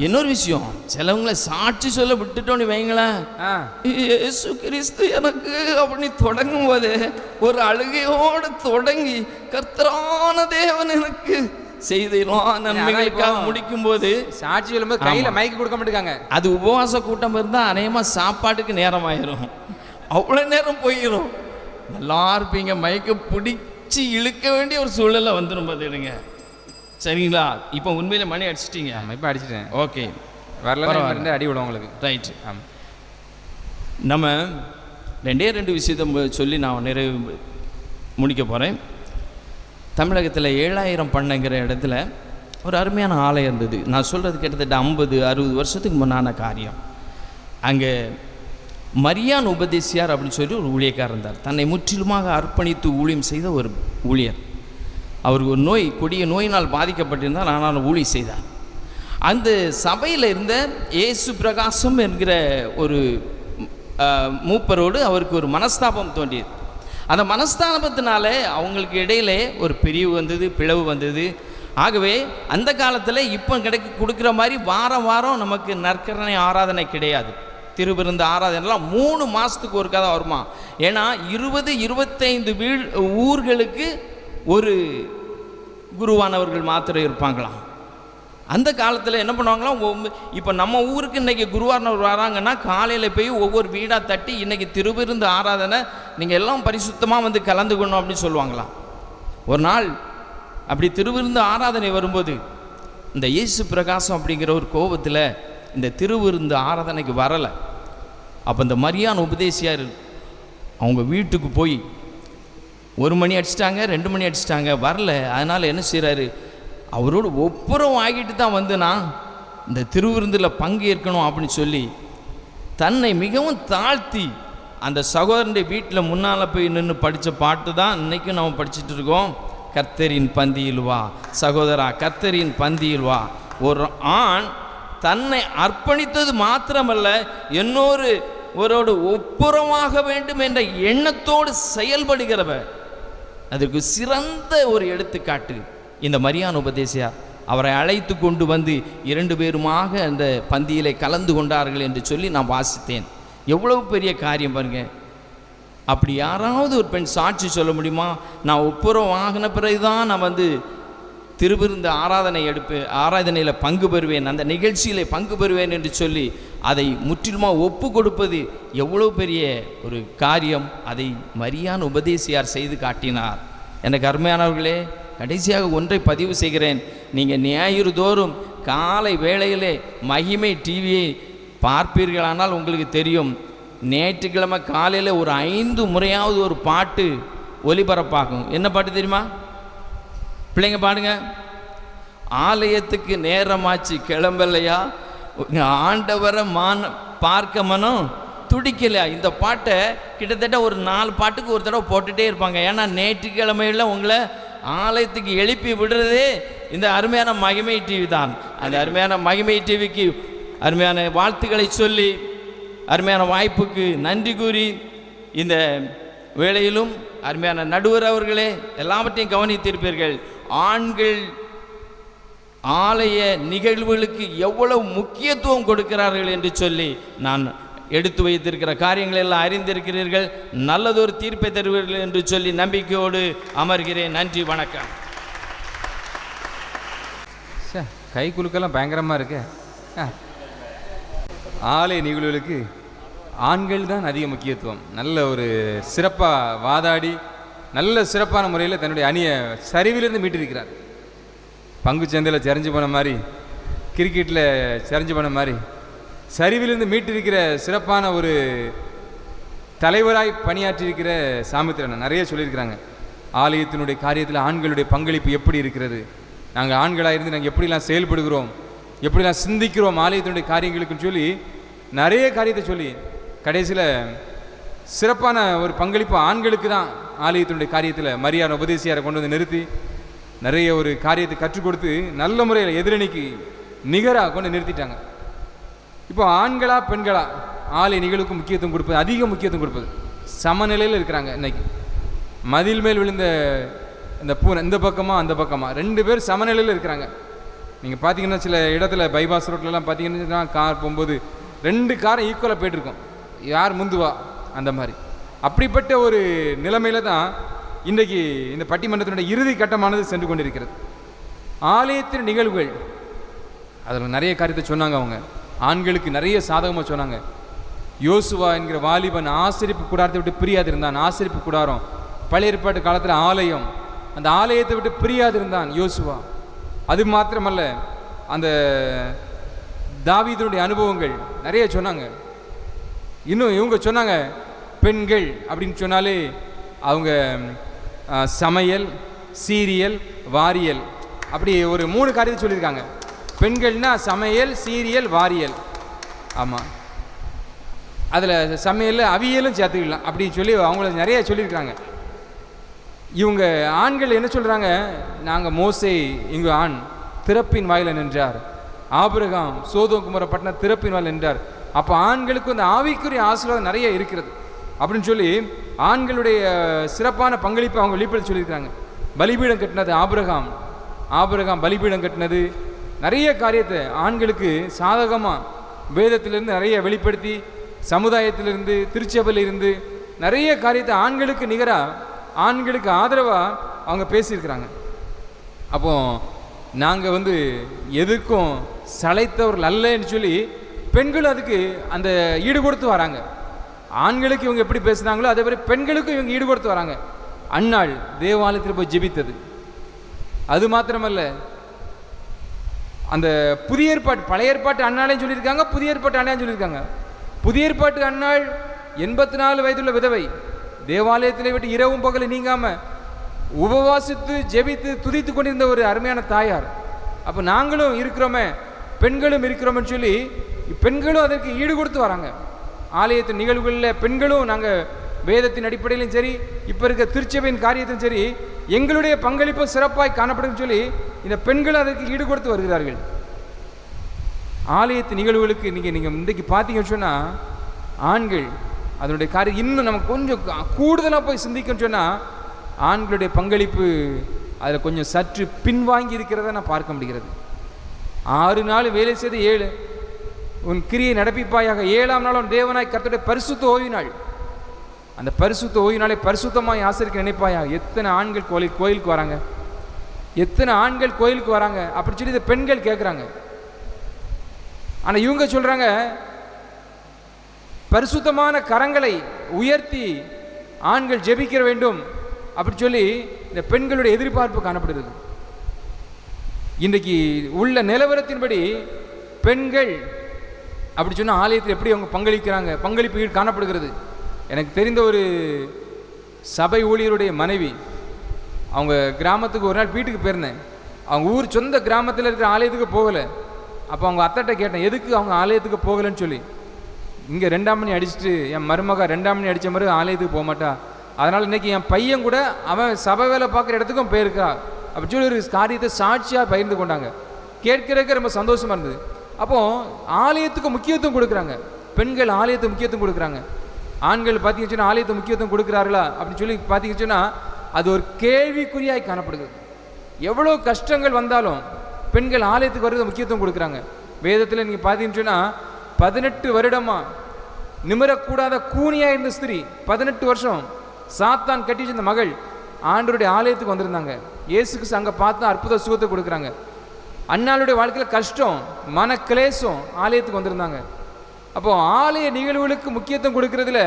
இன்னொரு விஷயம், சிலவங்களை சாட்சி சொல்ல விட்டுட்டோன்னு வைங்களேன், இயேசு கிறிஸ்து எனக்கு அப்படி தொடங்கும் போது ஒரு அழுகையோடு தொடங்கி கர்த்தரான தேவன் எனக்கு செய்தோம் நன்மைகளுக்காக முடிக்கும் போது சாட்சி சொல்லும்போது கையில மைக்கு கொடுக்க மாட்டேங்காங்க. அது உபவாச கூட்டம் இருந்தால் அநேகமாக சாப்பாட்டுக்கு நேரம் ஆயிரும், அவ்வளோ நேரம் போயிடும். நல்லா இருப்பீங்க, மைக்கை பிடிச்சி இழுக்க வேண்டிய ஒரு சூழ்நிலை வந்துடும் பார்த்துடுங்க. சரிங்களா? இப்போ உண்மையில மணி அடிச்சிட்டீங்க. இப்போ அடிச்சிட்டேன். ஓகே, வரல அடி விடும் உங்களுக்கு. ரைட். நம்ம ரெண்டு விஷயத்தை சொல்லி நான் நிறைவு முடிக்க போகிறேன். தமிழகத்தில் 7000 பண்ணைங்கிற இடத்துல ஒரு அருமையான ஆலயம் இருந்தது. நான் சொல்கிறது கிட்டத்தட்ட 50-60 வருஷத்துக்கு முன்னான காரியம். அங்கே மரியான் உபதேசியார் அப்படின்னு சொல்லி ஒரு ஊழியக்காரர் இருந்தார். தன்னை முற்றிலுமாக அர்ப்பணித்து ஊழியம் செய்த ஒரு ஊழியர். அவருக்கு ஒரு நோய், கொடிய நோயினால் பாதிக்கப்பட்டிருந்தால் ஆனால் ஊழியம் செய்தார். அந்த சபையில் இருந்த இயேசு பிரகாசம் என்கிற ஒரு மூப்பரோடு அவருக்கு ஒரு மனஸ்தாபம் தோன்றியது. அந்த மனஸ்தாபத்தினால அவங்களுக்கு இடையிலே ஒரு பிரிவு வந்தது, பிளவு வந்தது. ஆகவே அந்த காலத்தில் இப்போ கொடுக்குற மாதிரி வாரம் வாரம் நமக்கு நற்கரணை ஆராதனை கிடையாது. திருவிருந்து ஆராதனைலாம் 3 மாதத்துக்கு ஒருக்கா தான் வருமா. ஏன்னா 20-25 ஊர்களுக்கு ஒரு குருவானவர்கள் மாத்திரம் இருப்பாங்களாம். அந்த காலத்தில் என்ன பண்ணுவாங்களாம், இப்போ நம்ம ஊருக்கு இன்றைக்கி குருவானவர் வராங்கன்னா காலையில் போய் ஒவ்வொரு வீடாக தட்டி இன்றைக்கி திருவிருந்து ஆராதனை நீங்கள் எல்லாம் பரிசுத்தமாக வந்து கலந்துக்கணும் அப்படின்னு சொல்லுவாங்களாம். ஒரு நாள் அப்படி திருவிருந்து ஆராதனை வரும்போது இந்த இயேசு பிரகாசம் அப்படிங்கிற ஒரு கோபத்தில் இந்த திருவிருந்து ஆராதனைக்கு வரலை. அப்போ இந்த மரியான் உபதேசியார் அவங்க வீட்டுக்கு போய் 1 மணி அடிச்சிட்டாங்க, 2 மணி அடிச்சிட்டாங்க, வரல. அதனால் என்ன செய்கிறாரு, அவரோடு ஒப்புரம் ஆகிட்டு தான் வந்து நான் இந்த திருவிருந்தில் பங்கேற்கணும் அப்படின்னு சொல்லி தன்னை மிகவும் தாழ்த்தி அந்த சகோதரனுடைய வீட்டில் முன்னால் போய் நின்று படித்த பாட்டு தான் இன்றைக்கும் நம்ம படிச்சுட்டு இருக்கோம். கர்த்தரின் பந்தியில் வா சகோதரா, கர்த்தரின் பந்தியில் வா. ஒரு ஆண் தன்னை அர்ப்பணித்தது மாத்திரமல்ல, ஒருவரோடு ஒப்புரமாக வேண்டும் என்ற எண்ணத்தோடு செயல்படுகிறவர். அதற்கு சிறந்த ஒரு எடுத்துக்காட்டு இந்த மரியான் உபதேசியார். அவரை அழைத்து கொண்டு வந்து 2 பேருமாக அந்த பந்தியிலே கலந்து கொண்டார்கள் என்று சொல்லி நான் வாசித்தேன். எவ்வளவு பெரிய காரியம் பாருங்க. அப்படி யாராவது ஒரு பெண் சாட்சி சொல்ல முடியுமா, நான் ஒப்புரம் ஆகின பிறகுதான் நான் வந்து திருவிருந்து ஆராதனையில் பங்கு பெறுவேன், அந்த நிகழ்ச்சியில் பங்கு பெறுவேன் என்று சொல்லி அதை முற்றிலுமாக ஒப்பு கொடுப்பது எவ்வளோ பெரிய ஒரு காரியம். அதை மரியான் உபதேசியார் செய்து காட்டினார். எனக்கு அருமையானவர்களே, கடைசியாக ஒன்றை பதிவு செய்கிறேன். நீங்கள் ஞாயிறு தோறும் காலை வேளையிலே மகிமை டிவியை பார்ப்பீர்களானால் உங்களுக்கு தெரியும், ஞாயிற்றுக்கிழமை காலையில் ஒரு 5 முறையாவது ஒரு பாட்டு ஒலிபரப்பாகும். என்ன பாட்டு தெரியுமா? பிள்ளைங்க பாடுங்க. ஆலயத்துக்கு நேரமாச்சு கிளம்பலையா, ஆண்டவரை பார்க்க மனம் துடிக்கலையா. இந்த பாட்டை கிட்டத்தட்ட ஒரு 4 பாட்டுக்கு ஒரு தடவை போட்டுகிட்டே இருப்பாங்க. ஏன்னா ஞாயிற்றுக்கிழமையில் உங்களை ஆலயத்துக்கு எழுப்பி விடுறதே இந்த அருமையான மகிமை டிவி தான். அந்த அருமையான மகிமை டிவிக்கு அருமையான வாழ்த்துக்களை சொல்லி அருமையான வாய்ப்புக்கு நன்றி கூறி இந்த வேளையிலும் அருமையான நடுவர் அவர்களே எல்லாவற்றையும் கவனித்திருப்பீர்கள். ஆண்கள் ஆலய நிகழ்வுகளுக்கு எவ்வளவு முக்கியத்துவம் கொடுக்கிறார்கள் என்று சொல்லி நான் எடுத்து வைத்திருக்கிற காரியங்கள் எல்லாம் அறிந்திருக்கிறீர்கள். நல்லதொரு தீர்ப்பை தருவீர்கள் என்று சொல்லி நம்பிக்கையோடு அமர்கிறேன். நன்றி, வணக்கம். கை குலுக்கெல்லாம் பயங்கரமாக இருக்கு. ஆலய நிகழ்வுகளுக்கு ஆண்கள் தான் அதிக முக்கியத்துவம். நல்ல ஒரு சிறப்பாக வாதாடி நல்ல சிறப்பான முறையில் தன்னுடைய அணியை சரிவிலிருந்து மீட்டிருக்கிறார். பங்கு சந்தையில் செறிஞ்சு போன மாதிரி, கிரிக்கெட்டில் செறிஞ்சு போன மாதிரி சரிவிலிருந்து மீட்டிருக்கிற சிறப்பான ஒரு தலைவராய் பணியாற்றியிருக்கிற சாமித்திரன் நிறைய சொல்லியிருக்கிறாங்க. ஆலயத்தினுடைய காரியத்தில் ஆண்களுடைய பங்களிப்பு எப்படி இருக்கிறது, நாங்கள் ஆண்களாக இருந்து நாங்கள் எப்படிலாம் செயல்படுகிறோம், எப்படிலாம் சிந்திக்கிறோம் ஆலயத்தினுடைய காரியங்களுக்குன்னு சொல்லி நிறைய காரியத்தை சொல்லி கடைசியில் சிறப்பான ஒரு பங்களிப்பு ஆண்களுக்கு தான் ஆலயத்தினுடைய காரியத்தில் மரியாதை உபதேசியாரை கொண்டு வந்து நிறுத்தி நிறைய ஒரு காரியத்தை கற்றுக் கொடுத்து நல்ல முறையில் எதிரணிக்கு நிகராக கொண்டு நிறுத்திட்டாங்க. இப்போ ஆண்களா பெண்களா ஆலய நிகழ்வுக்கு முக்கியத்துவம் கொடுப்பது, அதிக முக்கியத்துவம் கொடுப்பது, சமநிலையில் இருக்கிறாங்க. இன்னைக்கு மதில் மேல் விழுந்த இந்த பூனை இந்த பக்கமாக அந்த பக்கமாக 2 பேர் சமநிலையில் இருக்கிறாங்க. நீங்கள் பார்த்தீங்கன்னா சில இடத்துல பைபாஸ் ரோட்லலாம் பார்த்தீங்கன்னா கார் போகும்போது 2 காரும் ஈக்குவலாக போய்ட்டுருக்கோம், யார் முந்துவா அந்த மாதிரி. அப்படிப்பட்ட ஒரு நிலைமையில தான் இன்றைக்கு இந்த பட்டிமன்றத்தினுடைய இறுதி கட்டமானது சென்று கொண்டிருக்கிறது. ஆலயத்தின் நிகழ்வுகள் அதில் நிறைய காரியத்தை சொன்னாங்க. அவங்க ஆண்களுக்கு நிறைய சாதகமாக சொன்னாங்க. யோசுவா என்கிற வாலிபன் ஆசரிப்பு கூடாரத்தை விட்டு பிரியாதிருந்தான். ஆசரிப்பு கூடாரம் பழைய ஏற்பாட்டு காலத்தில் ஆலயம், அந்த ஆலயத்தை விட்டு பிரியாதிருந்தான் யோசுவா. அது மாத்திரமல்ல, அந்த தாவீதுடைய அனுபவங்கள் நிறைய சொன்னாங்க. இன்னும் இவங்க சொன்னாங்க பெண்கள் அப்படின்னு சொன்னாலே அவங்க சமையல், சீரியல், வாரியல், அப்படி ஒரு 3 காரியத்தை சொல்லியிருக்காங்க. பெண்கள்னா சமையல், சீரியல், வாரியல். ஆமாம், அதில் சமையல் அவியலும் சேர்த்துக்கலாம் அப்படின்னு சொல்லி அவங்கள நிறைய சொல்லியிருக்காங்க. இவங்க ஆண்கள் என்ன சொல்கிறாங்க, நாங்கள் மோசே இங்கு ஆண் திறப்பின் வாயில நின்றார், ஆபிரகாம் சோதோம் குமார பட்டணம் திறப்பின் வாயில நின்றார். அப்போ ஆண்களுக்கு அந்த ஆவிக்குரிய ஆசீர்வாதம் நிறைய இருக்கிறது அப்படின்னு சொல்லி ஆண்களுடைய சிறப்பான பங்களிப்பை அவங்க வெளிப்படுத்தி சொல்லியிருக்காங்க. பலிபீடம் கட்டினது ஆபிரகாம் பலிபீடம் கட்டினது, நிறைய காரியத்தை ஆண்களுக்கு சாதகமாக வேதத்திலிருந்து நிறைய வெளிப்படுத்தி, சமுதாயத்திலிருந்து திருச்சபையிலிருந்து நிறைய காரியத்தை ஆண்களுக்கு நிகராக ஆண்களுக்கு ஆதரவாக அவங்க பேசியிருக்கிறாங்க. அப்போ நாங்கள் எதுக்கும் சளைத்தவர்கள் அல்லன்னு சொல்லி பெண்கள் அதுக்கு அந்த ஈடு கொடுத்து வராங்க. ஆண்களுக்கு இவங்க எப்படி பேசுனாங்களோ அதே மாதிரி பெண்களுக்கும் இவங்க ஈடு கொடுத்து வராங்க. அன்னாள் தேவாலயத்தில் போய் ஜெபித்தது, அது மாத்திரமல்ல, அந்த புதிய ஏற்பாட்டு பழைய ஏற்பாட்டு அன்னாலையும் சொல்லியிருக்காங்க, புதிய ஏற்பாட்டு அண்ணாலையும் சொல்லியிருக்காங்க. புதிய ஏற்பாட்டு அன்னாள் 84 வயதுள்ள விதவை, தேவாலயத்தில் விட்டு இரவும் பகலும் நீங்காம உபவாசித்து ஜெபித்து துதித்து கொண்டிருந்த ஒரு அருமையான தாயார். அப்போ நாங்களும் இருக்கிறோமே, பெண்களும் இருக்கிறோம்னு சொல்லி பெண்களும் அதற்கு ஈடு கொடுத்து வராங்க. ஆலயத்தின் நிகழ்வுகளில் பெண்களும் நாங்கள் வேதத்தின் அடிப்படையிலும் சரி, இப்போ இருக்க திருச்சபையின் காரியத்திலும் சரி, எங்களுடைய பங்களிப்பு சிறப்பாக காணப்படும் சொல்லி இந்த பெண்களும் அதற்கு ஈடு கொடுத்து வருகிறார்கள். ஆலயத்தின் நிகழ்வுகளுக்கு நீங்கள் இன்றைக்கு பார்த்தீங்கன்னு சொன்னால் ஆண்கள் அதனுடைய காரியம் இன்னும் நம்ம கொஞ்சம் கூடுதலாக போய் சிந்திக்கணும்னு சொன்னால் ஆண்களுடைய பங்களிப்பு அதில் கொஞ்சம் சற்று பின்வாங்கி இருக்கிறத நான் பார்க்க முடிகிறது. 6 நாள் வேலை செய்து 7 உன் கிரியை நடப்பிப்பாயாக, 7ஆம் நாள் உன் தேவனாய் கர்த்தருடைய பரிசுத்த ஓய்வு நாள், அந்த பரிசுத்த ஓய்வு நாளை பரிசுத்தமாய் ஆசரிக்க நினைப்பாயா. எத்தனை ஆண்கள் கோயிலுக்கு வராங்க, எத்தனை ஆண்கள் கோயிலுக்கு வராங்க அப்படி சொல்லி இந்த பெண்கள் கேட்குறாங்க. ஆனால் இவங்க சொல்கிறாங்க பரிசுத்தமான கரங்களை உயர்த்தி ஆண்கள் ஜெபிக்க வேண்டும் அப்படி சொல்லி இந்த பெண்களுடைய எதிர்பார்ப்பு காணப்படுகிறது. இன்றைக்கு உள்ள நிலவரத்தின்படி பெண்கள் அப்படி சொன்னால் ஆலயத்தில் எப்படி அவங்க பங்களிப்பு காணப்படுகிறது. எனக்கு தெரிந்த ஒரு சபை ஊழியருடைய மனைவி, அவங்க கிராமத்துக்கு ஒரு நாள் வீட்டுக்கு போயிருந்தேன். அவங்க ஊர் சொந்த கிராமத்தில் இருக்கிற ஆலயத்துக்கு போகலை. அப்போ அவங்க அத்தைட்ட கேட்டேன், எதுக்கு அவங்க ஆலயத்துக்கு போகலைன்னு சொல்லி. இங்கே 2ஆம் மணி அடிச்சுட்டு என் மருமகா 2ஆம் மணி அடித்த மாதிரி ஆலயத்துக்கு போக மாட்டா, அதனால் இன்றைக்கி என் பையன் கூட அவன் சபை வேலை பார்க்குற இடத்துக்கும் போயிருக்கா அப்படி சொல்லி ஒரு காரியத்தை சாட்சியாக பகிர்ந்து கொண்டாங்க. கேட்கிறதுக்கு ரொம்ப சந்தோஷமாக இருந்தது. அப்போது ஆலயத்துக்கு முக்கியத்துவம் கொடுக்குறாங்க பெண்கள், ஆலயத்துக்கு முக்கியத்துவம் கொடுக்குறாங்க. ஆண்கள் பார்த்தீங்கன்னு சொன்னால் ஆலயத்துக்கு முக்கியத்துவம் கொடுக்குறார்களா அப்படின்னு சொல்லி பார்த்தீங்கன்னு சொன்னால் அது ஒரு கேள்விக்குறியாய் காணப்படுகிறது. எவ்வளோ கஷ்டங்கள் வந்தாலும் பெண்கள் ஆலயத்துக்கு வருவது முக்கியத்துவம் கொடுக்குறாங்க. வேதத்தில் நீங்கள் பார்த்தீங்கன்னு சொன்னால் 18 வருடமாக நிமிரக்கூடாத கூனியாக இருந்த ஸ்திரீ, 18 வருஷம் சாத்தான் கட்டி வச்சிருந்த மகள் ஆண்டவருடைய ஆலயத்துக்கு வந்திருந்தாங்க. இயேசுக்கு அங்கே பார்த்தா அற்புத சுகத்தை கொடுக்குறாங்க. அன்னாளுடைய வாழ்க்கையில் கஷ்டம், மன கிளேசம், ஆலயத்துக்கு வந்திருந்தாங்க. அப்போ ஆலய நிகழ்வுகளுக்கு முக்கியத்துவம் கொடுக்கறதுல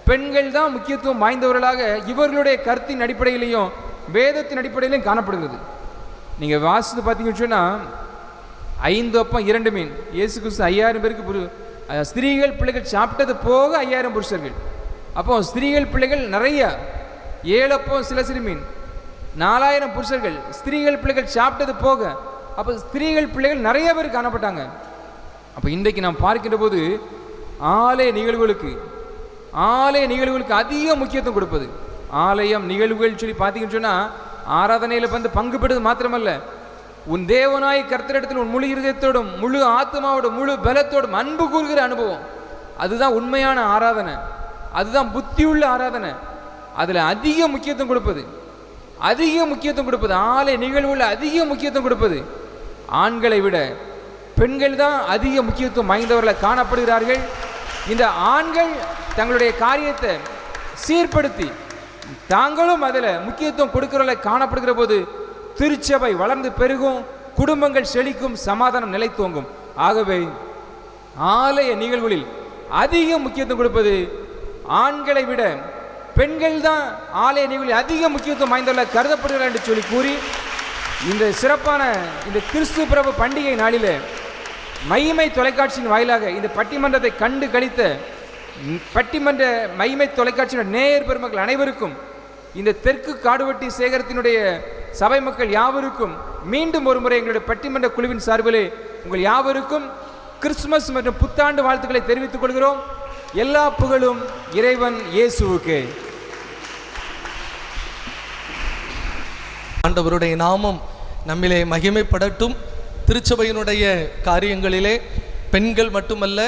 பெண்கள் தான் முக்கியத்துவம் வாய்ந்தவர்களாக இவர்களுடைய கருத்தின் அடிப்படையிலையும் வேதத்தின் அடிப்படையிலையும் காணப்படுகிறது. நீங்கள் வாசித்து பார்த்தீங்கன்னு சொன்னால் 5 அப்பம் 2 மீன், இயேசு கிறிஸ்து 5000 பேருக்கு ஸ்திரீகள் பிள்ளைகள் சாப்பிட்டது போக 5000 புருஷர்கள். அப்போ ஸ்திரீகள் பிள்ளைகள் நிறைய, 7 அப்பம் சில சிறு மீன், 4000 புருஷர்கள், ஸ்திரீகள் பிள்ளைகள் சாப்பிட்டது போக. அப்போ ஸ்திரீகள் பிள்ளைகள் நிறைய பேர் காணப்பட்டாங்க. அப்போ இன்றைக்கு நாம் பார்க்கின்ற போது ஆலய நிகழ்வுகளுக்கு ஆலய நிகழ்வுகளுக்கு அதிக முக்கியத்துவம் கொடுப்பது. ஆலயம் நிகழ்வுகள் சொல்லி பார்த்தீங்கன்னு சொன்னால் ஆராதனையில் வந்து பங்கு பெறுவது மாத்திரமல்ல, உன் தேவனாய் கர்த்தரிடத்தில் உன் முழு இருதயத்தோடும் முழு ஆத்மாவோடும் முழு பலத்தோடும் அன்பு கூறுகிற அனுபவம், அதுதான் உண்மையான ஆராதனை, அதுதான் புத்தியுள்ள ஆராதனை. அதில் அதிக முக்கியத்துவம் கொடுப்பது, ஆலய நிகழ்வுல அதிக முக்கியத்துவம் கொடுப்பது. ஆண்களை விட பெண்கள் தான் அதிக முக்கியத்துவம் வாய்ந்தவர்களை காணப்படுகிறார்கள். இந்த ஆண்கள் தங்களுடைய காரியத்தை சீர்படுத்தி தாங்களும் அதில் முக்கியத்துவம் கொடுக்கிறவர்களை காணப்படுகிற போது திருச்சபை வளர்ந்து பெருகும், குடும்பங்கள் செழிக்கும், சமாதானம் நிலைத்துவங்கும். ஆகவே ஆலய நிகழ்வுகளில் அதிக முக்கியத்துவம் கொடுப்பது ஆண்களை விட பெண்கள் தான் ஆலய நிகழ்வில் அதிக முக்கியத்துவம் வாய்ந்தவர்களை கருதப்படுகிறார் என்று சொல்லி கூறி, இந்த சிறப்பான இந்த கிறிஸ்து பிரபு பண்டிகை நாளில் மகிமை தொலைக்காட்சியின் வாயிலாக இந்த பட்டிமன்றத்தை கண்டு கழித்த பட்டிமன்ற மகிமை தொலைக்காட்சியின் நேயர் பெருமக்கள் அனைவருக்கும், இந்த தெற்கு காடுவெட்டி சேகரத்தினுடைய சபை மக்கள் யாவருக்கும் மீண்டும் ஒரு முறை எங்களுடைய பட்டிமன்ற குழுவின் சார்பிலே உங்கள் யாவருக்கும் கிறிஸ்துமஸ் மற்றும் புத்தாண்டு வாழ்த்துக்களை தெரிவித்துக் கொள்கிறோம். எல்லா புகழும் இறைவன் இயேசுவுக்கே. ஆண்டவருடைய நாமம் நம்மிலே மகிமைப்படட்டும். திருச்சபையினுடைய காரியங்களிலே பெண்கள் மட்டுமல்ல,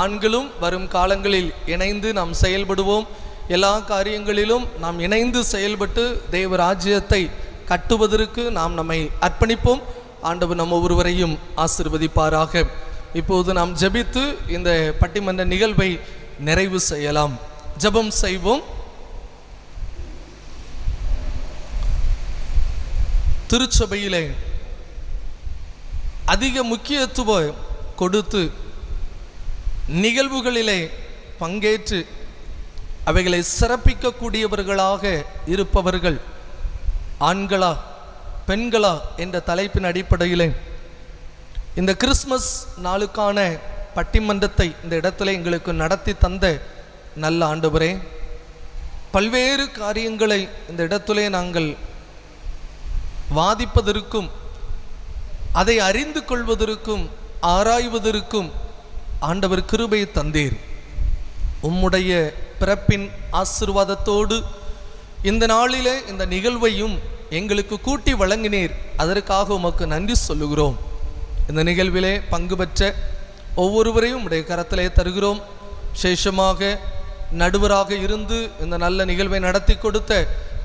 ஆண்களும் வரும் காலங்களில் இணைந்து நாம் செயல்படுவோம். எல்லா காரியங்களிலும் நாம் இணைந்து செயல்பட்டு தேவ ராஜ்யத்தை கட்டுவதற்கு நாம் நம்மை அர்ப்பணிப்போம். ஆண்டவர் நம்ம ஒவ்வொருவரையும் ஆசீர்வதிப்பாராக. இப்போது நாம் ஜெபித்து இந்த பட்டிமன்ற நிகழ்வை நிறைவு செய்யலாம். ஜெபம் செய்வோம். திருச்சபையிலே அதிக முக்கியத்துவம் கொடுத்து நிகழ்வுகளிலே பங்கேற்று அவைகளை சிறப்பிக்கக்கூடியவர்களாக இருப்பவர்கள் ஆண்களா பெண்களா என்ற தலைப்பின் அடிப்படையிலே இந்த கிறிஸ்மஸ் நாளுக்கான பட்டிமன்றத்தை இந்த இடத்துல எங்களுக்கு நடத்தி தந்த நல்ல ஆண்டவரே, பல்வேறு காரியங்களை இந்த இடத்திலே நாங்கள் வாதிப்பதற்கும் அதை அறிந்து கொள்வதற்கும் ஆராய்வதற்கும் ஆண்டவர் கிருபை தந்தீர். உம்முடைய பிறப்பின் ஆசீர்வாதத்தோடு இந்த நாளிலே இந்த நிகழ்வையும் எங்களுக்கு கூட்டி வழங்கினீர். அதற்காக உமக்கு நன்றி சொல்லுகிறோம். இந்த நிகழ்விலே பங்கு பெற்ற ஒவ்வொருவரையும் உடைய கரத்திலே தருகிறோம். விசேஷமாக நடுவராக இருந்து இந்த நல்ல நிகழ்வை நடத்தி கொடுத்த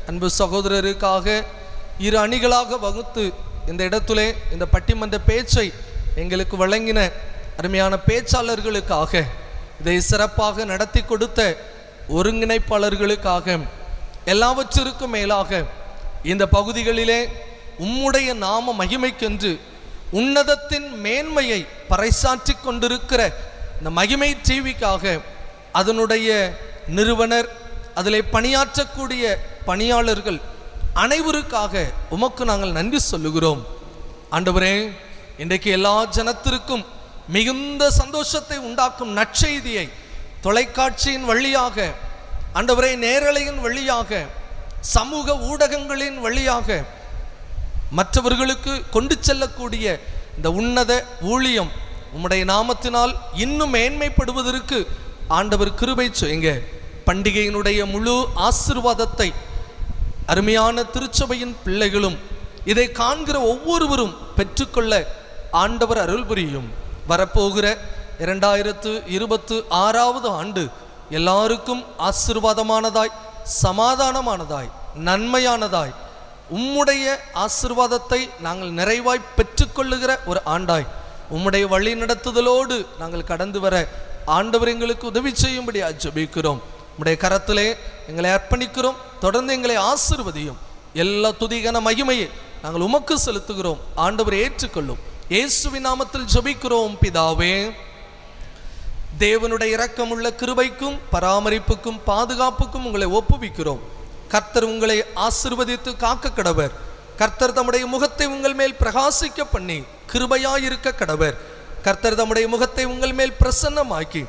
அன்பு சகோதரருக்காக இரு அணிகளாக வகுத்து இந்த இடத்திலே இந்த பட்டிமன்ற பேச்சை எங்களுக்கு வழங்கின அருமையான பேச்சாளர்களுக்காக, இதை சிறப்பாக நடத்தி கொடுத்த ஒருங்கிணைப்பாளர்களுக்காக, எல்லாவற்றிற்கும் மேலாக இந்த பகுதிகளிலே உம்முடைய நாம மகிமைக்கென்று உன்னதத்தின் மேன்மையை பறைசாற்றி கொண்டிருக்கிற இந்த மகிமை டிவிக்காக, அதனுடைய நிறுவனர், அதிலே பணியாற்றக்கூடிய பணியாளர்கள் அனைவருக்காக உமக்கு நாங்கள் நன்றி சொல்லுகிறோம். ஆண்டவரே, இன்றைக்கு எல்லா ஜனத்திற்கும் மிகுந்த சந்தோஷத்தை உண்டாக்கும் நற்செய்தியை தொலைக்காட்சியின் வழியாக, ஆண்டவரே நேரலையின் வழியாக, சமூக ஊடகங்களின் வழியாக மற்றவர்களுக்கு கொண்டு செல்லக்கூடிய இந்த உன்னத ஊழியம் உம்முடைய நாமத்தினால் இன்னும் மேன்மைப்படுவதற்கு ஆண்டவர் கிருபை செய்யுங்க. பண்டிகையினுடைய முழு ஆசீர்வாதத்தை அருமையான திருச்சபையின் பிள்ளைகளும் இதை காண்கிற ஒவ்வொருவரும் பெற்றுக்கொள்ள ஆண்டவர் அருள் புரியும். வரப்போகிற 2026 ஆண்டு எல்லாருக்கும் ஆசீர்வாதமானதாய், சமாதானமானதாய், நன்மையானதாய், உம்முடைய ஆசீர்வாதத்தை நாங்கள் நிறைவாய் பெற்றுக்கொள்ளுகிற ஒரு ஆண்டாய், உம்முடைய வழி நடத்துதலோடு நாங்கள் கடந்து வர ஆண்டவர் எங்களுக்கு உதவி செய்யும்படி ஜெபிக்கிறோம். உம்முடைய கரத்திலே எங்களை அர்ப்பணிக்கிறோம். தொடர்ந்து எங்களை ஆசீர்வதியும். எல்லா துதிகன மகிமையை நாங்கள் உமக்கு செலுத்துகிறோம். ஆண்டவர் ஏற்றுக்கொள்ளும். இயேசுவின் நாமத்தில் ஜெபிக்கிறோம் பிதாவே. தேவனுடைய இரக்கமுள்ள கிருபைக்கும் பராமரிப்புக்கும் பாதுகாப்புக்கும் உங்களை ஒப்புவிக்கிறோம். கர்த்தர் உங்களை ஆசீர்வதித்து காக்க கடவர். கர்த்தர் தம்முடைய முகத்தை உங்கள் மேல் பிரகாசிக்க பண்ணி கிருபையாயிருக்க கடவர். கர்த்தர் தம்முடைய முகத்தை உங்கள் மேல் பிரசன்னமாக்கி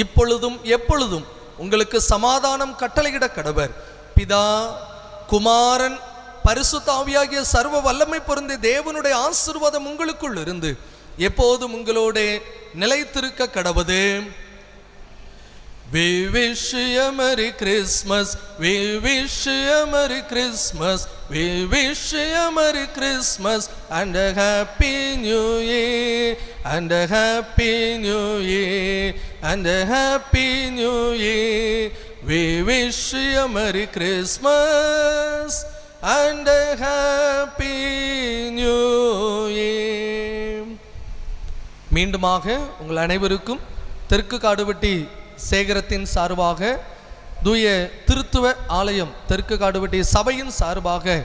இப்பொழுதும் எப்பொழுதும் உங்களுக்கு சமாதானம் கட்டளையிட கடவர். பிதா, குமாரன், பரிசுத்த ஆவியாகிய சர்வ வல்லமை பொருந்திய தேவனுடைய ஆசீர்வாதம் உங்களுக்குள் இருந்து எப்போதும் உங்களோட நிலைத்திருக்க கடவது. We wish you a Merry Christmas. We wish you a Merry Christmas. We wish you a Merry Christmas and a Happy New Year. And a Happy New Year. And a Happy New Year. We wish you a Merry Christmas and a Happy New Year. மீண்டுமாக உங்கள் அனைவருக்கும் தெற்கு காடுவெட்டி சேகரத்தின் சார்பாக, தூய திருத்துவ ஆலயம் தெற்கு காடுவெட்டி சபையின் சார்பாக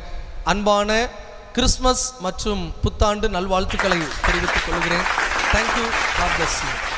அன்பான கிறிஸ்மஸ் மற்றும் புத்தாண்டு நல்வாழ்த்துக்களை தெரிவித்துக் கொள்கிறேன். தேங்க்யூ. God bless you.